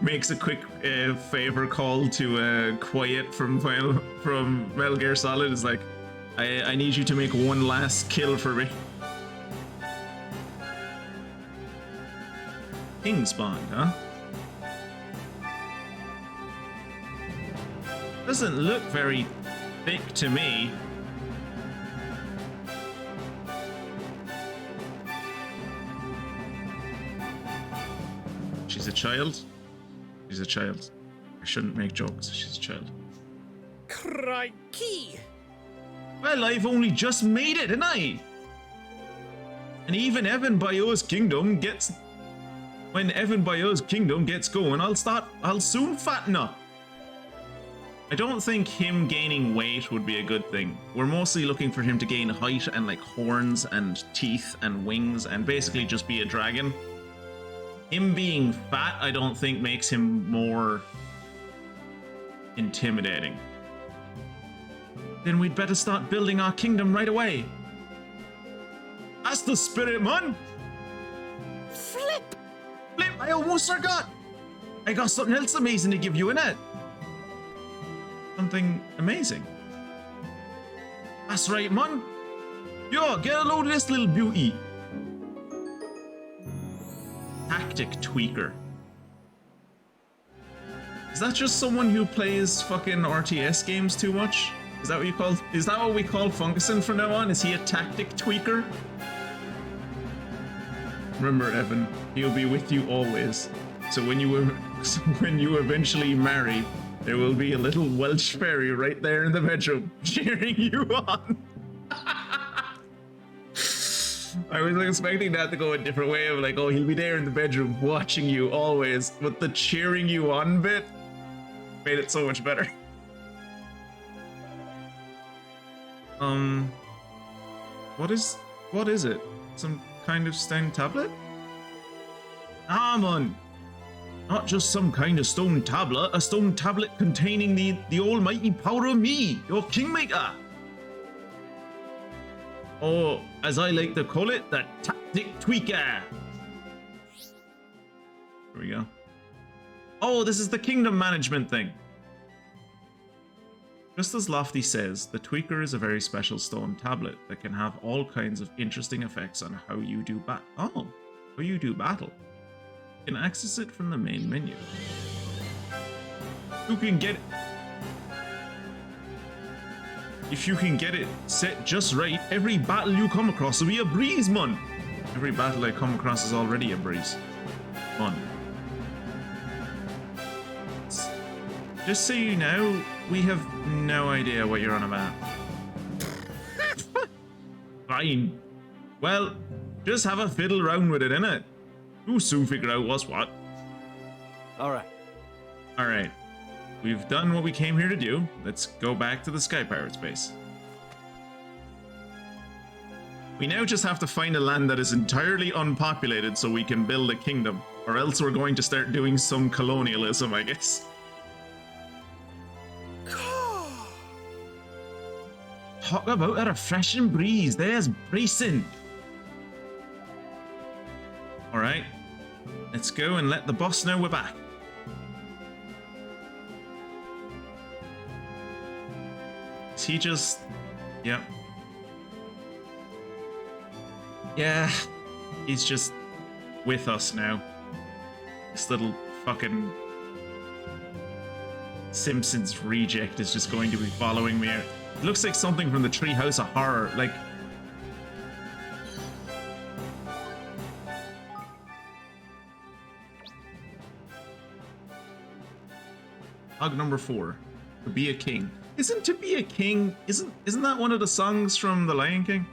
Makes a quick favor call to Quiet from Metal Gear Solid. Is like, I need you to make one last kill for me. king spawned, huh? Doesn't look very thick to me. She's a child. She's a child. I shouldn't make jokes. She's a child. Crikey! Well, I've only just made it, didn't I? And even Evan Bio's kingdom gets... When Evan Bio's kingdom gets going, I'll soon fatten up. I don't think him gaining weight would be a good thing. We're mostly looking for him to gain height and like horns and teeth and wings and basically just be a dragon. Him being fat, I don't think makes him more intimidating. Then we'd better start building our kingdom right away. That's the spirit, man! Flip! Flip, I almost forgot! I got something else amazing to give you, innit? Something amazing. That's right, man. Yo, get a load of this little beauty. Tactic tweaker. Is that just someone who plays fucking RTS games too much? Is that what you call? Is that what we call Funguson from now on? Is he a tactic tweaker? Remember, Evan, he'll be with you always. So when you eventually marry, there will be a little Welsh fairy right there in the bedroom cheering you on. I was expecting that to go a different way of like, oh, he'll be there in the bedroom watching you always, but the cheering you on bit made it so much better. What is it? Some kind of stone tablet? Ah, man. Not just some kind of stone tablet, a stone tablet containing the almighty power of me, your Kingmaker. Or, as I like to call it, the tactic tweaker. Here we go. Oh, this is the kingdom management thing. Just as Lofty says, the tweaker is a very special stone tablet that can have all kinds of interesting effects on how you do battle. You can access it from the main menu. You can get it. If you can get it set just right, every battle you come across will be a breeze, man. Every battle I come across is already a breeze. Fun. Just so you know, we have no idea what you're on about. Fine. Well, just have a fiddle around with it, innit? You'll soon figure out what's what. Alright. We've done what we came here to do. Let's go back to the Sky Pirates base. We now just have to find a land that is entirely unpopulated so we can build a kingdom. Or else we're going to start doing some colonialism, I guess. Talk about a refreshing breeze. There's bracing. Alright. Let's go and let the boss know we're back. Is he just... Yep. Yeah. He's just with us now. This little fucking Simpsons reject is just going to be following me. It looks like something from the Treehouse of Horror. Like... Hug number 4. To be a king. Isn't to be a king... Isn't that one of the songs from The Lion King?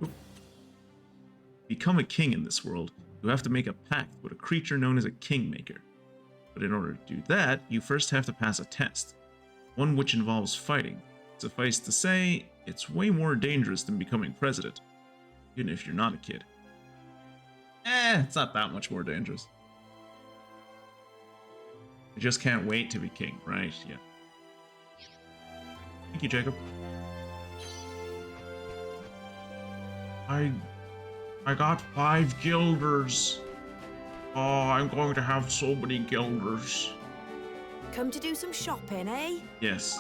Oop. Become a king in this world, you have to make a pact with a creature known as a Kingmaker. But in order to do that, you first have to pass a test. One which involves fighting. Suffice to say, it's way more dangerous than becoming president. Even if you're not a kid. It's not that much more dangerous. I just can't wait to be king, right? Yeah. Thank you, Jacob. I got 5 guilders. Oh, I'm going to have so many guilders. Come to do some shopping, eh? Yes.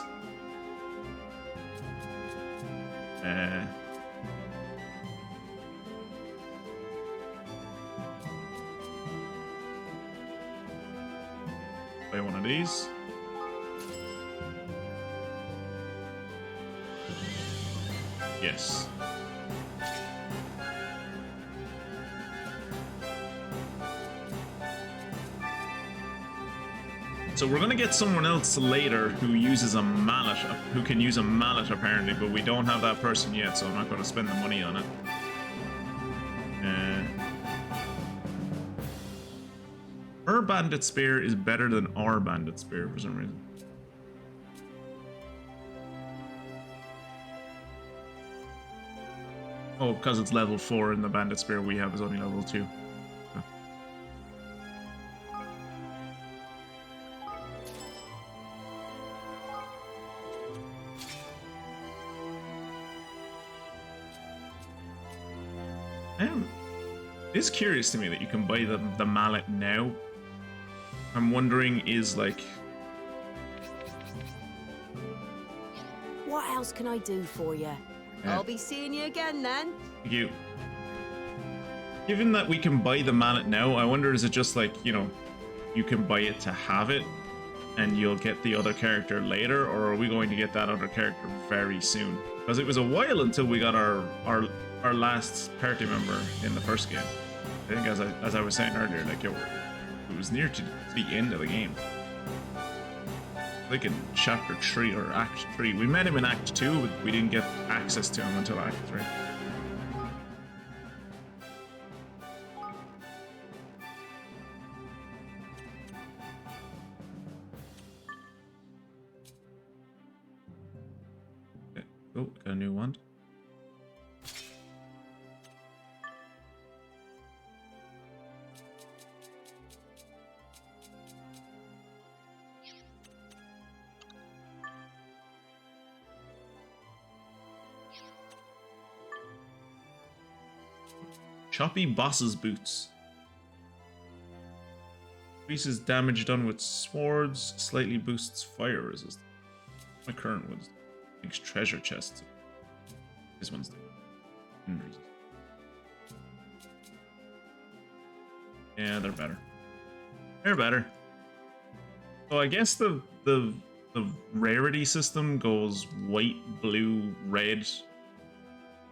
these. Yes. So we're gonna get someone else later who uses a mallet, who can use a mallet apparently, but we don't have that person yet, so I'm not gonna spend the money on it. Her bandit spear is better than our bandit spear for some reason. Oh, because it's level 4 and the bandit spear we have is only level 2. It's curious to me that you can buy the mallet now. I'm wondering, is like... What else can I do for you? I'll be seeing you again then. Thank you. Given that we can buy the mallet now, I wonder, is it just like, you know, you can buy it to have it and you'll get the other character later, or are we going to get that other character very soon? Because it was a while until we got our last party member in the first game. I think as I was saying earlier, like, yo, it was near to the end of the game. Like in chapter 3 or act 3. We met him in act 2, but we didn't get access to him until act 3. Okay. Oh, got a new wand. Choppy Boss's Boots. Increases damage done with swords, slightly boosts fire resistance. My current one's makes treasure chests. This one's yeah, they're better. They're better. So I guess the rarity system goes white, blue, red.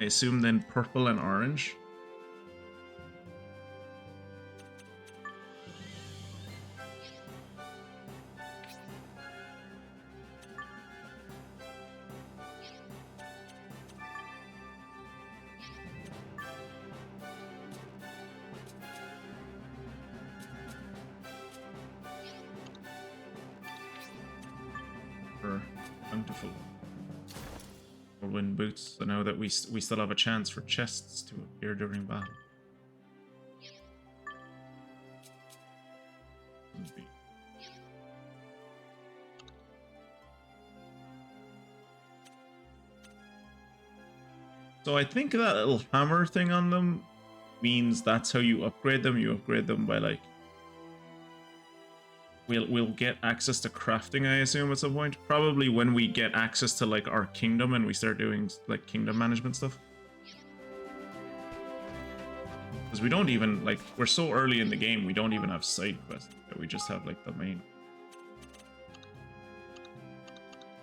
I assume then purple and orange. Bountiful. Or win boots, so now that we still have a chance for chests to appear during battle. So I think that little hammer thing on them means that's how you upgrade them. You upgrade them by like... We'll get access to crafting, I assume, at some point. Probably when we get access to like our kingdom and we start doing like kingdom management stuff. Because we don't even, like, we're so early in the game, we don't even have side quests. We just have like the main.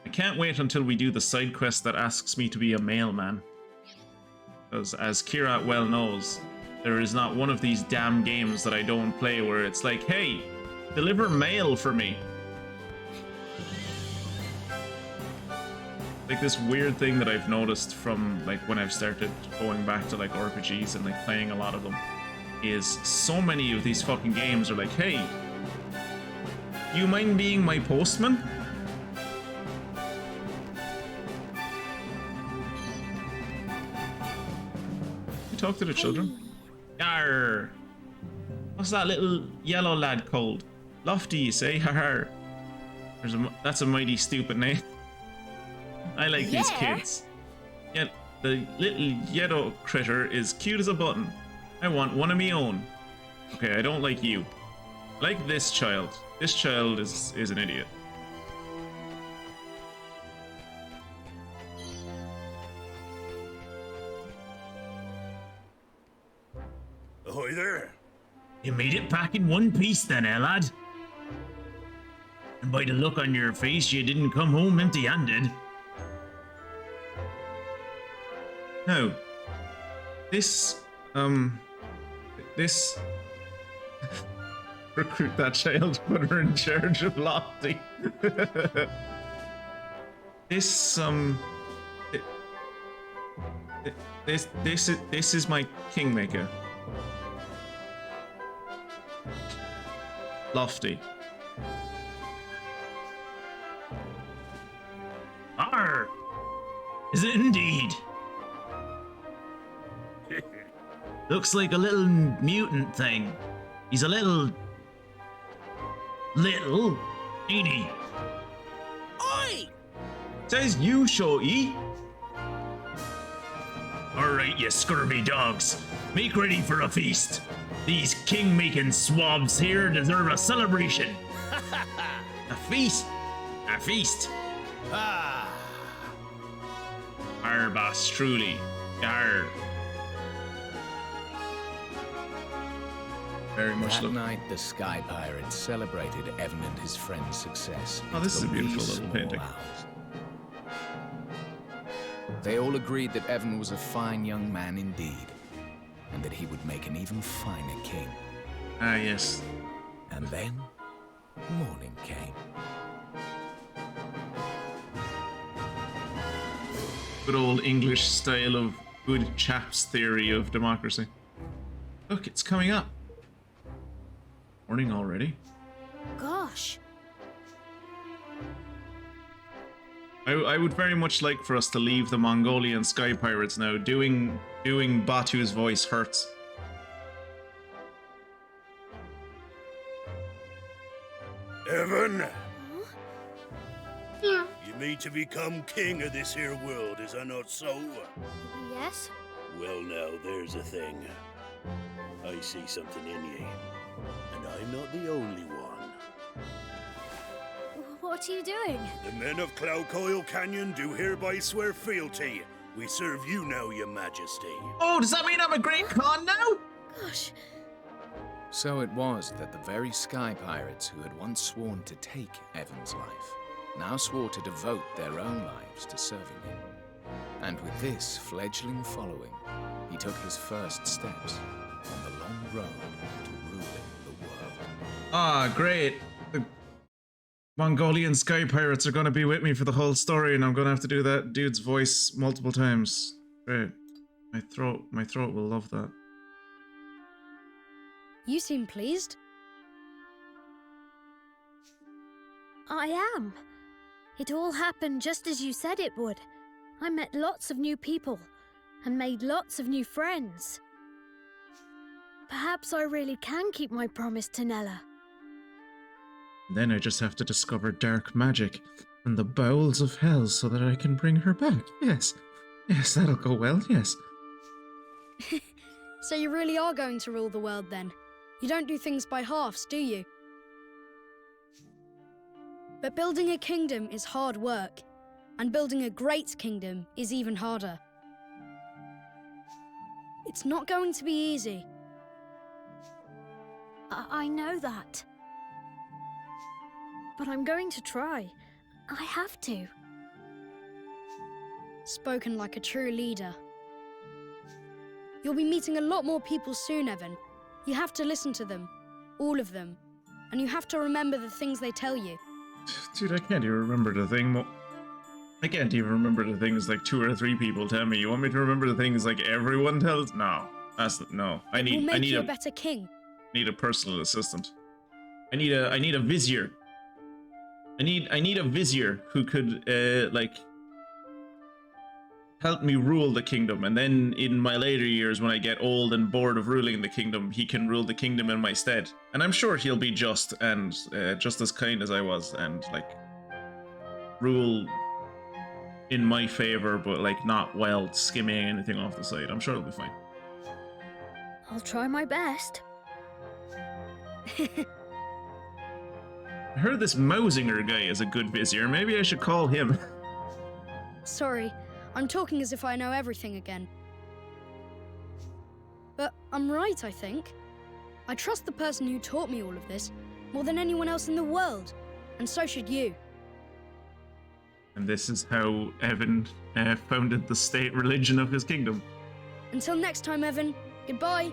I can't wait until we do the side quest that asks me to be a mailman. Because as Kirat well knows, there is not one of these damn games that I don't play where it's like, hey, deliver mail for me. Like this weird thing that I've noticed from like when I've started going back to like RPGs and like playing a lot of them is so many of these fucking games are like, hey, you mind being my postman? You talk to the children? Yarr. What's that little yellow lad called? Lofty, you say? Har. That's a mighty stupid name. I like these kids. Yeah, the little yellow critter is cute as a button. I want one of me own. Okay, I don't like you. I like this child. This child is an idiot. Ahoy there. You made it back in one piece then, eh, lad? And by the look on your face, you didn't come home empty-handed. No. This recruit that child, put her in charge of Lofty. This is my Kingmaker. Lofty. Arr! Is it indeed? Looks like a little mutant thing. He's a little, ain't he? Oi! Says you, Shorty. Alright, you scurvy dogs. Make ready for a feast. These king-making swabs here deserve a celebration. A feast. A feast. Ah. Arr, boss, truly. Arr. Very much That night, the Sky Pirates celebrated Evan and his friend's success. Oh, this is a in beautiful wee little small painting. hours. They all agreed that Evan was a fine young man indeed, and that he would make an even finer king. Ah, yes. And then, morning came. Good old English style of good chaps theory of democracy. Look, it's coming up. Morning already. Gosh. I would very much like for us to leave the Mongolian Sky Pirates now. Doing Batu's voice hurts. Evan? You mean to become king of this here world, is that not so? Yes? Well now, there's a thing. I see something in ye. And I'm not the only one. What are you doing? The men of Cloudcoil Canyon do hereby swear fealty. We serve you now, your majesty. Oh, does that mean I'm a great Khan now? Gosh. So it was that the very Sky Pirates who had once sworn to take Evan's life now swore to devote their own lives to serving him. And with this fledgling following, he took his first steps on the long road to ruling the world. Ah, great. The Mongolian Sky Pirates are going to be with me for the whole story, and I'm going to have to do that dude's voice multiple times. Great. My throat will love that. You seem pleased. I am. It all happened just as you said it would. I met lots of new people and made lots of new friends. Perhaps I really can keep my promise to Nella. Then I just have to discover dark magic and the bowels of hell so that I can bring her back. Yes. Yes, that'll go well, yes. So you really are going to rule the world then? You don't do things by halves, do you? But building a kingdom is hard work, and building a great kingdom is even harder. It's not going to be easy. I know that. But I'm going to try. I have to. Spoken like a true leader. You'll be meeting a lot more people soon, Evan. You have to listen to them. All of them. And you have to remember the things they tell you. Dude, I can't even remember the thing. I can't even remember the things like 2 or 3 people tell me. You want me to remember the things like everyone tells? No. No. I need you a better king. Need a personal assistant. I need a vizier. I need a vizier who could help me rule the kingdom, and then in my later years when I get old and bored of ruling the kingdom, he can rule the kingdom in my stead. And I'm sure he'll be just and just as kind as I was, and like rule in my favor, but like not while skimming anything off the side. I'm sure it'll be fine. I'll try my best. I heard this Mousinger guy is a good vizier. Maybe I should call him. Sorry, I'm talking as if I know everything again. But I'm right, I think. I trust the person who taught me all of this more than anyone else in the world. And so should you. And this is how Evan founded the state religion of his kingdom. Until next time, Evan. Goodbye.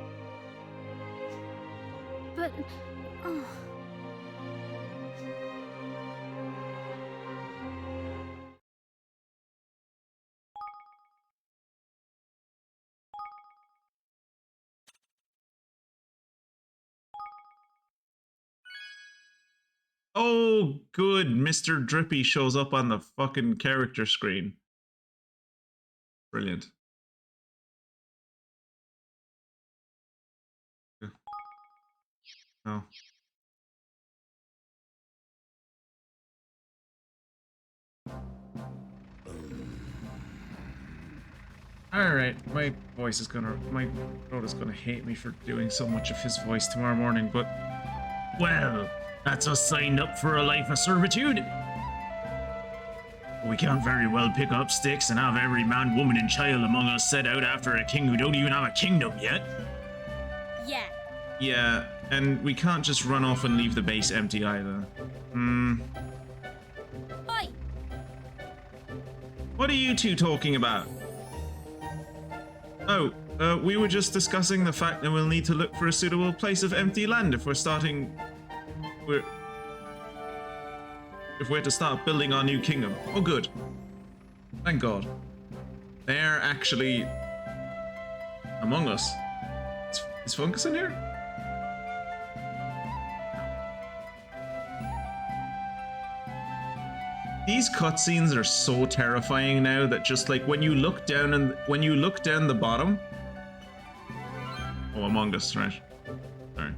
But... oh. Oh, good. Mr. Drippy shows up on the fucking character screen. Brilliant. Oh. Alright, my throat is gonna hate me for doing so much of his voice tomorrow morning, but... Well, that's us signed up for a life of servitude. We can't very well pick up sticks and have every man, woman, and child among us set out after a king who don't even have a kingdom yet. Yeah. Yeah, and we can't just run off and leave the base empty either. Oi! What are you two talking about? Oh, we were just discussing the fact that we'll need to look for a suitable place of empty land if we're to start building our new kingdom. Oh, good. Thank God. They're actually among us. Is Fungus in here? These cutscenes are so terrifying now that just like when you look down the bottom. Oh, Among Us, right? Sorry.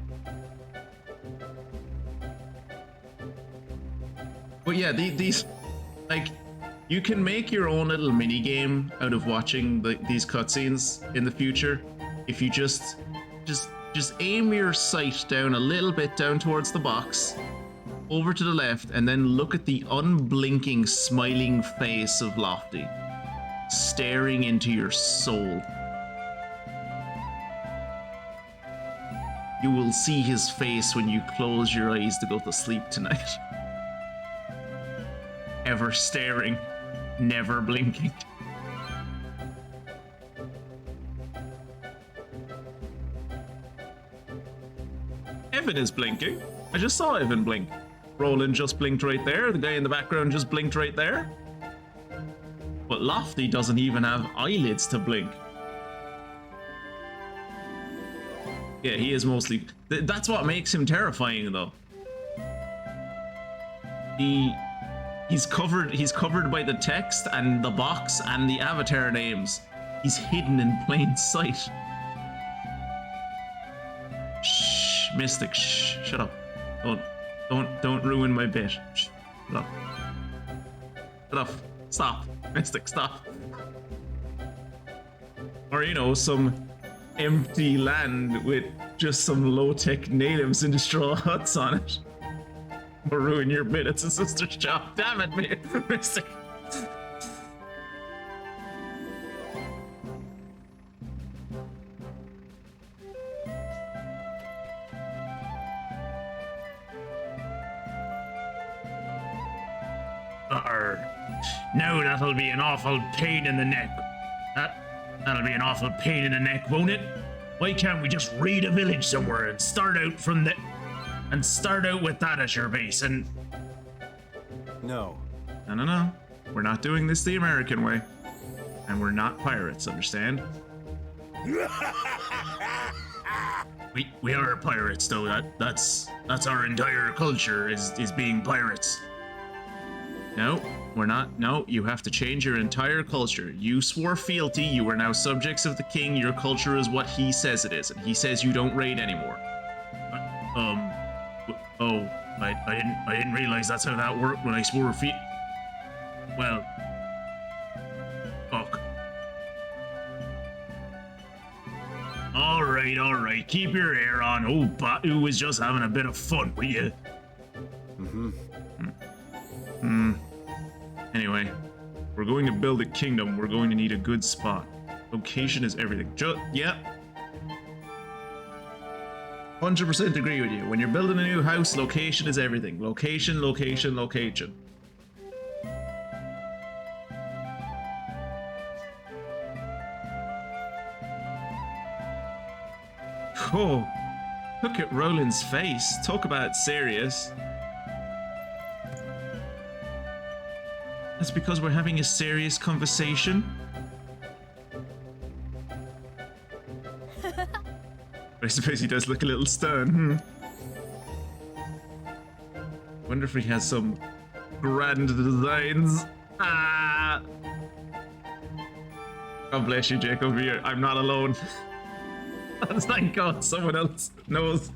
But yeah, these like you can make your own little mini game out of watching these cutscenes in the future if you just aim your sight down a little bit down towards the box. Over to the left, and then look at the unblinking, smiling face of Lofty, staring into your soul. You will see his face when you close your eyes to go to sleep tonight. Ever staring, never blinking. Evan is blinking. I just saw Evan blink. Roland just blinked right there. The guy in the background just blinked right there. But Lofty doesn't even have eyelids to blink. Yeah, he is mostly... That's what makes him terrifying, though. He's covered by the text and the box and the avatar names. He's hidden in plain sight. Shh, Mystic, shh, shut up. Don't ruin my bit. Shh, shut up. Shut up. Stop. Mystic, stop. Or, you know, some empty land with just some low-tech natives in straw huts on it. Or ruin your bit. It's a sister's job. Damn it, Mystic. Now that'll be an awful pain in the neck. That'll be an awful pain in the neck, won't it? Why can't we just raid a village somewhere and start out from the... And start out with that as your base and... No. No. We're not doing this the American way. And we're not pirates, understand? We are pirates, though. That's our entire culture is being pirates. No, we're not. No, you have to change your entire culture. You swore fealty. You are now subjects of the king. Your culture is what he says it is, and he says you don't raid anymore. Oh, I didn't realize that's how that worked when I swore fealty. Well, fuck. All right. Keep your hair on. Oh, Batu was just having a bit of fun, will you? Anyway, we're going to build a kingdom. We're going to need a good spot. Location is everything. Yeah. 100% agree with you. When you're building a new house, location is everything. Location, location, location. Oh, look at Roland's face. Talk about serious. That's because we're having a serious conversation. I suppose he does look a little stern. Wonder if he has some grand designs. Ah! God bless you, Jacob. I'm not alone. Thank God someone else knows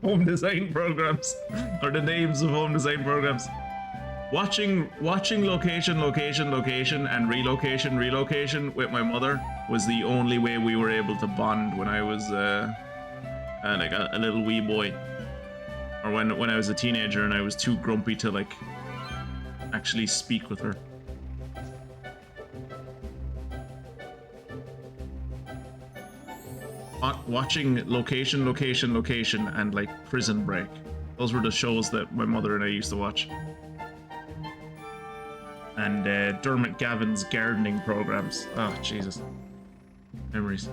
home design programs, or the names of home design programs. Watching location, location, location, and relocation with my mother was the only way we were able to bond when I was like a little wee boy, or when I was a teenager and I was too grumpy to like actually speak with her. Watching location, location, location, and like Prison Break. Those were the shows that my mother and I used to watch. And Dermot Gavin's gardening programs. Oh, Jesus. Memories.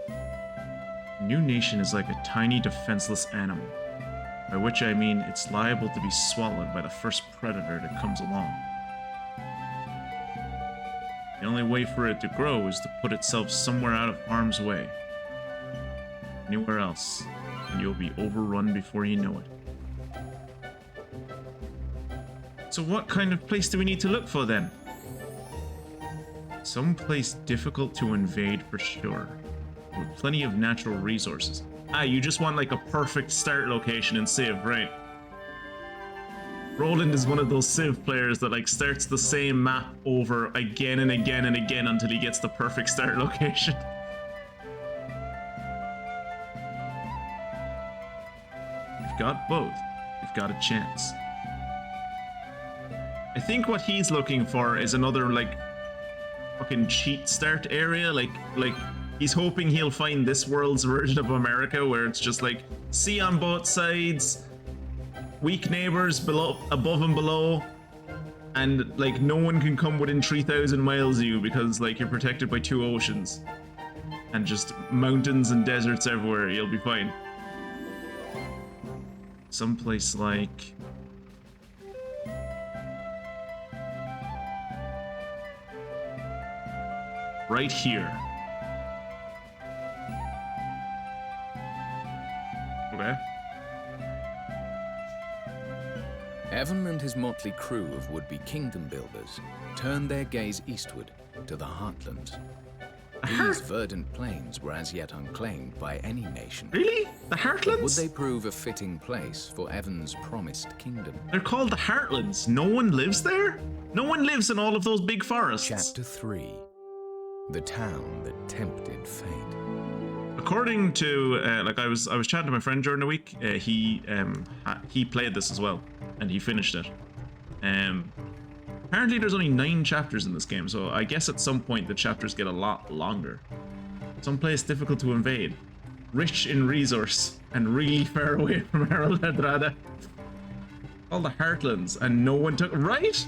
A new nation is like a tiny defenseless animal, by which I mean it's liable to be swallowed by the first predator that comes along. The only way for it to grow is to put itself somewhere out of harm's way. Anywhere else, and you'll be overrun before you know it. So what kind of place do we need to look for then? Some place difficult to invade for sure, with plenty of natural resources. Ah, you just want like a perfect start location in Civ, right? Roland is one of those Civ players that like starts the same map over again and again and again until he gets the perfect start location. You've got both. You've got a chance. I think what he's looking for is another like fucking cheat start area, like he's hoping he'll find this world's version of America where it's just like sea on both sides, weak neighbors below, above and below, and like no one can come within 3,000 miles of you because like you're protected by 2 oceans and just mountains and deserts everywhere. You'll be fine. Someplace like right here. Okay. Evan and his motley crew of would-be kingdom builders turned their gaze eastward to the Heartlands. These verdant plains were as yet unclaimed by any nation. Really? The Heartlands? Would they prove a fitting place for Evan's promised kingdom? They're called the Heartlands. No one lives there? No one lives in all of those big forests. Chapter 3. The town that tempted fate. According to like I was chatting to my friend during the week. He played this as well, and he finished it. Apparently there's only 9 chapters in this game, so I guess at some point the chapters get a lot longer. Someplace difficult to invade, rich in resource, and really far away from Harold Hadrada. All the Heartlands, and no one took right.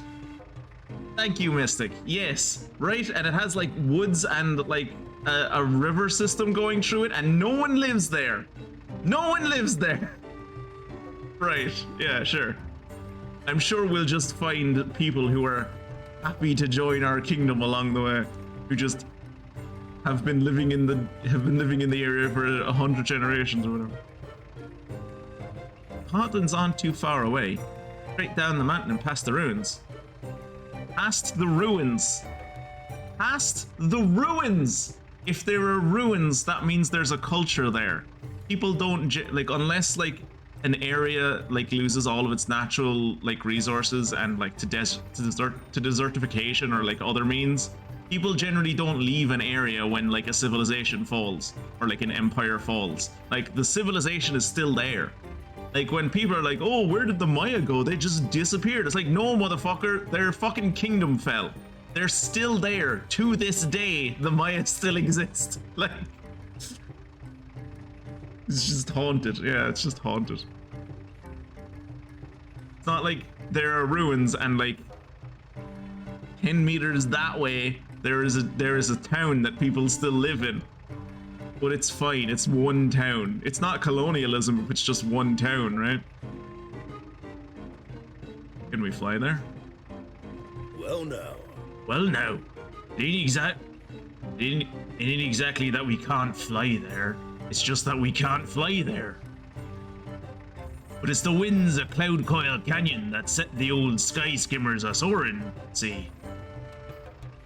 Thank you, Mystic. Yes, right, and it has like woods and like a river system going through it, and no one lives there. No one lives there. Right, yeah, sure. I'm sure we'll just find people who are happy to join our kingdom along the way, who just have been living in the area for 100 generations or whatever. Heartlands aren't too far away. Straight down the mountain and past the ruins. Past the ruins. Past the ruins! If there are ruins, that means there's a culture there. People don't, like, unless, like, an area, like, loses all of its natural, like, resources and, like, to desertification or, like, other means, people generally don't leave an area when, like, a civilization falls or, like, an empire falls. Like, the civilization is still there. Like, when people are like, oh, where did the Maya go? They just disappeared. It's like, no, motherfucker, their fucking kingdom fell. They're still there. To this day, the Maya still exist. Like, It's just haunted. Yeah, it's just haunted. It's not like there are ruins and like 10 meters that way there is a town that people still live in. But it's fine, it's one town. It's not colonialism if it's just one town, right? Can we fly there? Well, no. Well, no. It ain't exactly that we can't fly there. It's just that we can't fly there. But it's the winds of Cloud Coil Canyon that set the old sky skimmers a soaring, see.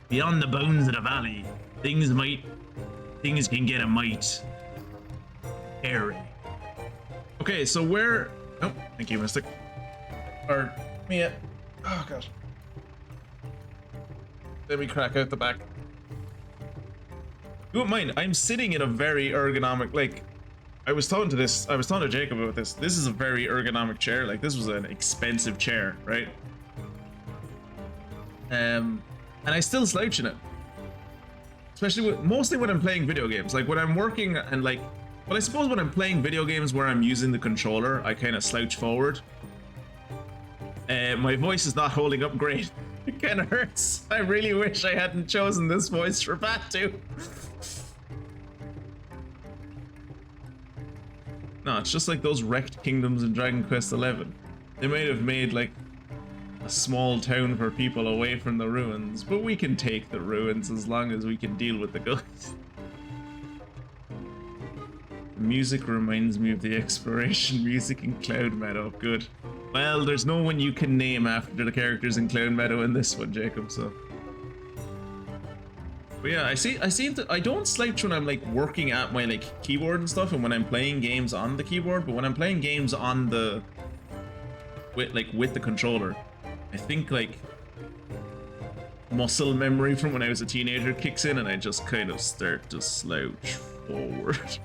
Beyond the bounds of the valley, things can get a mite hairy. Okay, so where... Oh, thank you, Mystic. Or, Mia. Oh, gosh. Let me crack out the back. You won't mind, I'm sitting in a very ergonomic, like... I was talking to Jacob about this. This is a very ergonomic chair. Like, this was an expensive chair, right? And I still slouch in it. Especially mostly when I'm playing video games. Like, when I'm working and like... Well, I suppose when I'm playing video games where I'm using the controller, I kind of slouch forward. My voice is not holding up great. It kind of hurts. I really wish I hadn't chosen this voice for Batu. No, it's just like those wrecked kingdoms in Dragon Quest XI. They might have made like a small town for people away from the ruins, but we can take the ruins as long as we can deal with the ghosts. The music reminds me of the exploration music in Cloud Meadow. Good. Well, there's no one you can name after the characters in Cloud Meadow in this one, Jacob, so... But yeah, I don't slouch when I'm like working at my like keyboard and stuff, and when I'm playing games on the keyboard, but when I'm playing games on the with the controller, I think like muscle memory from when I was a teenager kicks in and I just kind of start to slouch forward.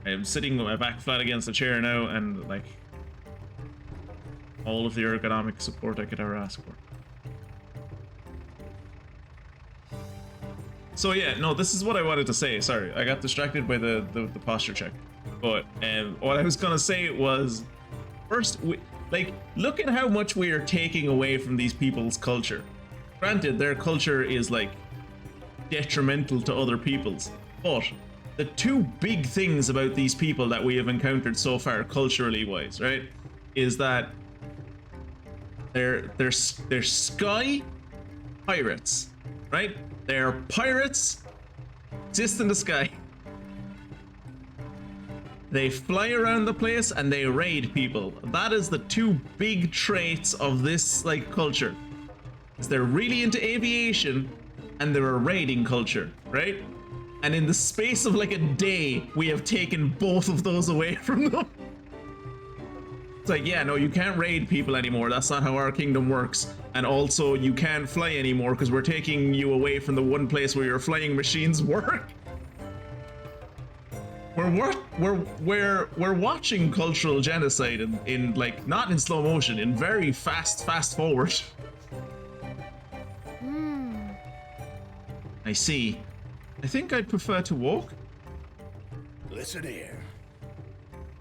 I am sitting with my back flat against the chair now and like all of the ergonomic support I could ever ask for. So yeah, no, this is what I wanted to say. Sorry, I got distracted by the posture check. But what I was gonna say was, first, like, look at how much we are taking away from these people's culture. Granted, their culture is like detrimental to other people's, but the two big things about these people that we have encountered so far, culturally wise, right, is that they're sky pirates, right? They're pirates, exist in the sky. They fly around the place and they raid people. That is the two big traits of this like culture. Is they're really into aviation and they're a raiding culture, right? And in the space of like a day, we have taken both of those away from them. It's like, yeah, no, you can't raid people anymore. That's not how our kingdom works. And also, you can't fly anymore because we're taking you away from the one place where your flying machines work. We're watching cultural genocide in like, not in slow motion, in very fast forward. I see. I think I'd prefer to walk. Listen here.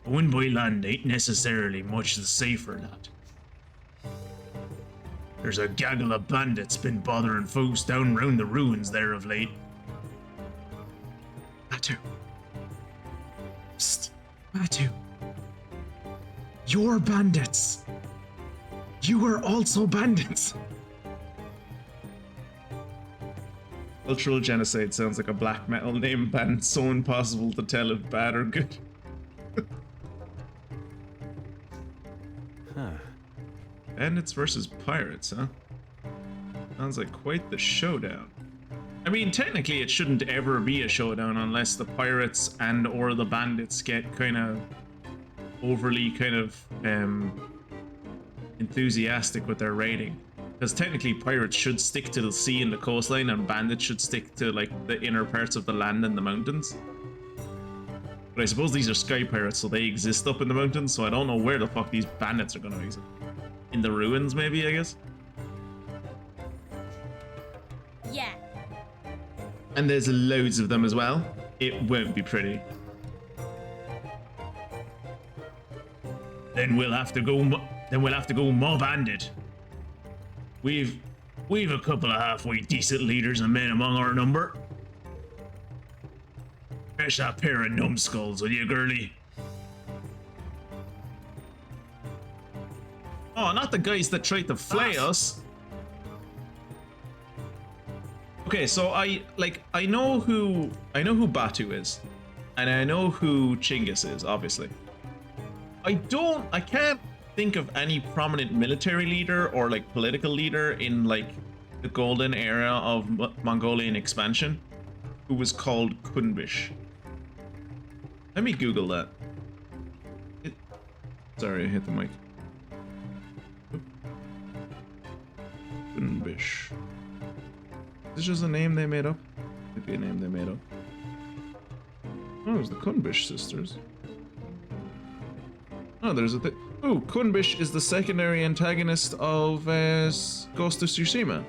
Going by land ain't necessarily much the safer, lad. There's a gaggle of bandits been bothering folks down round the ruins there of late. Batu. Psst, Batu. You're bandits. You are also bandits. Cultural genocide sounds like a black metal name band, so impossible to tell if bad or good. Huh. Bandits versus pirates, huh? Sounds like quite the showdown. I mean, technically it shouldn't ever be a showdown unless the pirates and or the bandits get kind of overly kind of enthusiastic with their raiding. Because technically pirates should stick to the sea and the coastline and bandits should stick to like the inner parts of the land and the mountains. But I suppose these are sky pirates, so they exist up in the mountains, so I don't know where the fuck these bandits are gonna exist. In the ruins, maybe, I guess? Yeah. And there's loads of them as well. It won't be pretty. then we'll have to go. Then we'll have to go mob-handed. We've a couple of halfway decent leaders and men among our number. Fetch that pair of numbskulls, will you, girlie? Oh, not the guys that tried to flay us. Okay, so I know who Batu is, and I know who Chinggis is, obviously. I can't think of any prominent military leader or like political leader in like the golden era of Mongolian expansion who was called Kunbish. Let me Google that. Sorry, I hit the mic. Kunbish. Is this just a name they made up? Could be a name they made up. Oh, it was the Kunbish sisters. Oh, there's a thing. Oh, Kunbish is the secondary antagonist of Ghost of Tsushima.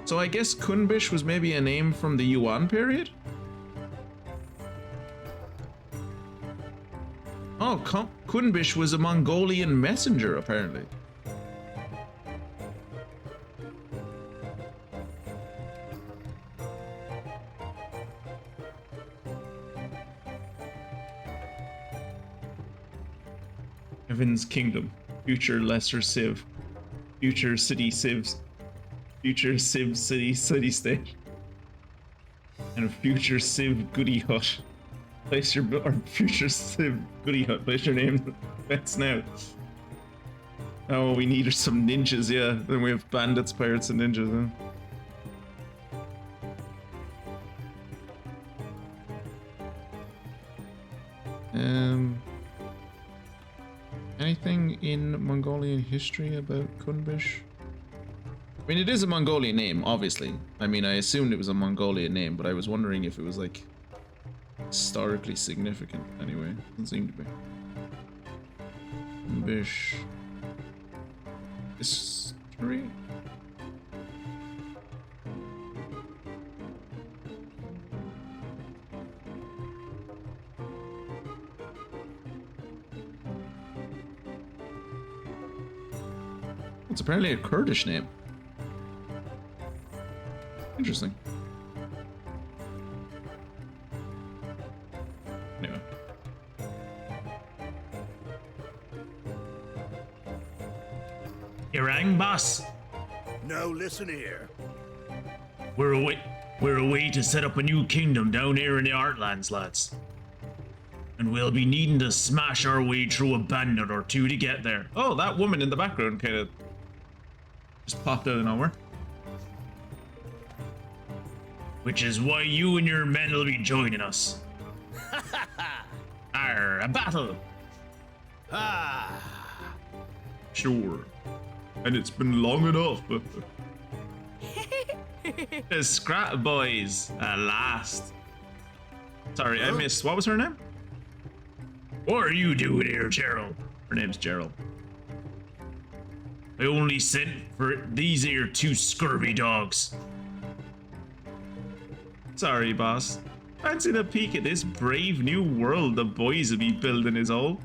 So I guess Kunbish was maybe a name from the Yuan period? Oh, Kunbish was a Mongolian messenger, apparently. Evan's Kingdom, future Lesser Civ, future City Civs, future Civ City State, and a future Civ Goody Hut. Place your future Civ Goody Hut. Place your name. Bets now. Oh, we need some ninjas. Yeah, then we have bandits, pirates, and ninjas. Huh? Anything in Mongolian history about Kunbish? I mean, it is a Mongolian name, obviously. I mean, I assumed it was a Mongolian name, but I was wondering if it was, like, historically significant. Anyway, doesn't seem to be. Kunbish... history? It's apparently a Kurdish name. Interesting. Anyway. You rang, boss? No, listen here. We're away to set up a new kingdom down here in the Heartlands, lads. And we'll be needing to smash our way through a bandit or two to get there. Oh, that woman in the background kind of just popped out of nowhere. Which is why you and your men will be joining us. Arr, a battle! Sure. And it's been long enough. The Scrap Boys, at last. Sorry, I missed. What was her name? What are you doing here, Gerald? Her name's Gerald. I only sent for these here two scurvy dogs. Sorry, boss. Fancy the peek at this brave new world the boys will be building is all.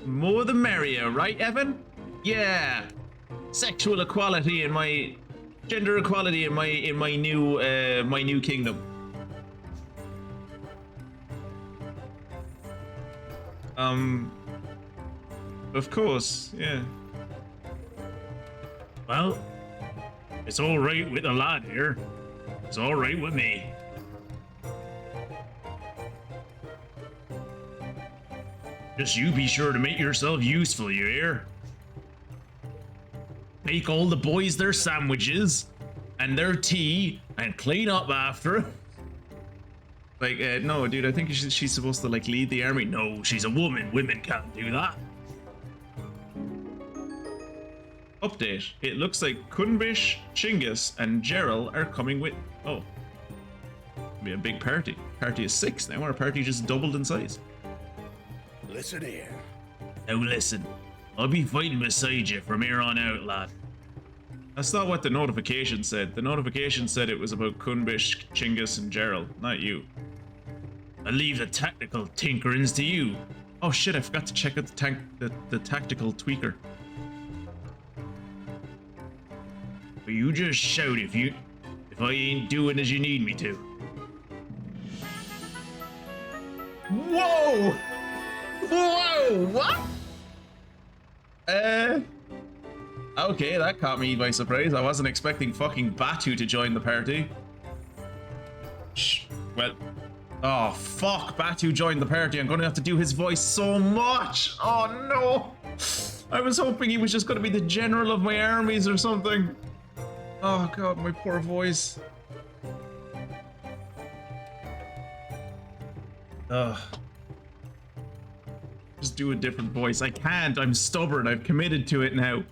More the merrier, right, Evan? Yeah. Sexual equality and my gender equality in my new kingdom. Of course, yeah. Well, it's all right with the lad here. It's all right with me. Just you be sure to make yourself useful, you hear? Make all the boys their sandwiches and their tea and clean up after. Like, no, dude, I think she's supposed to, like, lead the army. No, she's a woman. Women can't do that. Update. It looks like Kunbish, Chinggis, and Gerald are coming with... Oh. It'll be a big party. Party is 6 now. Our party just doubled in size. Listen here. Now listen. I'll be fighting beside you from here on out, lad. That's not what the notification said. The notification said it was about Kunbish, Chinggis, and Gerald, not you. I leave the tactical tinkerings to you. Oh shit, I forgot to check out the tactical tweaker. But you just shout if I ain't doing as you need me to. Whoa! Whoa! What? Okay, that caught me by surprise. I wasn't expecting fucking Batu to join the party. Well, oh fuck, Batu joined the party. I'm gonna have to do his voice so much. Oh no. I was hoping he was just gonna be the general of my armies or something. Oh god, my poor voice. Ugh. Just do a different voice. I can't. I'm stubborn. I've committed to it now.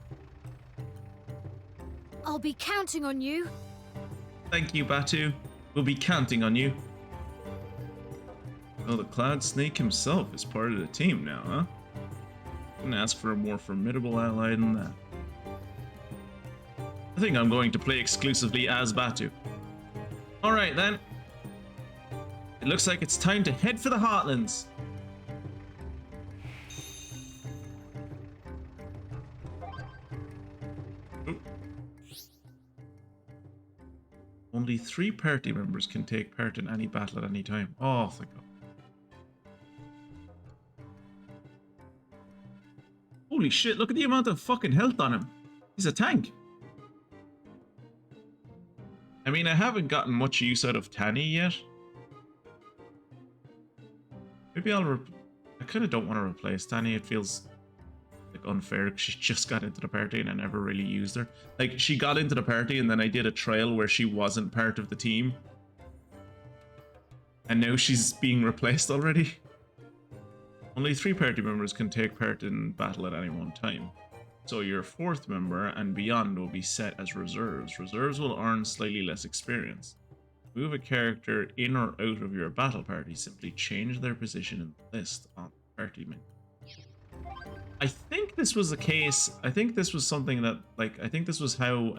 I'll be counting on you. Thank you, Batu. We'll be counting on you. Oh, the Cloud Snake himself is part of the team now, huh? Couldn't ask for a more formidable ally than that. I think I'm going to play exclusively as Batu. Alright then. It looks like it's time to head for the Heartlands. Only 3 party members can take part in any battle at any time. Oh, thank God. Holy shit, look at the amount of fucking health on him. He's a tank. I mean, I haven't gotten much use out of Tani yet. Maybe I kind of don't want to replace Tani. It feels like unfair because she just got into the party and I never really used her. Like, she got into the party and then I did a trial where she wasn't part of the team. And now she's being replaced already. Only 3 party members can take part in battle at any one time. So your 4th member and beyond will be set as reserves. Reserves will earn slightly less experience. Move a character in or out of your battle party. Simply change their position in the list on the party menu. I think this was the case. I think this was something that, like, I think this was how,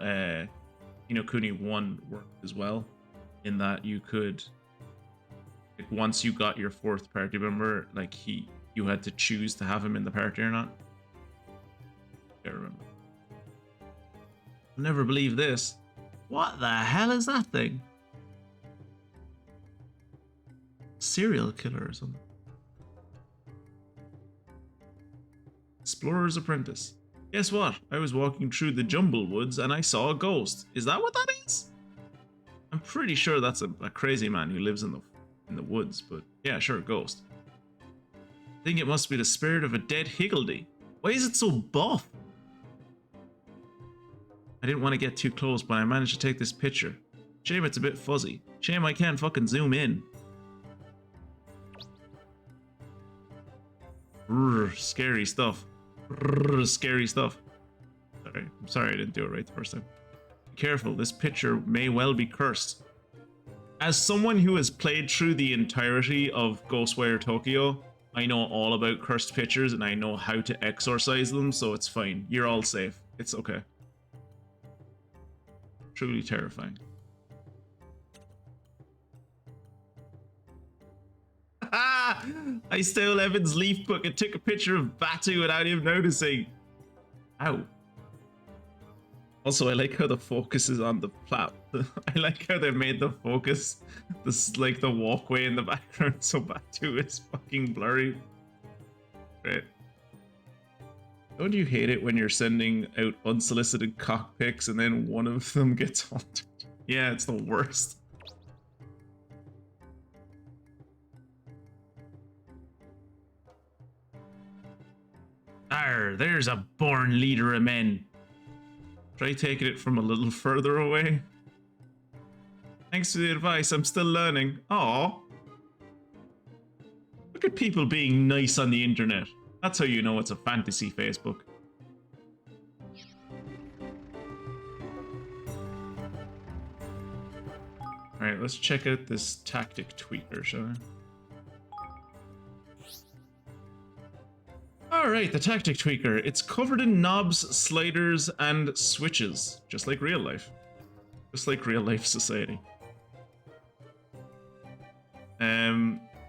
Kuni 1 worked as well. In that you could, like, once you got your 4th party member, like, you had to choose to have him in the party or not. I remember. I'll never believe this. What the hell is that thing? Serial killer or something. Explorer's Apprentice. Guess what? I was walking through the Jumble Woods and I saw a ghost. Is that what that is? I'm pretty sure that's a crazy man who lives in the woods, but yeah, sure, ghost. I think it must be the spirit of a dead Higgledy. Why is it so buff? I didn't want to get too close, but I managed to take this picture. Shame it's a bit fuzzy. Shame I can't fucking zoom in. Scary stuff. Scary stuff. I'm sorry I didn't do it right the first time. Be careful, this picture may well be cursed. As someone who has played through the entirety of Ghostwire Tokyo, I know all about cursed pictures and I know how to exorcise them, so it's fine. You're all safe. It's okay. Truly terrifying. I stole Evan's leaf book and took a picture of Batu without him noticing. Ow. Also, I like how the focus is on the plat. I like how they made the focus this, like, the walkway in the background, so Batu is fucking blurry. Great. Don't you hate it when you're sending out unsolicited cock pics and then one of them gets haunted? Yeah, it's the worst. Arr, there's a born leader of men. Try taking it from a little further away. Thanks for the advice, I'm still learning. Aww. Look at people being nice on the internet. That's how you know it's a fantasy Facebook. Alright, let's check out this tactic tweaker, shall we? Alright, the tactic tweaker. It's covered in knobs, sliders, and switches. Just like real life. Just like real life society.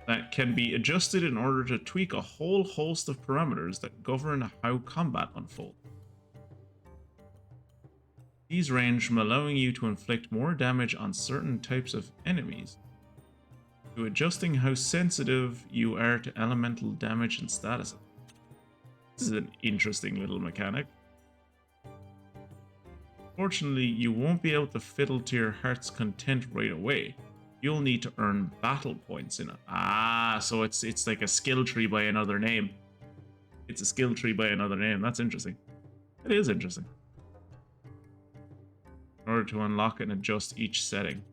that can be adjusted in order to tweak a whole host of parameters that govern how combat unfolds. These range from allowing you to inflict more damage on certain types of enemies, to adjusting how sensitive you are to elemental damage and status. This is an interesting little mechanic. Fortunately, you won't be able to fiddle to your heart's content right away. You'll need to earn battle points in it. Ah, so it's like a skill tree by another name. It's a skill tree by another name. That's interesting. It is interesting. In order to unlock and adjust each setting.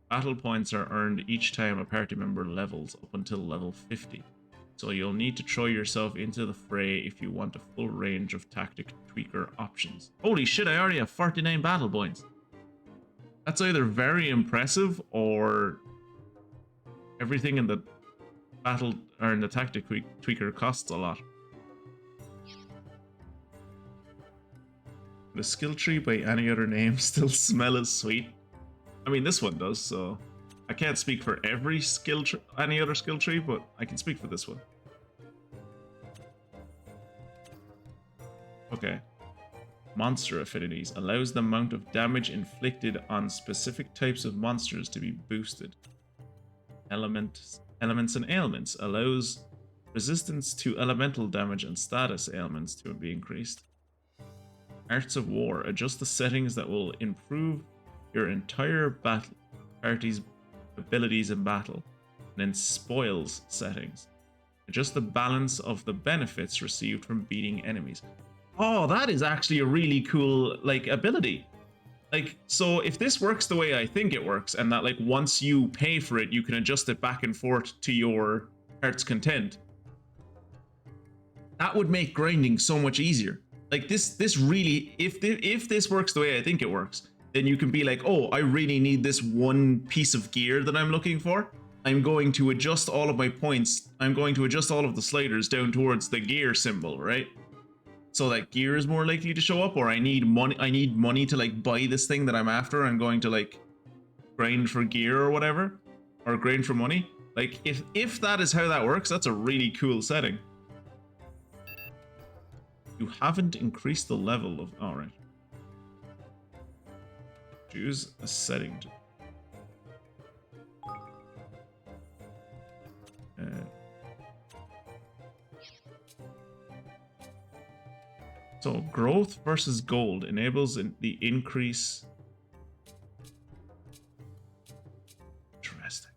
Battle points are earned each time a party member levels up until level 50. So you'll need to throw yourself into the fray if you want a full range of tactic tweaker options. Holy shit, I already have 49 battle points. That's either very impressive or everything in the battle or in the tactic tweaker costs a lot. The skill tree by any other name still smell as sweet. I mean, this one does, so I can't speak for every any other skill tree, but I can speak for this one. Okay. Monster affinities allows the amount of damage inflicted on specific types of monsters to be boosted. Elements and ailments allows resistance to elemental damage and status ailments to be increased. Arts of War adjust the settings that will improve your entire battle party's abilities in battle. And then Spoils settings adjust the balance of the benefits received from beating enemies. Oh, that is actually a really cool, like, ability. Like, so if this works the way I think it works, and that, like, once you pay for it, you can adjust it back and forth to your heart's content, that would make grinding so much easier. Like, this really, if this works the way I think it works, then you can be like, oh, I really need this one piece of gear that I'm looking for. I'm going to adjust all of my points. I'm going to adjust all of the sliders down towards the gear symbol, right? So that gear is more likely to show up, or I need money to, like, buy this thing that I'm after. I'm going to, like, grind for gear or whatever, or grind for money. Like, if that is how that works, that's a really cool setting. You haven't increased the level of... All right. Choose a setting to... So growth versus gold enables the increase. Interesting.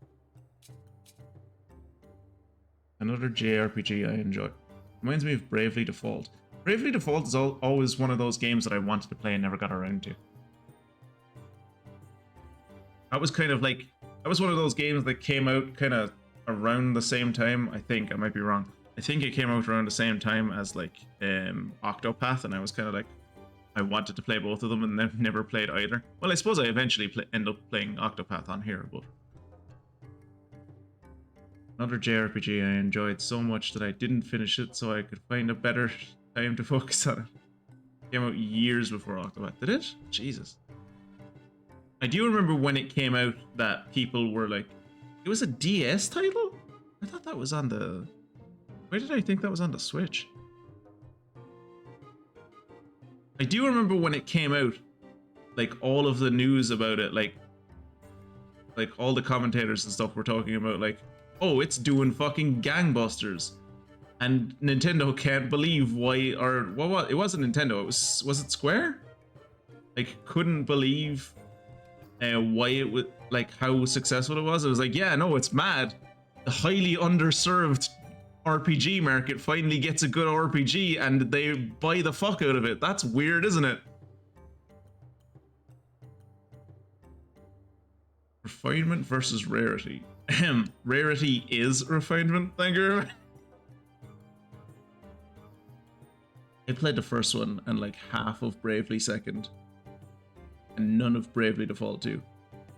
Another JRPG I enjoy. Reminds me of Bravely Default. Bravely Default is always one of those games that I wanted to play and never got around to. That was kind of like, that was one of those games that came out kind of around the same time. I think, I might be wrong. I think it came out around the same time as, like, Octopath, and I was kind of like, I wanted to play both of them and then never played either. Well, I suppose I eventually end up playing Octopath on here, but... Another JRPG I enjoyed so much that I didn't finish it so I could find a better time to focus on it. Came out years before Octopath. Did it? Jesus. I do remember when it came out that people were like, it was a DS title? I thought that was on the... Why did I think that was on the Switch? I do remember when it came out, like, all of the news about it, like all the commentators and stuff were talking about, like, oh, it's doing fucking gangbusters. And Nintendo can't believe why, or what? It wasn't Nintendo, was it Square? Like, couldn't believe why it was, like, how successful it was. It was like, yeah, no, it's mad. The highly underserved RPG market finally gets a good RPG and they buy the fuck out of it. That's weird, isn't it? Refinement versus rarity. Rarity is refinement, thank you very much. I played the first one and, like, half of Bravely Second. And none of Bravely Default 2.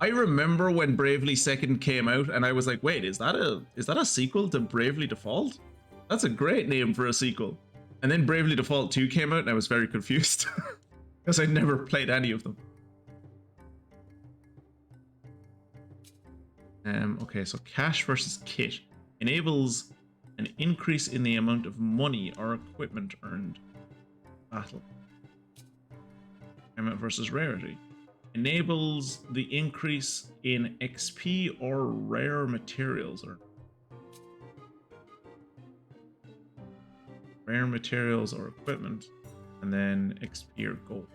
I remember when Bravely Second came out and I was like, wait, is that a sequel to Bravely Default? That's a great name for a sequel. And then Bravely Default 2 came out and I was very confused. Because I never played any of them. Okay, so cash versus kit enables an increase in the amount of money or equipment earned. Battle. Versus rarity enables the increase in XP or rare materials or equipment, and then XP or gold.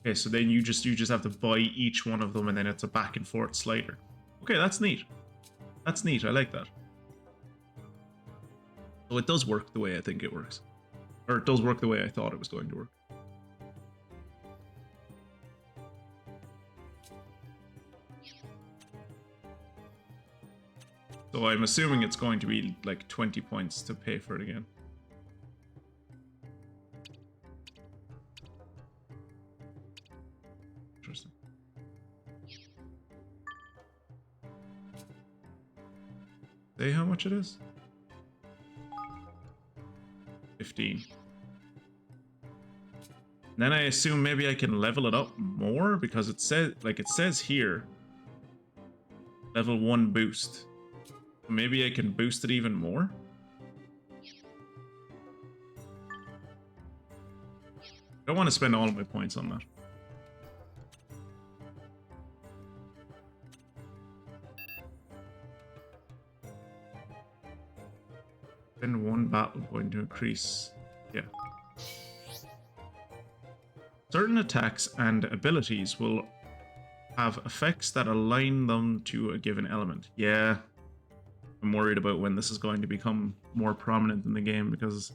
Okay, so then you just have to buy each one of them, and then it's a back and forth slider. Okay, that's neat. That's neat. I like that. So it does work the way I think it works, or it does work the way I thought it was going to work. So I'm assuming it's going to be like 20 points to pay for it again. Interesting. Say how much it is? 15. And then I assume maybe I can level it up more because it says here level 1 boost. Maybe I can boost it even more. I don't want to spend all of my points on that. Spend 1 battle point to increase. Yeah. Certain attacks and abilities will have effects that align them to a given element. Yeah. I'm worried about when this is going to become more prominent in the game because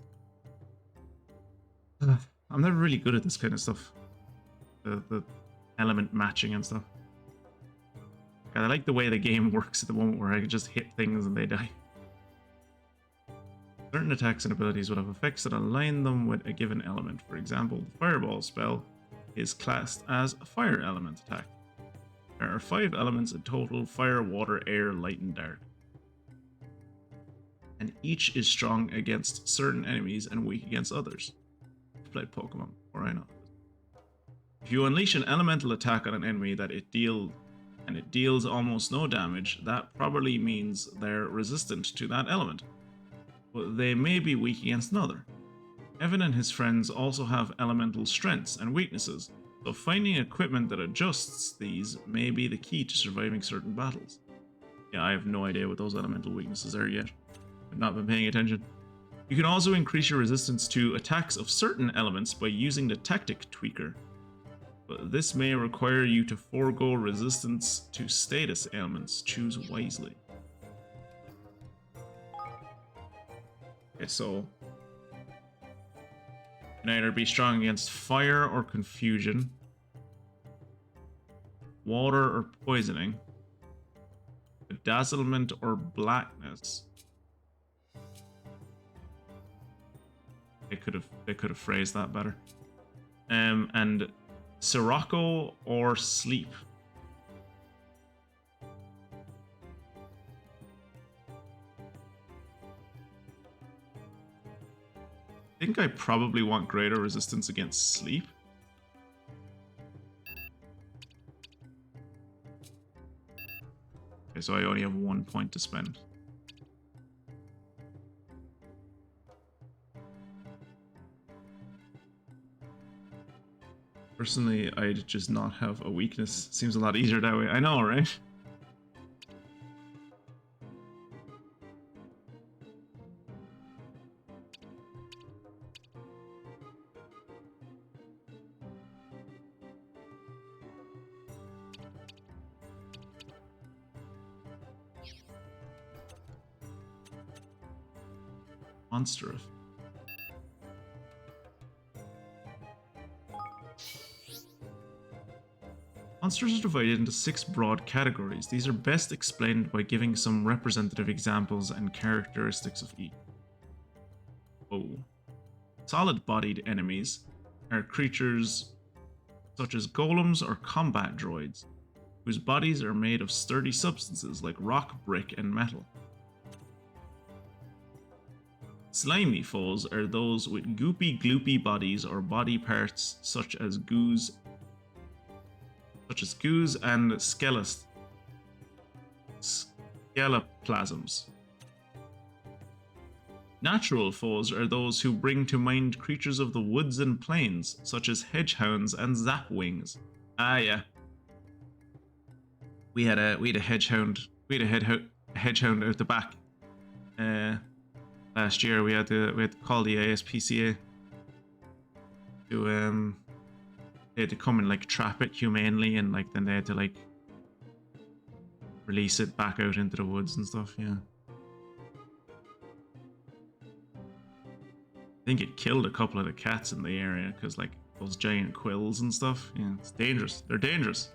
I'm never really good at this kind of stuff. The element matching and stuff. I like the way the game works at the moment where I can just hit things and they die. Certain attacks and abilities will have effects that align them with a given element. For example, the Fireball spell is classed as a fire element attack. There are 5 elements in total: fire, water, air, light, and dark. And each is strong against certain enemies and weak against others. I've played Pokemon before, I know. If you unleash an elemental attack on an enemy that it deals almost no damage, that probably means they're resistant to that element. But they may be weak against another. Evan and his friends also have elemental strengths and weaknesses, so finding equipment that adjusts these may be the key to surviving certain battles. Yeah, I have no idea what those elemental weaknesses are yet. I've not been paying attention. You can also increase your resistance to attacks of certain elements by using the Tactic Tweaker. But this may require you to forego resistance to status ailments. Choose wisely. Okay, so you can either be strong against fire or confusion, water or poisoning, bedazzlement or blackness. They could have phrased that better. And Sirocco or sleep. I think I probably want greater resistance against sleep. Okay, so I only have 1 point to spend. Personally, I'd just not have a weakness. Seems a lot easier that way. I know, right? Monster. Monsters are divided into 6 broad categories. These are best explained by giving some representative examples and characteristics of each. Oh. Solid-bodied enemies are creatures such as golems or combat droids, whose bodies are made of sturdy substances like rock, brick, and metal. Slimy foes are those with goopy, gloopy bodies or body parts such as goos and skeloplasms. Natural foes are those who bring to mind creatures of the woods and plains, such as hedgehounds and zapwings. Ah, yeah. We had a hedgehond. We had a hedgehond out the back. Last year we had to call the ASPCA to they had to come and like trap it humanely, and like then they had to like release it back out into the woods and stuff. Yeah. I think it killed a couple of the cats in the area because like those giant quills and stuff. Yeah, it's dangerous. They're dangerous.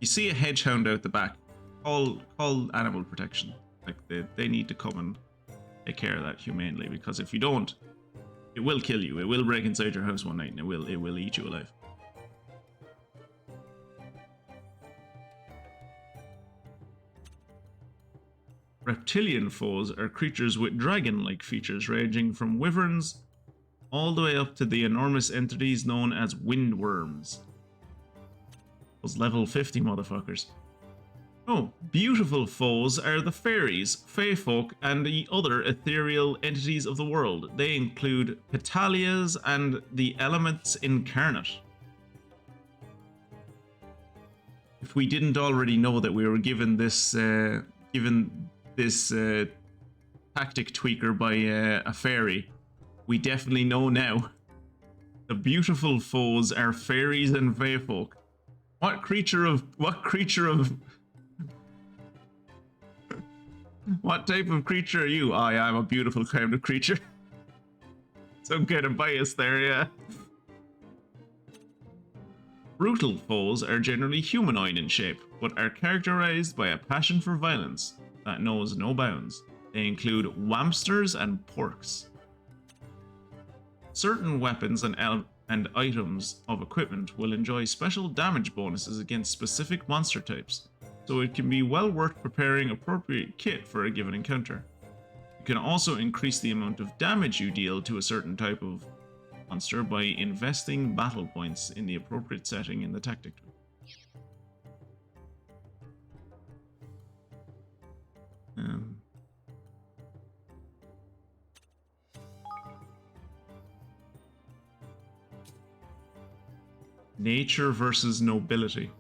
You see a hedgehond out the back, call animal protection. Like they need to come and take care of that humanely, because if you don't, it will kill you. It will break inside your house one night and it will eat you alive. Reptilian foes are creatures with dragon-like features ranging from wyverns all the way up to the enormous entities known as windworms. Those level 50 motherfuckers. Oh, beautiful foes are the fairies, fae folk, and the other ethereal entities of the world. They include petalias and the elements incarnate. If we didn't already know that we were given this tactic tweaker by a fairy, we definitely know now. The beautiful foes are fairies and fae folk. What type of creature are you? Oh yeah, I'm a beautiful kind of creature. Some kind of bias there, yeah. Brutal foes are generally humanoid in shape, but are characterized by a passion for violence that knows no bounds. They include whamsters and porks. Certain weapons and items of equipment will enjoy special damage bonuses against specific monster types, so it can be well worth preparing appropriate kit for a given encounter. You can also increase the amount of damage you deal to a certain type of monster by investing battle points in the appropriate setting in the tactic tree. Nature versus nobility,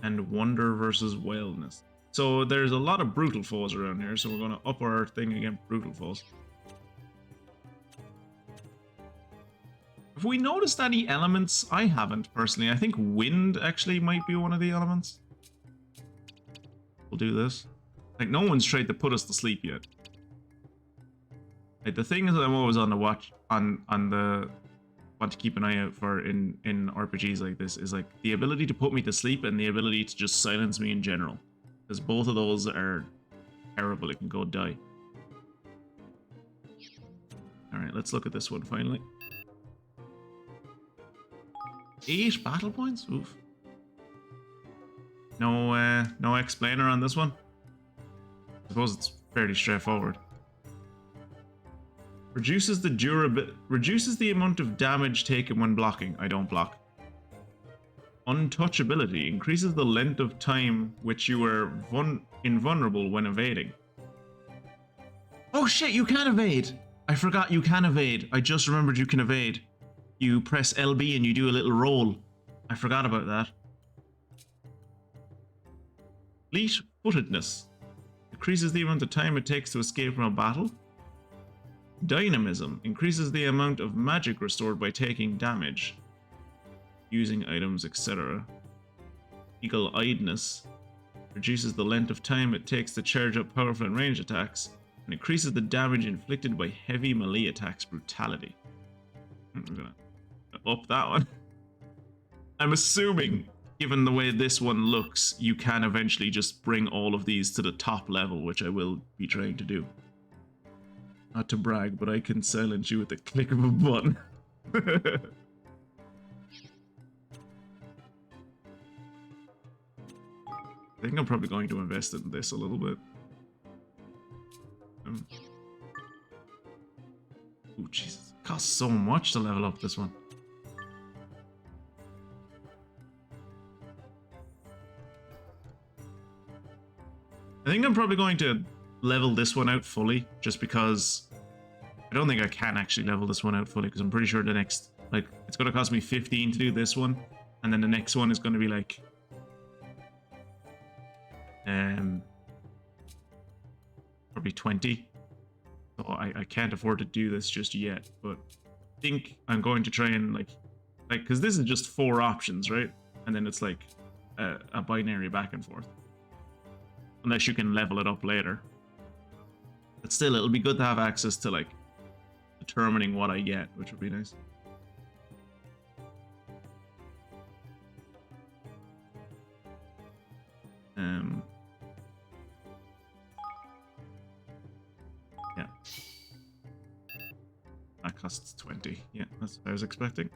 and wonder versus wildness. So there's a lot of brutal foes around here, so we're going to up our thing against brutal foes. Have we noticed any elements? I haven't, personally. I think wind actually might be one of the elements. We'll do this. Like, no one's tried to put us to sleep yet. Like, the thing is that I'm always on the watch, on the... want to keep an eye out for in RPGs like this is like the ability to put me to sleep and the ability to just silence me in general, because both of those are terrible. It can go die. All right, let's look at this one finally. 8 battle points. Oof. No explainer on this one. I suppose it's fairly straightforward. Reduces the amount of damage taken when blocking. I don't block. Untouchability increases the length of time which you are invulnerable when evading. Oh shit, you can evade! I forgot you can evade. I just remembered you can evade. You press LB and you do a little roll. I forgot about that. Fleet-footedness decreases the amount of time it takes to escape from a battle. Dynamism increases the amount of magic restored by taking damage, using items, etc. Eagle-eyedness reduces the length of time it takes to charge up powerful and ranged attacks, and increases the damage inflicted by heavy melee attacks. Brutality. I'm gonna up that one. I'm assuming given the way this one looks, you can eventually just bring all of these to the top level, which I will be trying to do. Not to brag, but I can silence you with the click of a button. I think I'm probably going to invest in this a little bit. Oh, Jesus. It costs so much to level up this one. I think I'm probably going to level this one out fully, just because I don't think I can actually level this one out fully, because I'm pretty sure the next, like, it's going to cost me 15 to do this one, and then the next one is going to be like, probably 20. So I can't afford to do this just yet, but I think I'm going to try and like, because this is just 4 options, right? And then it's like a binary back and forth. Unless you can level it up later. But still, it'll be good to have access to like determining what I get, which would be nice. Yeah. That costs 20. Yeah, that's what I was expecting.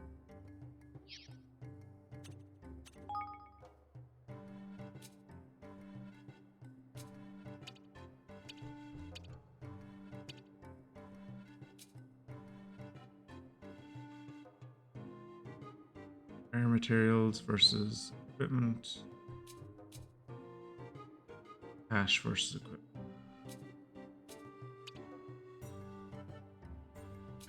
Rare materials versus equipment. Cash versus equipment.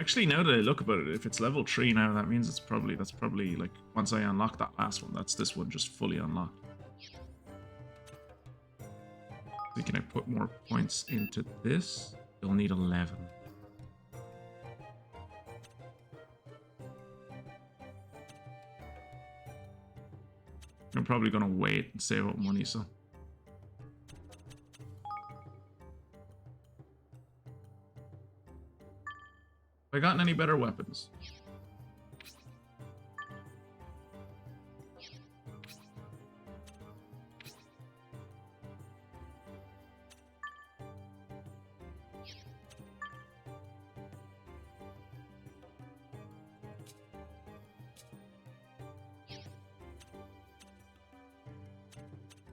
Actually, now that I look about it, if it's level 3 now, that means that's probably like once I unlock that last one, that's this one just fully unlocked. So can I put more points into this? You'll need 11. I'm probably gonna wait and save up money, so. Have I gotten any better weapons?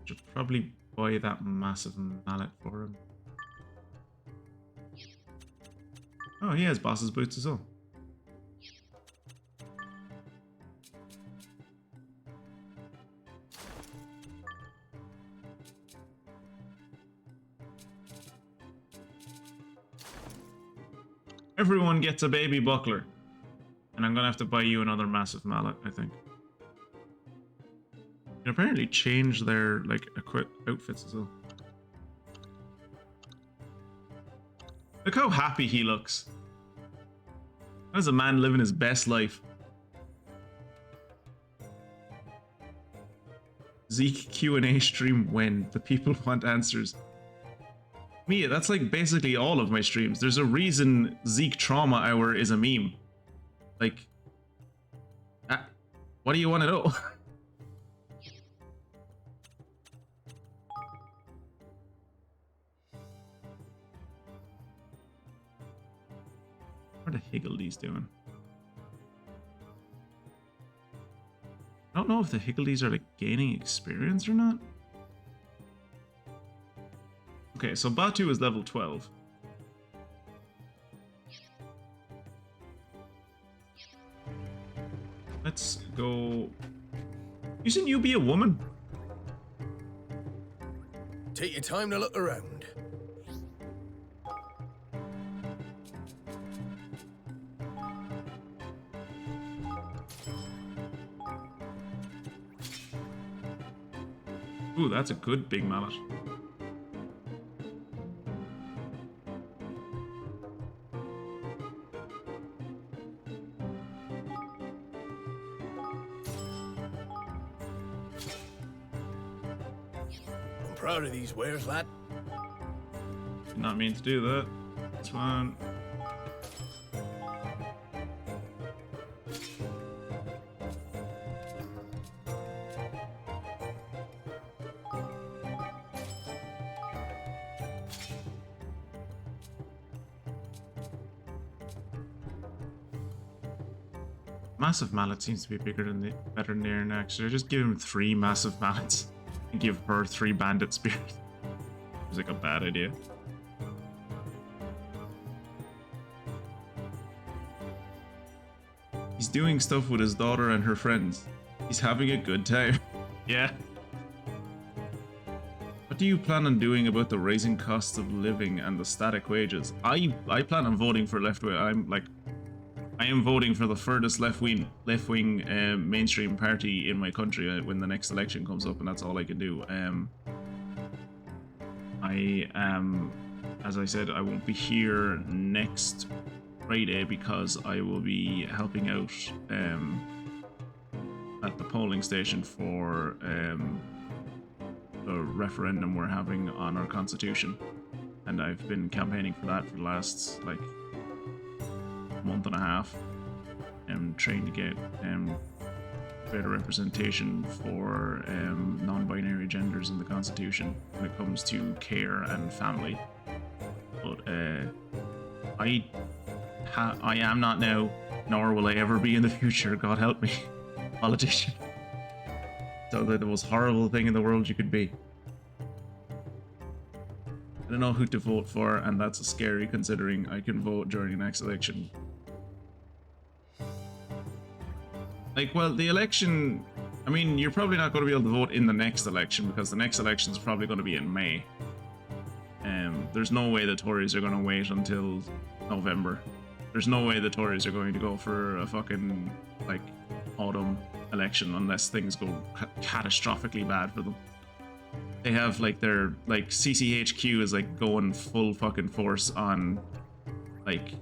Should probably buy that massive mallet for him. Oh, he has boss's boots as well. Everyone gets a baby buckler. And I'm gonna have to buy you another massive mallet, I think. You can apparently change their, like, outfits as well. Look how happy he looks. How's a man living his best life? Zeke Q&A stream when? The people want answers. Mia, that's like basically all of my streams. There's a reason Zeke Trauma Hour is a meme. Like, what do you want to know? What are the Higgledies doing? I don't know if the Higgledies are like gaining experience or not. Okay, so Batu is level 12. Let's go. Isn't you be a woman? Take your time to look around. Ooh, that's a good big mallet. I'm proud of these wares, lad. Did not mean to do that. It's fine. Massive mallet seems to be better than the Iron Axe. Should I just give him 3 massive mallets and give her 3 bandit spears? It's like a bad idea. He's doing stuff with his daughter and her friends. He's having a good time. Yeah. What do you plan on doing about the rising costs of living and the static wages? I plan on voting for left wing. I am voting for the furthest left wing mainstream party in my country when the next election comes up, and that's all I can do. As I said, I won't be here next Friday because I will be helping out at the polling station for the referendum we're having on our constitution, and I've been campaigning for that for the last like month and a half, and trying to get better representation for non-binary genders in the constitution when it comes to care and family. But I am not now, nor will I ever be in the future, God help me, politician. So the most horrible thing in the world you could be. I don't know who to vote for, and that's scary considering I can vote during the next election. Like, well, the election, I mean, you're probably not going to be able to vote in the next election because the next election is probably going to be in May. There's no way the Tories are going to wait until November. There's no way the Tories are going to go for a fucking, like, autumn election unless things go catastrophically bad for them. They have, like, their, like, CCHQ is, like, going full fucking force on, like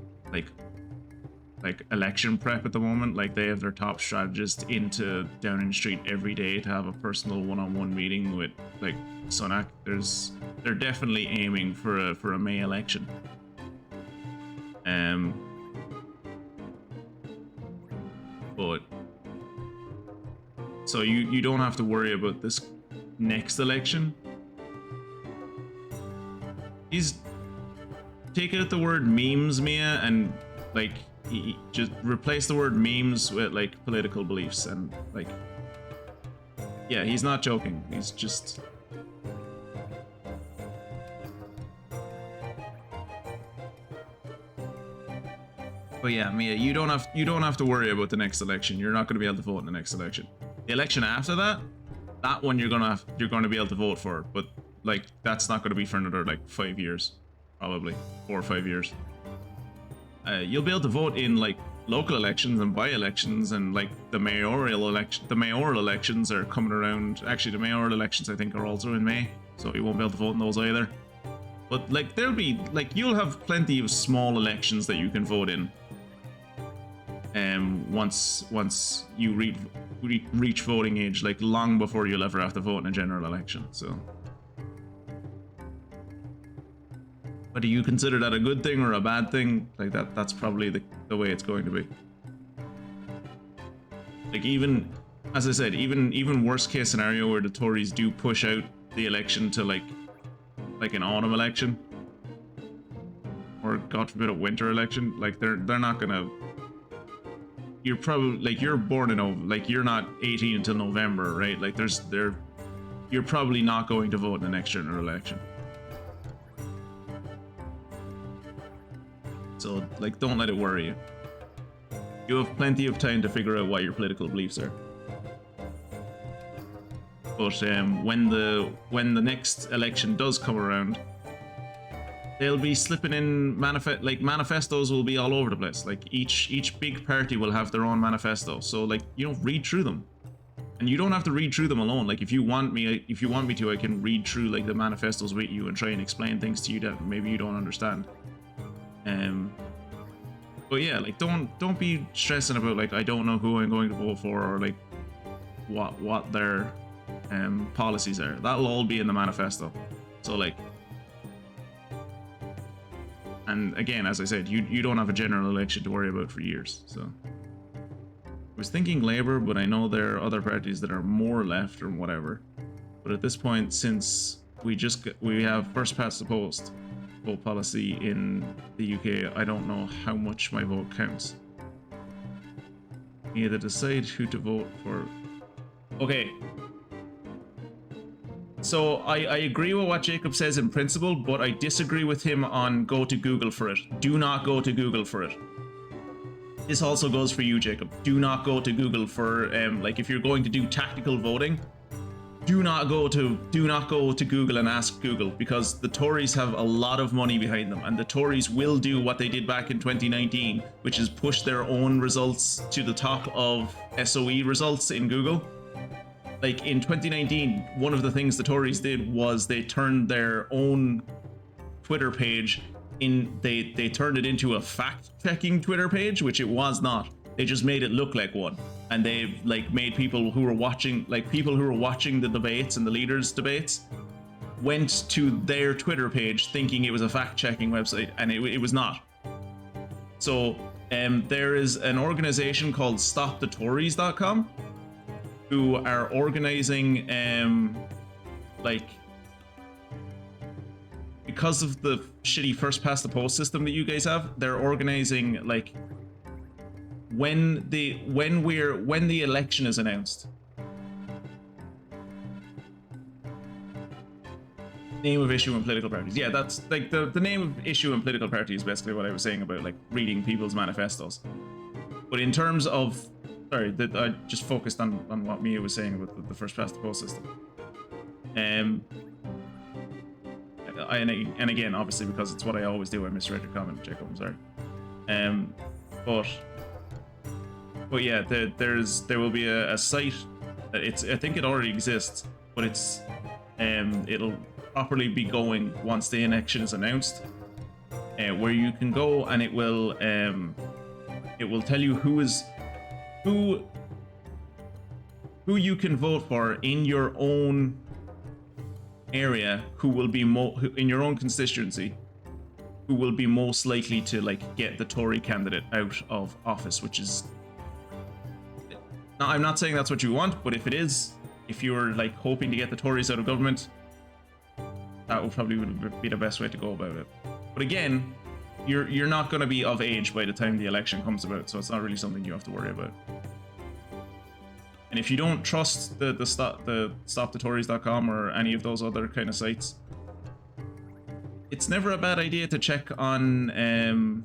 election prep at the moment. Like, they have their top strategist into Downing Street every day to have a personal one-on-one meeting with, like, Sunak. They're definitely aiming for a May election. But so you don't have to worry about this next election. He's taking out the word memes, Mia, and like just replace the word memes with like political beliefs, and like, yeah, he's not joking. He's just. But yeah, Mia, you don't have to worry about the next election. You're not going to be able to vote in the next election. The election after that one you're going to be able to vote for, but like that's not going to be for another like 5 years, probably 4 or 5 years. You'll be able to vote in like local elections and by-elections, and like the mayoral election. The mayoral elections are coming around. Actually, the mayoral elections I think are also in May, so you won't be able to vote in those either. But like there'll be like you'll have plenty of small elections that you can vote in. Once you reach voting age, like long before you'll ever have to vote in a general election. So, but do you consider that a good thing or a bad thing? Like that's probably the way it's going to be. Like, even as I said, even worst case scenario where the Tories do push out the election to like an autumn election, or God forbid a winter election, like they're not gonna. You're probably like you're born in like you're not 18 until November, right? Like you're probably not going to vote in the next general election. So like don't let it worry you. You have plenty of time to figure out what your political beliefs are. But when the next election does come around, they'll be slipping in manifestos will be all over the place. Like each big party will have their own manifesto. So like, you know, read through them. And you don't have to read through them alone. Like if you want me to, I can read through like the manifestos with you and try and explain things to you that maybe you don't understand. But yeah, like don't be stressing about like I don't know who I'm going to vote for, or like what their policies are. That'll all be in the manifesto. So like, and again, as I said, you don't have a general election to worry about for years. So I was thinking Labour, but I know there are other parties that are more left or whatever. But at this point, since we have first past the post vote policy in the UK, I don't know how much my vote counts. Either decide who to vote for. Okay. So I agree with what Jacob says in principle, but I disagree with him on go to Google for it. Do not go to Google for it. This also goes for you, Jacob. Do not go to Google for like if you're going to do tactical voting. Do not go to Google and ask Google, because the Tories have a lot of money behind them, and the Tories will do what they did back in 2019, which is push their own results to the top of SOE results in Google. Like in 2019, one of the things the Tories did was they turned their own Twitter page they turned it into a fact-checking Twitter page, which it was not. They just made it look like one, and they like made people who were watching the debates and the leaders' debates went to their Twitter page thinking it was a fact-checking website, and it was not. So there is an organization called StopTheTories.com who are organizing like, because of the shitty first past the post system that you guys have, they're organizing like when the election is announced. Name of issue and political parties. Yeah, that's like the name of issue and political party is basically what I was saying about like reading people's manifestos. But in terms of, sorry, I just focused on what Mia was saying about the first past the post system. And again, obviously, because it's what I always do, I misread your comment, Jacob. I'm sorry. But yeah, there will be a site. I think it already exists, but it'll properly be going once the election is announced, where you can go and it will tell you who you can vote for in your own area, who will be in your own constituency, who will be most likely to like get the Tory candidate out of office, which is, now I'm not saying that's what you want, but if it is, if you're like hoping to get the Tories out of government, that would probably be the best way to go about it. But again, you're not going to be of age by the time the election comes about, so it's not really something you have to worry about. And if you don't trust the StopTheTories.com or any of those other kind of sites, it's never a bad idea to check on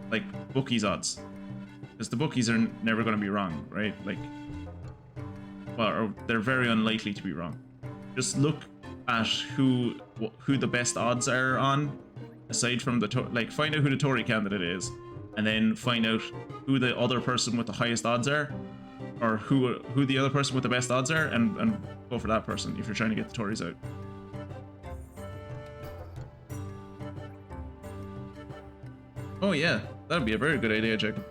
like bookies odds, because the bookies are never going to be wrong, right? Like, well, or they're very unlikely to be wrong. Just look at who the best odds are on, aside from like find out who the Tory candidate is, and then find out who the other person with the highest odds are, or who the other person with the best odds are, and go for that person if you're trying to get the Tories out. Oh yeah, that'd be a very good idea, Jacob.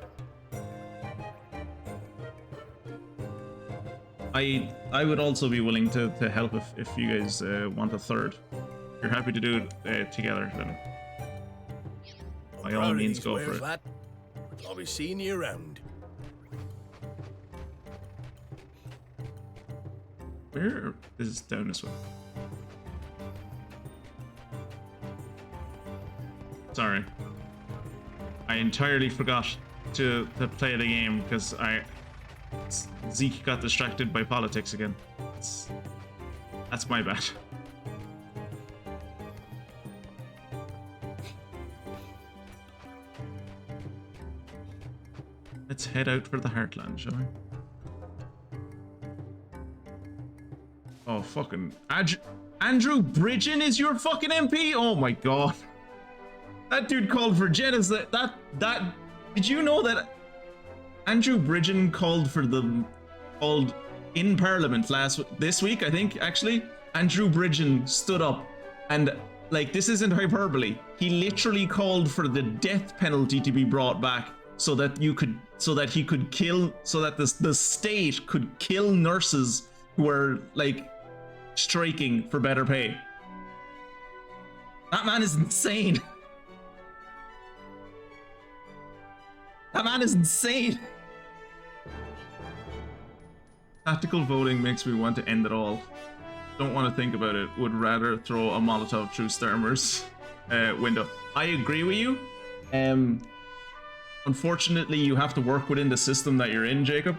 I would also be willing to help if you guys want a third. If you're happy to do it together, then by all means go for it. I'll be seeing you around. Where is down this way? Sorry. I entirely forgot to play the game because Zeke got distracted by politics again. That's my bad. Let's head out for the Heartland, shall we? Oh, fucking Andrew Bridgen is your fucking MP? Oh my god. That dude called for genocide. Did you know that Andrew Bridgen called in Parliament this week, I think, actually? Andrew Bridgen stood up and, like, this isn't hyperbole. He literally called for the death penalty to be brought back so that the state could kill nurses who are, like, striking for better pay. That man is insane. That man is insane. Tactical voting makes me want to end it all. Don't want to think about it. Would rather throw a Molotov through Starmer's window. I agree with you. unfortunately, you have to work within the system that you're in, Jacob.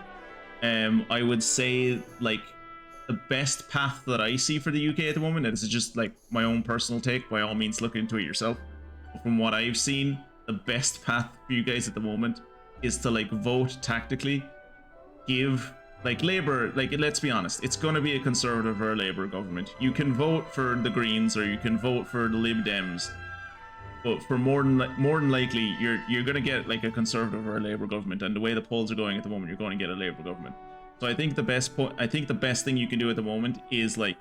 I would say, like, the best path that I see for the UK at the moment, and this is just like my own personal take, by all means look into it yourself. But from what I've seen, the best path for you guys at the moment is to like vote tactically, give like Labour, like let's be honest, it's going to be a Conservative or a Labour government. You can vote for the Greens or you can vote for the Lib Dems, but for more than likely you're going to get like a Conservative or a Labour government, and the way the polls are going at the moment, you're going to get a Labour government. So I think the best thing you can do at the moment is like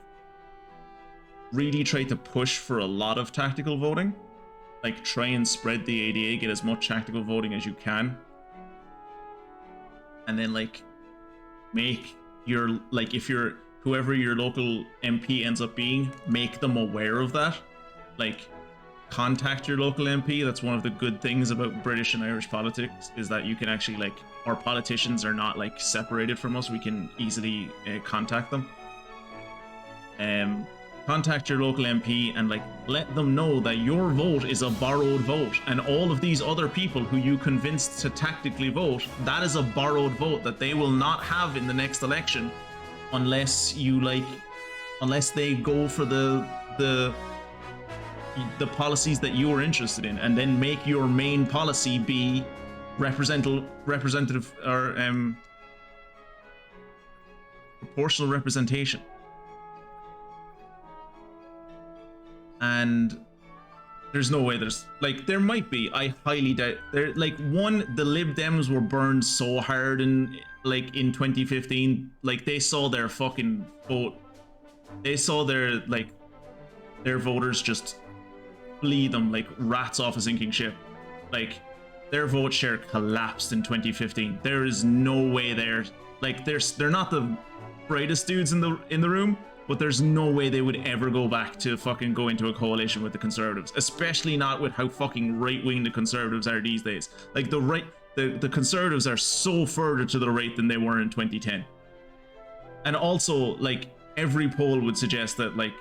really try to push for a lot of tactical voting. Like try and spread the ADA, get as much tactical voting as you can. And then like make your, like if you're, whoever your local MP ends up being, make them aware of that. Like contact your local MP. That's one of the good things about British and Irish politics, is that you can actually like, our politicians are not like separated from us. We can easily contact them. Contact your local MP and like let them know that your vote is a borrowed vote, and all of these other people who you convinced to tactically vote, that is a borrowed vote that they will not have in the next election unless you like, unless they go for the policies that you are interested in, and then make your main policy be representative or proportional representation. And there's no way there's like, there might be, I highly doubt there, like one, the Lib Dems were burned so hard in 2015, like they saw their fucking vote, they saw their like their voters just flee them like rats off a sinking ship. Like their vote share collapsed in 2015. There is no way they're like, they're not the brightest dudes in the room, but there's no way they would ever go back to fucking go into a coalition with the Conservatives, especially not with how fucking right-wing the Conservatives are these days. Like the Conservatives are so further to the right than they were in 2010. And also, like, every poll would suggest that like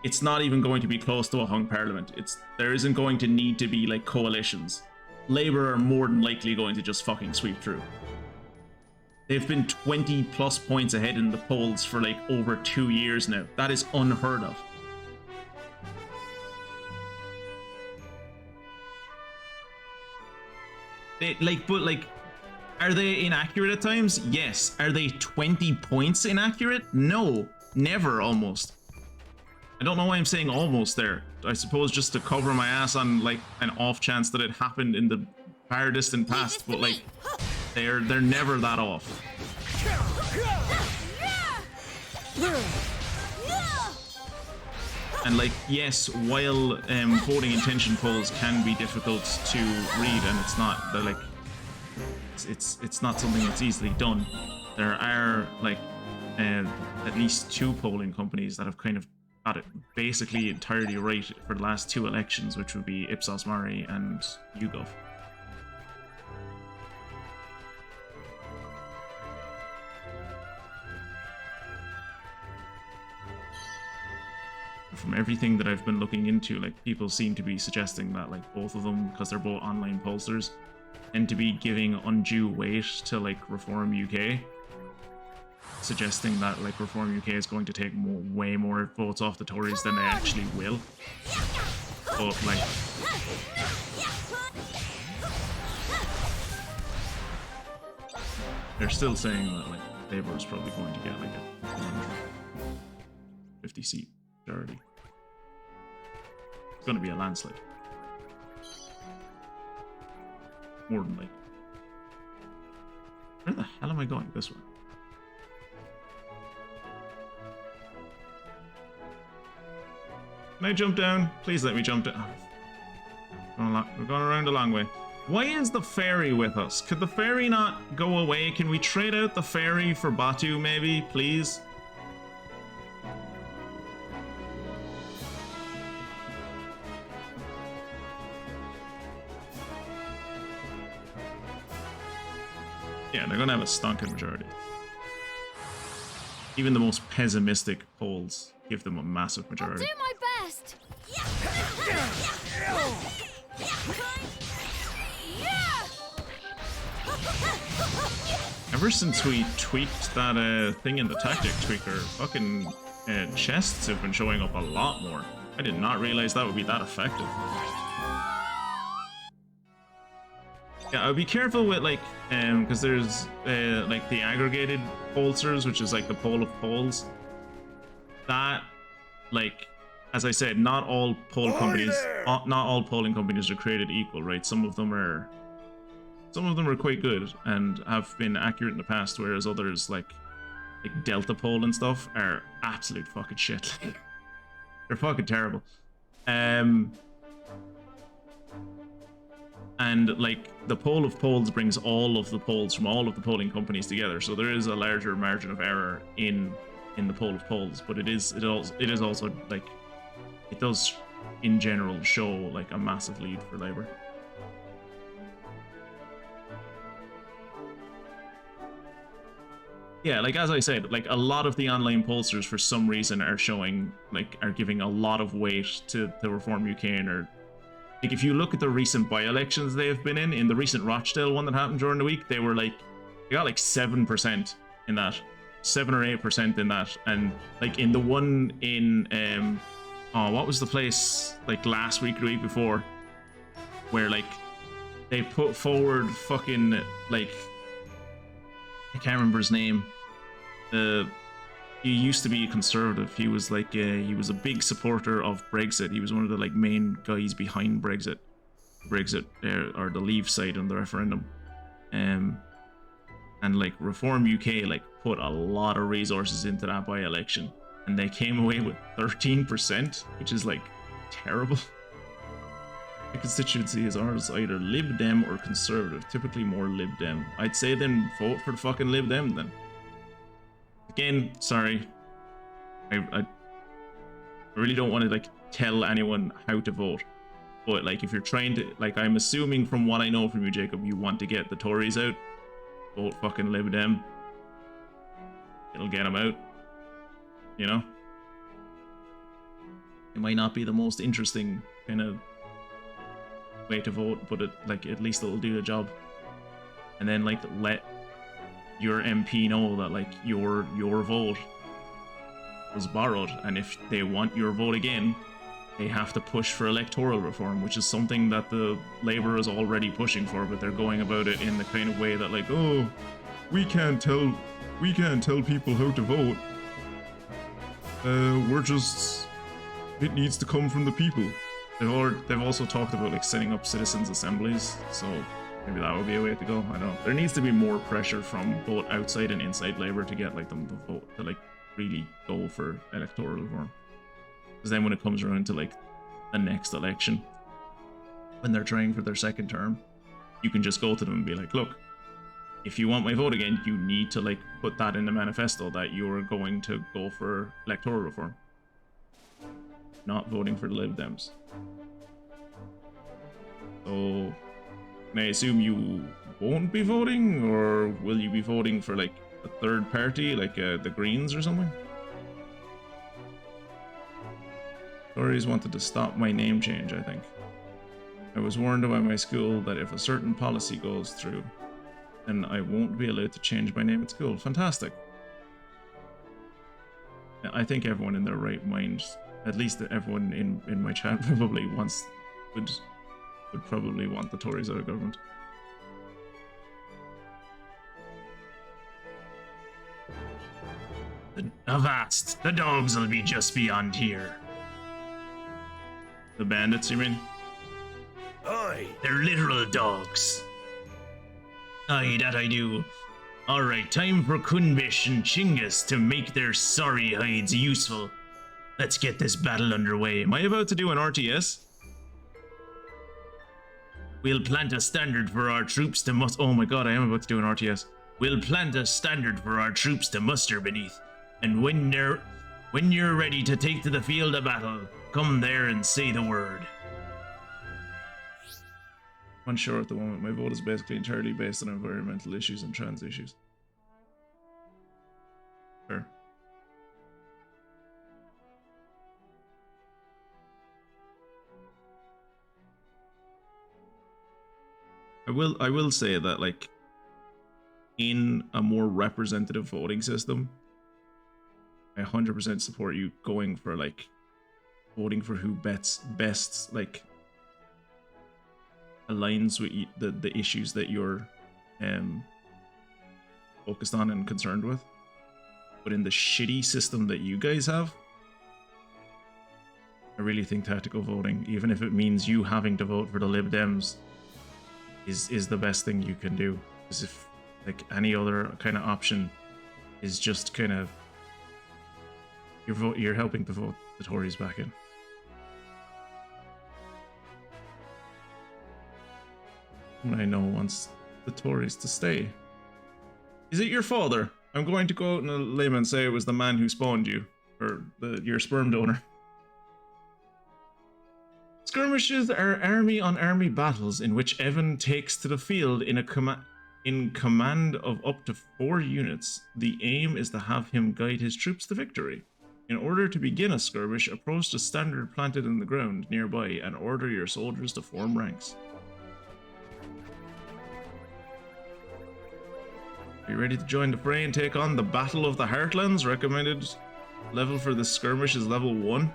it's not even going to be close to a hung parliament. There isn't going to need to be like coalitions. Labour are more than likely going to just fucking sweep through. They've been 20 plus points ahead in the polls for like over 2 years now. That is unheard of. Are they inaccurate at times? Yes. Are they 20 points inaccurate? No, never almost. I don't know why I'm saying almost there. I suppose just to cover my ass on like an off chance that it happened in the far distant past, but like they're never that off. And like, yes, while voting intention polls can be difficult to read, and it's not, they're like, it's not something that's easily done. There are like at least 2 polling companies that have kind of got it basically entirely right for the last 2 elections, which would be Ipsos Mari and YouGov. From everything that I've been looking into, like people seem to be suggesting that like both of them, because they're both online pollsters, tend to be giving undue weight to like Reform UK, suggesting that like Reform UK is going to take way more votes off the Tories than they actually will. But like, they're still saying that like Labour is probably going to get like a 50 seat majority. It's going to be a landslide. More than likely. Where the hell am I going? This way. Can I jump down? Please let me jump down. We're going around a long way. Why is the ferry with us? Could the ferry not go away? Can we trade out the ferry for Batu maybe, please? Yeah, they're gonna have a stonking majority. Even the most pessimistic polls give them a massive majority. I'll do my best. Ever since we tweaked that thing in the tactic tweaker, fucking chests have been showing up a lot more. I did not realize that would be that effective. Yeah, I'll be careful with like, because there's like the aggregated pulsers, which is like the pole of poles. That, like, as I said, not all poll companies, not all polling companies are created equal, right? Some of them are quite good and have been accurate in the past, whereas others like Delta Poll and stuff are absolute fucking shit. They're fucking terrible. And like the poll of polls brings all of the polls from all of the polling companies together, so there is a larger margin of error in the poll of polls, but it is also like it does in general show like a massive lead for Labour. Yeah, like as I said, like a lot of the online pollsters for some reason are giving a lot of weight to the Reform UK, or like if you look at the recent by-elections they've been in the recent Rochdale one that happened during the week, they got like 7% in that, 7 or 8% in that, and like in the one in what was the place like last week or the week before, where like they put forward fucking like I can't remember his name. He used to be a conservative. He was like he was a big supporter of Brexit. He was one of the like main guys behind Brexit or the Leave side on the referendum. And like Reform UK like put a lot of resources into that by-election, and they came away with 13%, which is like terrible. The constituency is ours, either Lib Dem or Conservative, typically more Lib Dem. I'd say then vote for the fucking Lib Dem then. Again, sorry. I really don't want to like tell anyone how to vote. But like if you're trying to, like I'm assuming from what I know from you, Jacob, you want to get the Tories out. Vote fucking Lib Dem. It'll get them out. You know? It might not be the most interesting kind of way to vote, but it like at least it'll do the job. And then like let your MP know that like your vote was borrowed, and if they want your vote again, they have to push for electoral reform, which is something that the Labour is already pushing for, but they're going about it in the kind of way that like, oh, we can't tell people how to vote. It needs to come from the people. They've also talked about like setting up citizens' assemblies, so maybe that would be a way to go. I don't know. There needs to be more pressure from both outside and inside Labour to get like them to vote, to like really go for electoral reform. Because then when it comes around to like the next election, when they're trying for their second term, you can just go to them and be like, look, if you want my vote again, you need to like put that in the manifesto that you're going to go for electoral reform. Not voting for the Lib Dems. So, can I assume you won't be voting, or will you be voting for like a third party, like the Greens or something? Tories wanted to stop my name change, I think. I was warned by my school that if a certain policy goes through, then I won't be allowed to change my name at school. Fantastic. I think everyone in their right mind, at least everyone in my chat probably would probably want the Tories out of government. Avast! The dogs will be just beyond here. The bandits, you mean? Aye. They're literal dogs. Aye, that I do. Alright, time for Kunbish and Chinggis to make their sorry hides useful. Let's get this battle underway. Am I about to do an RTS? We'll plant a standard for our troops to muster. Oh my god, I am about to do an RTS. We'll plant a standard for our troops to muster beneath. And when you're ready to take to the field of battle, come there and say the word. Unsure at the moment. My vote is basically entirely based on environmental issues and trans issues. Sure. I will say that like in a more representative voting system, I 100% support you going for like voting for who best like aligns with the issues that you're focused on and concerned with. But in the shitty system that you guys have, I really think tactical voting, even if it means you having to vote for the Lib Dems, is the best thing you can do. Because if like any other kind of option is just kind of you're helping to vote the Tories back in. And I know wants the Tories to stay. Is it your father? I'm going to go out on a limb and say it was the man who spawned you, or your sperm donor. Skirmishes are army-on-army battles in which Evan takes to the field in command of up to 4 units. The aim is to have him guide his troops to victory. In order to begin a skirmish, approach the standard planted in the ground nearby and order your soldiers to form ranks. Are you ready to join the fray and take on the Battle of the Heartlands? Recommended level for this skirmish is level 1.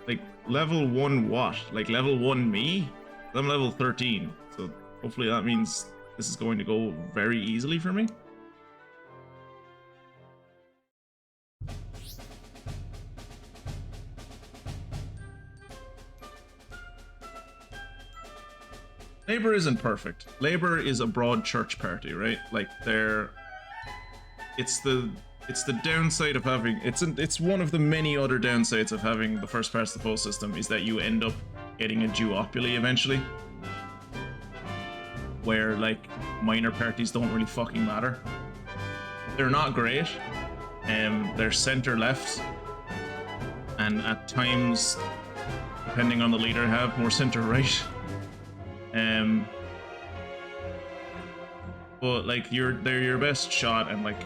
Like, level 1 what? Like, level 1 me? I'm level 13, so hopefully that means this is going to go very easily for me. Labour isn't perfect. Labour is a broad church party, right? Like it's the downside of having it's one of the many other downsides of having the first past the post system is that you end up getting a duopoly eventually, where like minor parties don't really fucking matter. They're not great, they're center left, and at times, depending on the leader, have more center right. But like they're your best shot, and like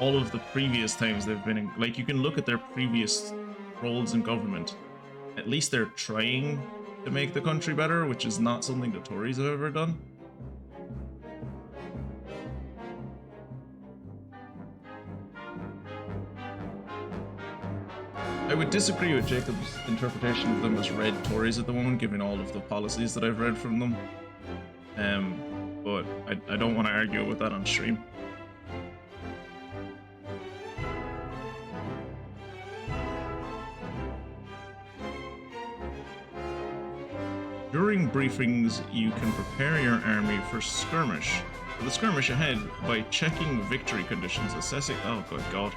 all of the previous times they've been in, like you can look at their previous roles in government. At least they're trying to make the country better, which is not something the Tories have ever done. I would disagree with Jacob's interpretation of them as red Tories at the moment, given all of the policies that I've read from them. But I don't want to argue with that on stream. During briefings, you can prepare your army for skirmish. For the skirmish ahead by checking victory conditions, assessing. Oh, good God.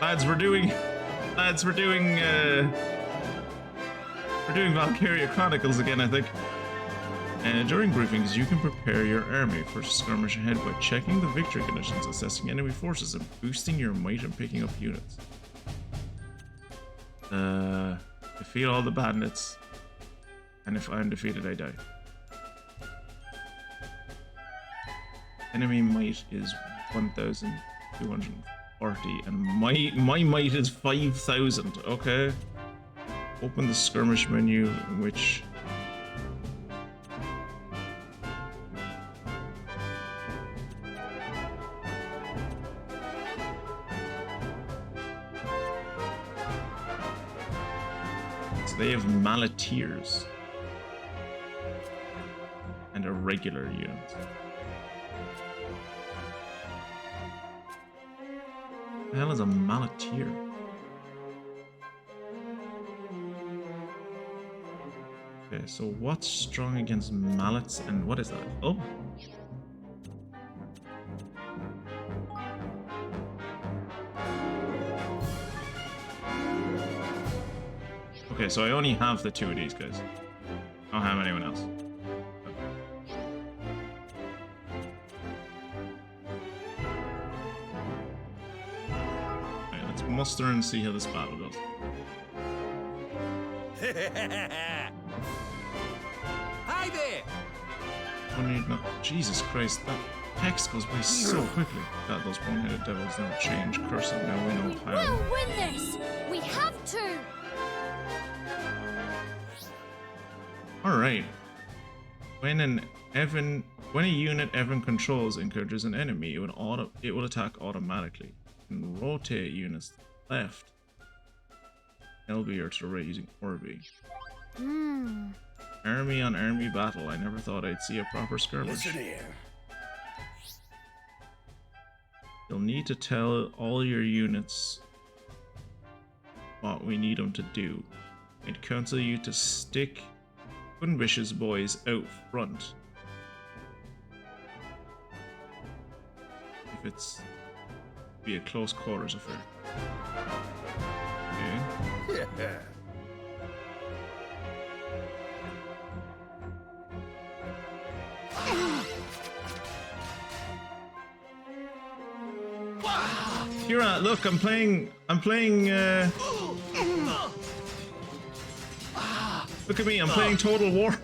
Lads, we're doing Valkyria Chronicles again, I think. During briefings, you can prepare your army for skirmish ahead by checking the victory conditions, assessing enemy forces, and boosting your might and picking up units. Defeat all the bandits, and if I'm defeated, I die. Enemy might is 1,240, and my might is 5,000. Okay. Open the skirmish menu, in which they have Malatiers and a regular unit. What the hell is a Malatier? Okay, so what's strong against mallets and what is that? Oh. Okay, so I only have the 2 of these guys. I don't have anyone else. Okay, let's muster and see how this battle goes. Hi there! No, Jesus Christ, that text goes by so quickly. God, those one-headed devils never change. Curse them now, we know how. We'll win this! We have to! Alright. When an Evan When a unit Evan controls encounters an enemy, it will attack automatically. You can rotate units to the left, LB, or to the right using RB. Army on army battle. I never thought I'd see a proper skirmish. Listen here. You'll need to tell all your units what we need them to do. I'd counsel you to stick Kunbish's boys out front. If it's be a close quarters affair. Okay. Yeah. Kira, look, I'm playing, look at me, I'm playing Total War.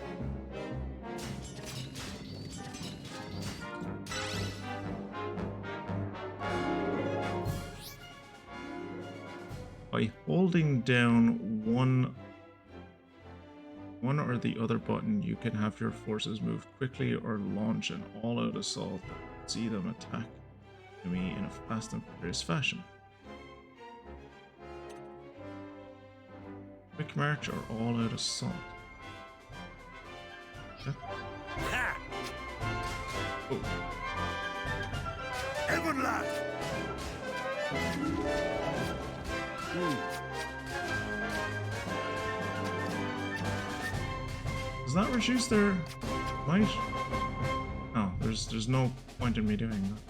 By holding down one or the other button, you can have your forces move quickly or launch an all-out assault that see them attack me in a fast and furious fashion. Quick march or all-out assault. Yep. Oh. Evan lad. Does that reduce their might? Oh, there's no point in me doing that.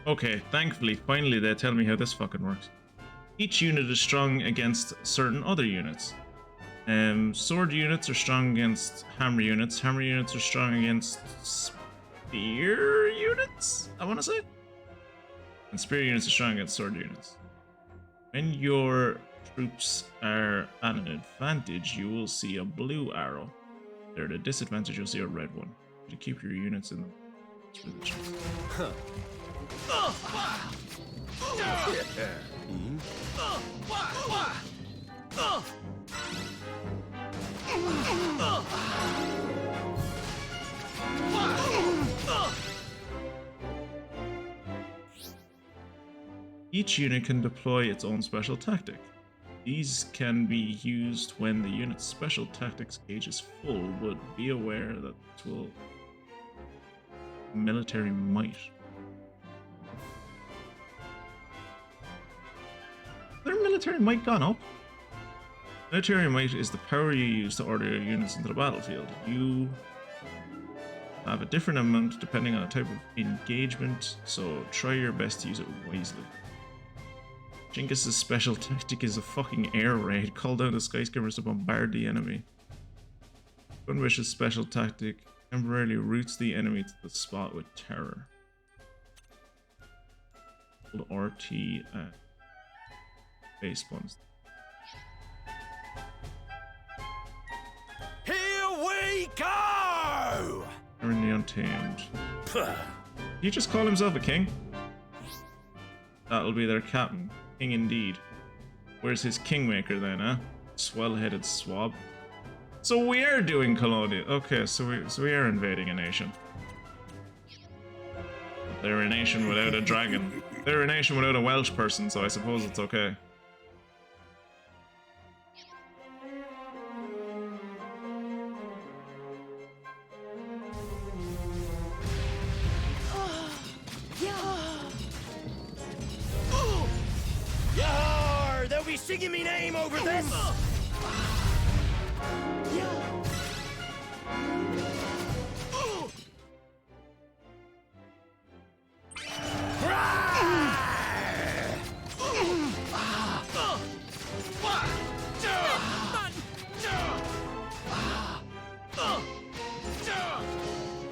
Okay, thankfully, finally they tell me how this fucking works. Each unit is strong against certain other units. Sword units are strong against hammer units. Hammer units are strong against spear units, I want to say. And spear units are strong against sword units. When your troops are at an advantage, you will see a blue arrow. They're at a disadvantage, you'll see a red one. To keep your units in the position. Huh. Each unit can deploy its own special tactic. These can be used when the unit's special tactics gauge is full, but be aware that this will military might. Their military might gone up. Military might is the power you use to order your units into the battlefield. You have a different amount depending on the type of engagement, so try your best to use it wisely. Genghis' special tactic is a fucking air raid. Call down the skyscrapers to bombard the enemy. Gunwish's special tactic temporarily routes the enemy to the spot with terror. Hold RT at base buttons. Here we go! Aaron the Untamed. Did he just call himself a king? That'll be their captain. King indeed. Where's his Kingmaker then, huh? Swell-headed swab. So we are doing colonial. Okay, so we are invading a nation. They're a nation without a dragon. They're a nation without a Welsh person, so I suppose it's okay. Yar! They'll be singing me name over this!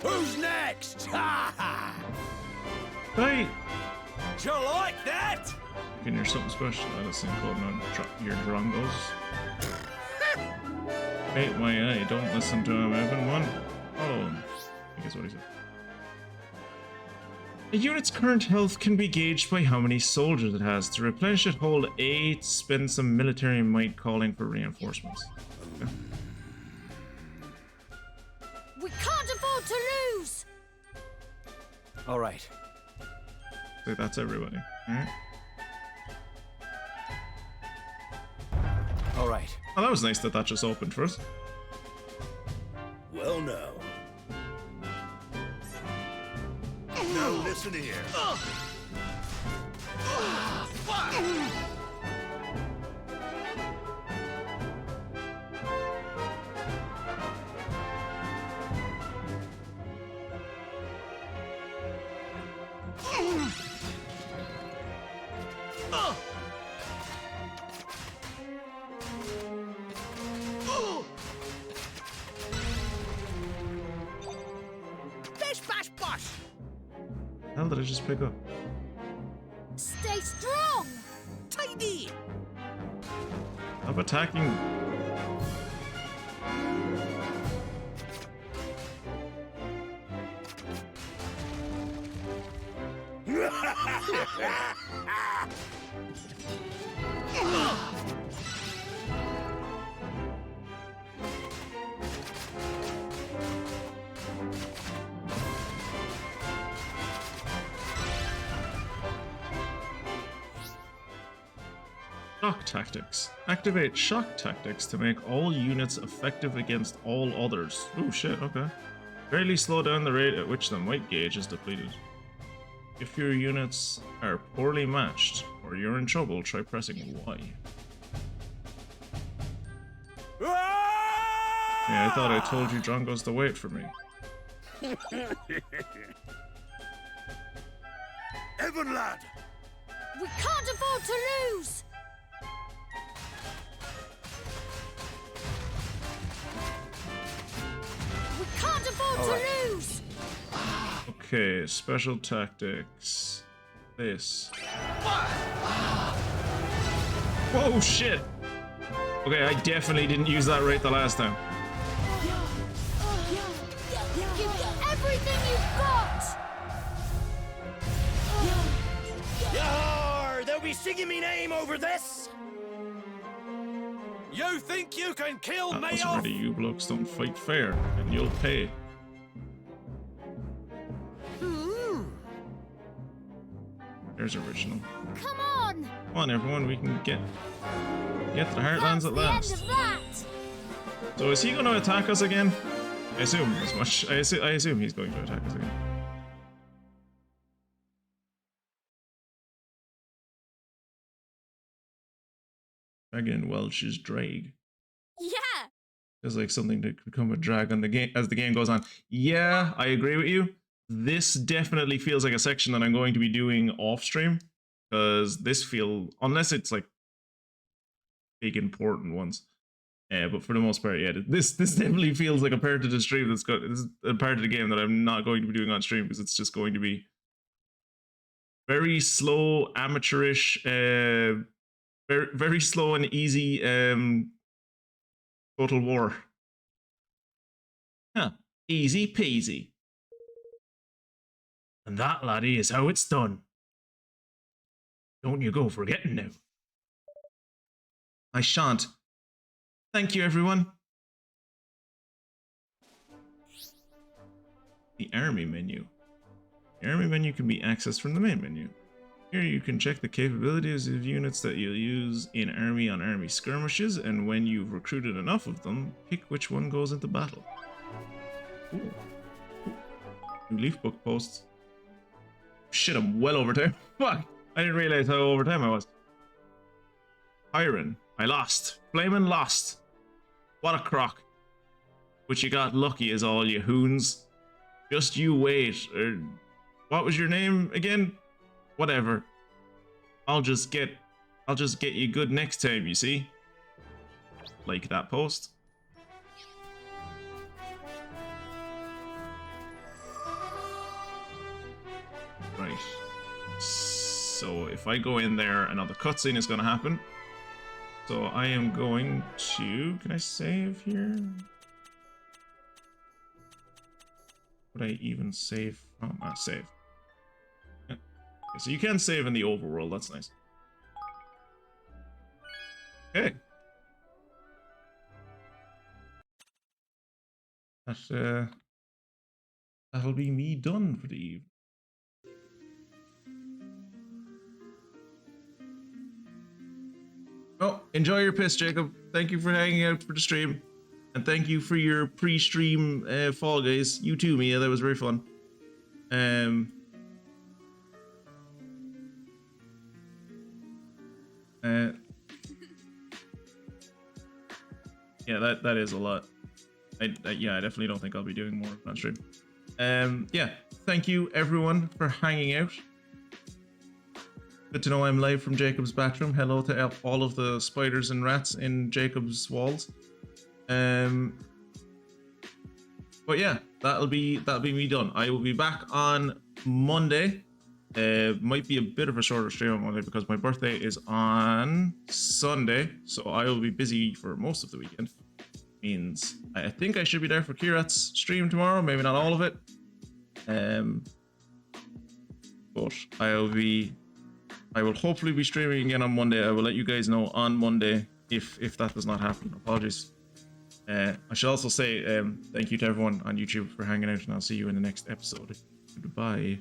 Who's next? Hey! Do you like that? Can you're something special at a thing called your drongos. Hate my eye. Don't listen to him, Evan. One. Follow him. I guess what he said. A unit's current health can be gauged by how many soldiers it has. To replenish it, hold A to spend some military might calling for reinforcements. Okay. We can't afford to lose! All right. So that's everybody. Alright. All right. Oh, that was nice that that just opened for us. Well, now. Now listen here. Bish bash bosh! How did I just pick up? Stay strong! Tiny! Stop attacking. Shock tactics. Activate shock tactics to make all units effective against all others. Oh shit, okay. Greatly slow down the rate at which the might gauge is depleted. If your units are poorly matched or you're in trouble, try pressing Y. Yeah, I thought I told you Drongos to wait for me. Evan, lad! We can't afford to lose! We can't afford to lose! Okay, special tactics. This. Whoa, shit! Okay, I definitely didn't use that right the last time. Give everything you've got! Yar! They'll be singing me name over this! You think you can kill That me wasn't off? ready. You blokes don't fight fair, and you'll pay. There's original. Come on! Come on, everyone, we can get to the Heartlands at last. That's the end of that! So is he going to attack us again? I assume as much. I assume he's going to attack us again. Dragon Welch's Drag. Yeah! There's like something that could come a drag on the game as the game goes on. Yeah, I agree with you. This definitely feels like a section that I'm going to be doing off stream, because this unless it's like big important ones. But for the most part, yeah, this definitely feels like a part of the stream this is a part of the game that I'm not going to be doing on stream, because it's just going to be very slow, amateurish, very, very slow and easy Total War. Huh. Easy peasy. And that, laddie, is how it's done. Don't you go forgetting now. I shan't. Thank you, everyone. The army menu. The army menu can be accessed from the main menu. Here you can check the capabilities of units that you'll use in army on army skirmishes, and when you've recruited enough of them, pick which one goes into battle. Ooh. New leaf book posts. Shit, I'm well over time. Fuck! I didn't realize how over time I was. Iron. I lost. Flamin' lost. What a crock. But you got lucky as all you hoons. Just you wait. What was your name again? Whatever. I'll just get you good next time, you see? Like that post. Right. So if I go in there, another cutscene is gonna happen. So I am going to... Can I save here? Would I even save? Oh, not save. Yeah. Okay, so you can save in the overworld. That's nice. Okay. That'll be me done for the evening. Oh, enjoy your piss, Jacob. Thank you for hanging out for the stream. And thank you for your pre-stream Fall Guys. You too, Mia. That was very fun. Yeah, that is a lot. Yeah, I definitely don't think I'll be doing more of that stream. Yeah, thank you everyone for hanging out. Good to know I'm live from Jacob's bathroom. Hello to all of the spiders and rats in Jacob's walls. But yeah, that'll be me done. I will be back on Monday. Might be a bit of a shorter stream on Monday because my birthday is on Sunday, so I will be busy for most of the weekend. Means I think I should be there for Kirat's stream tomorrow, maybe not all of it. But I will hopefully be streaming again on Monday. I will let you guys know on Monday if that does not happen. Apologies. I should also say thank you to everyone on YouTube for hanging out, and I'll see you in the next episode. Goodbye.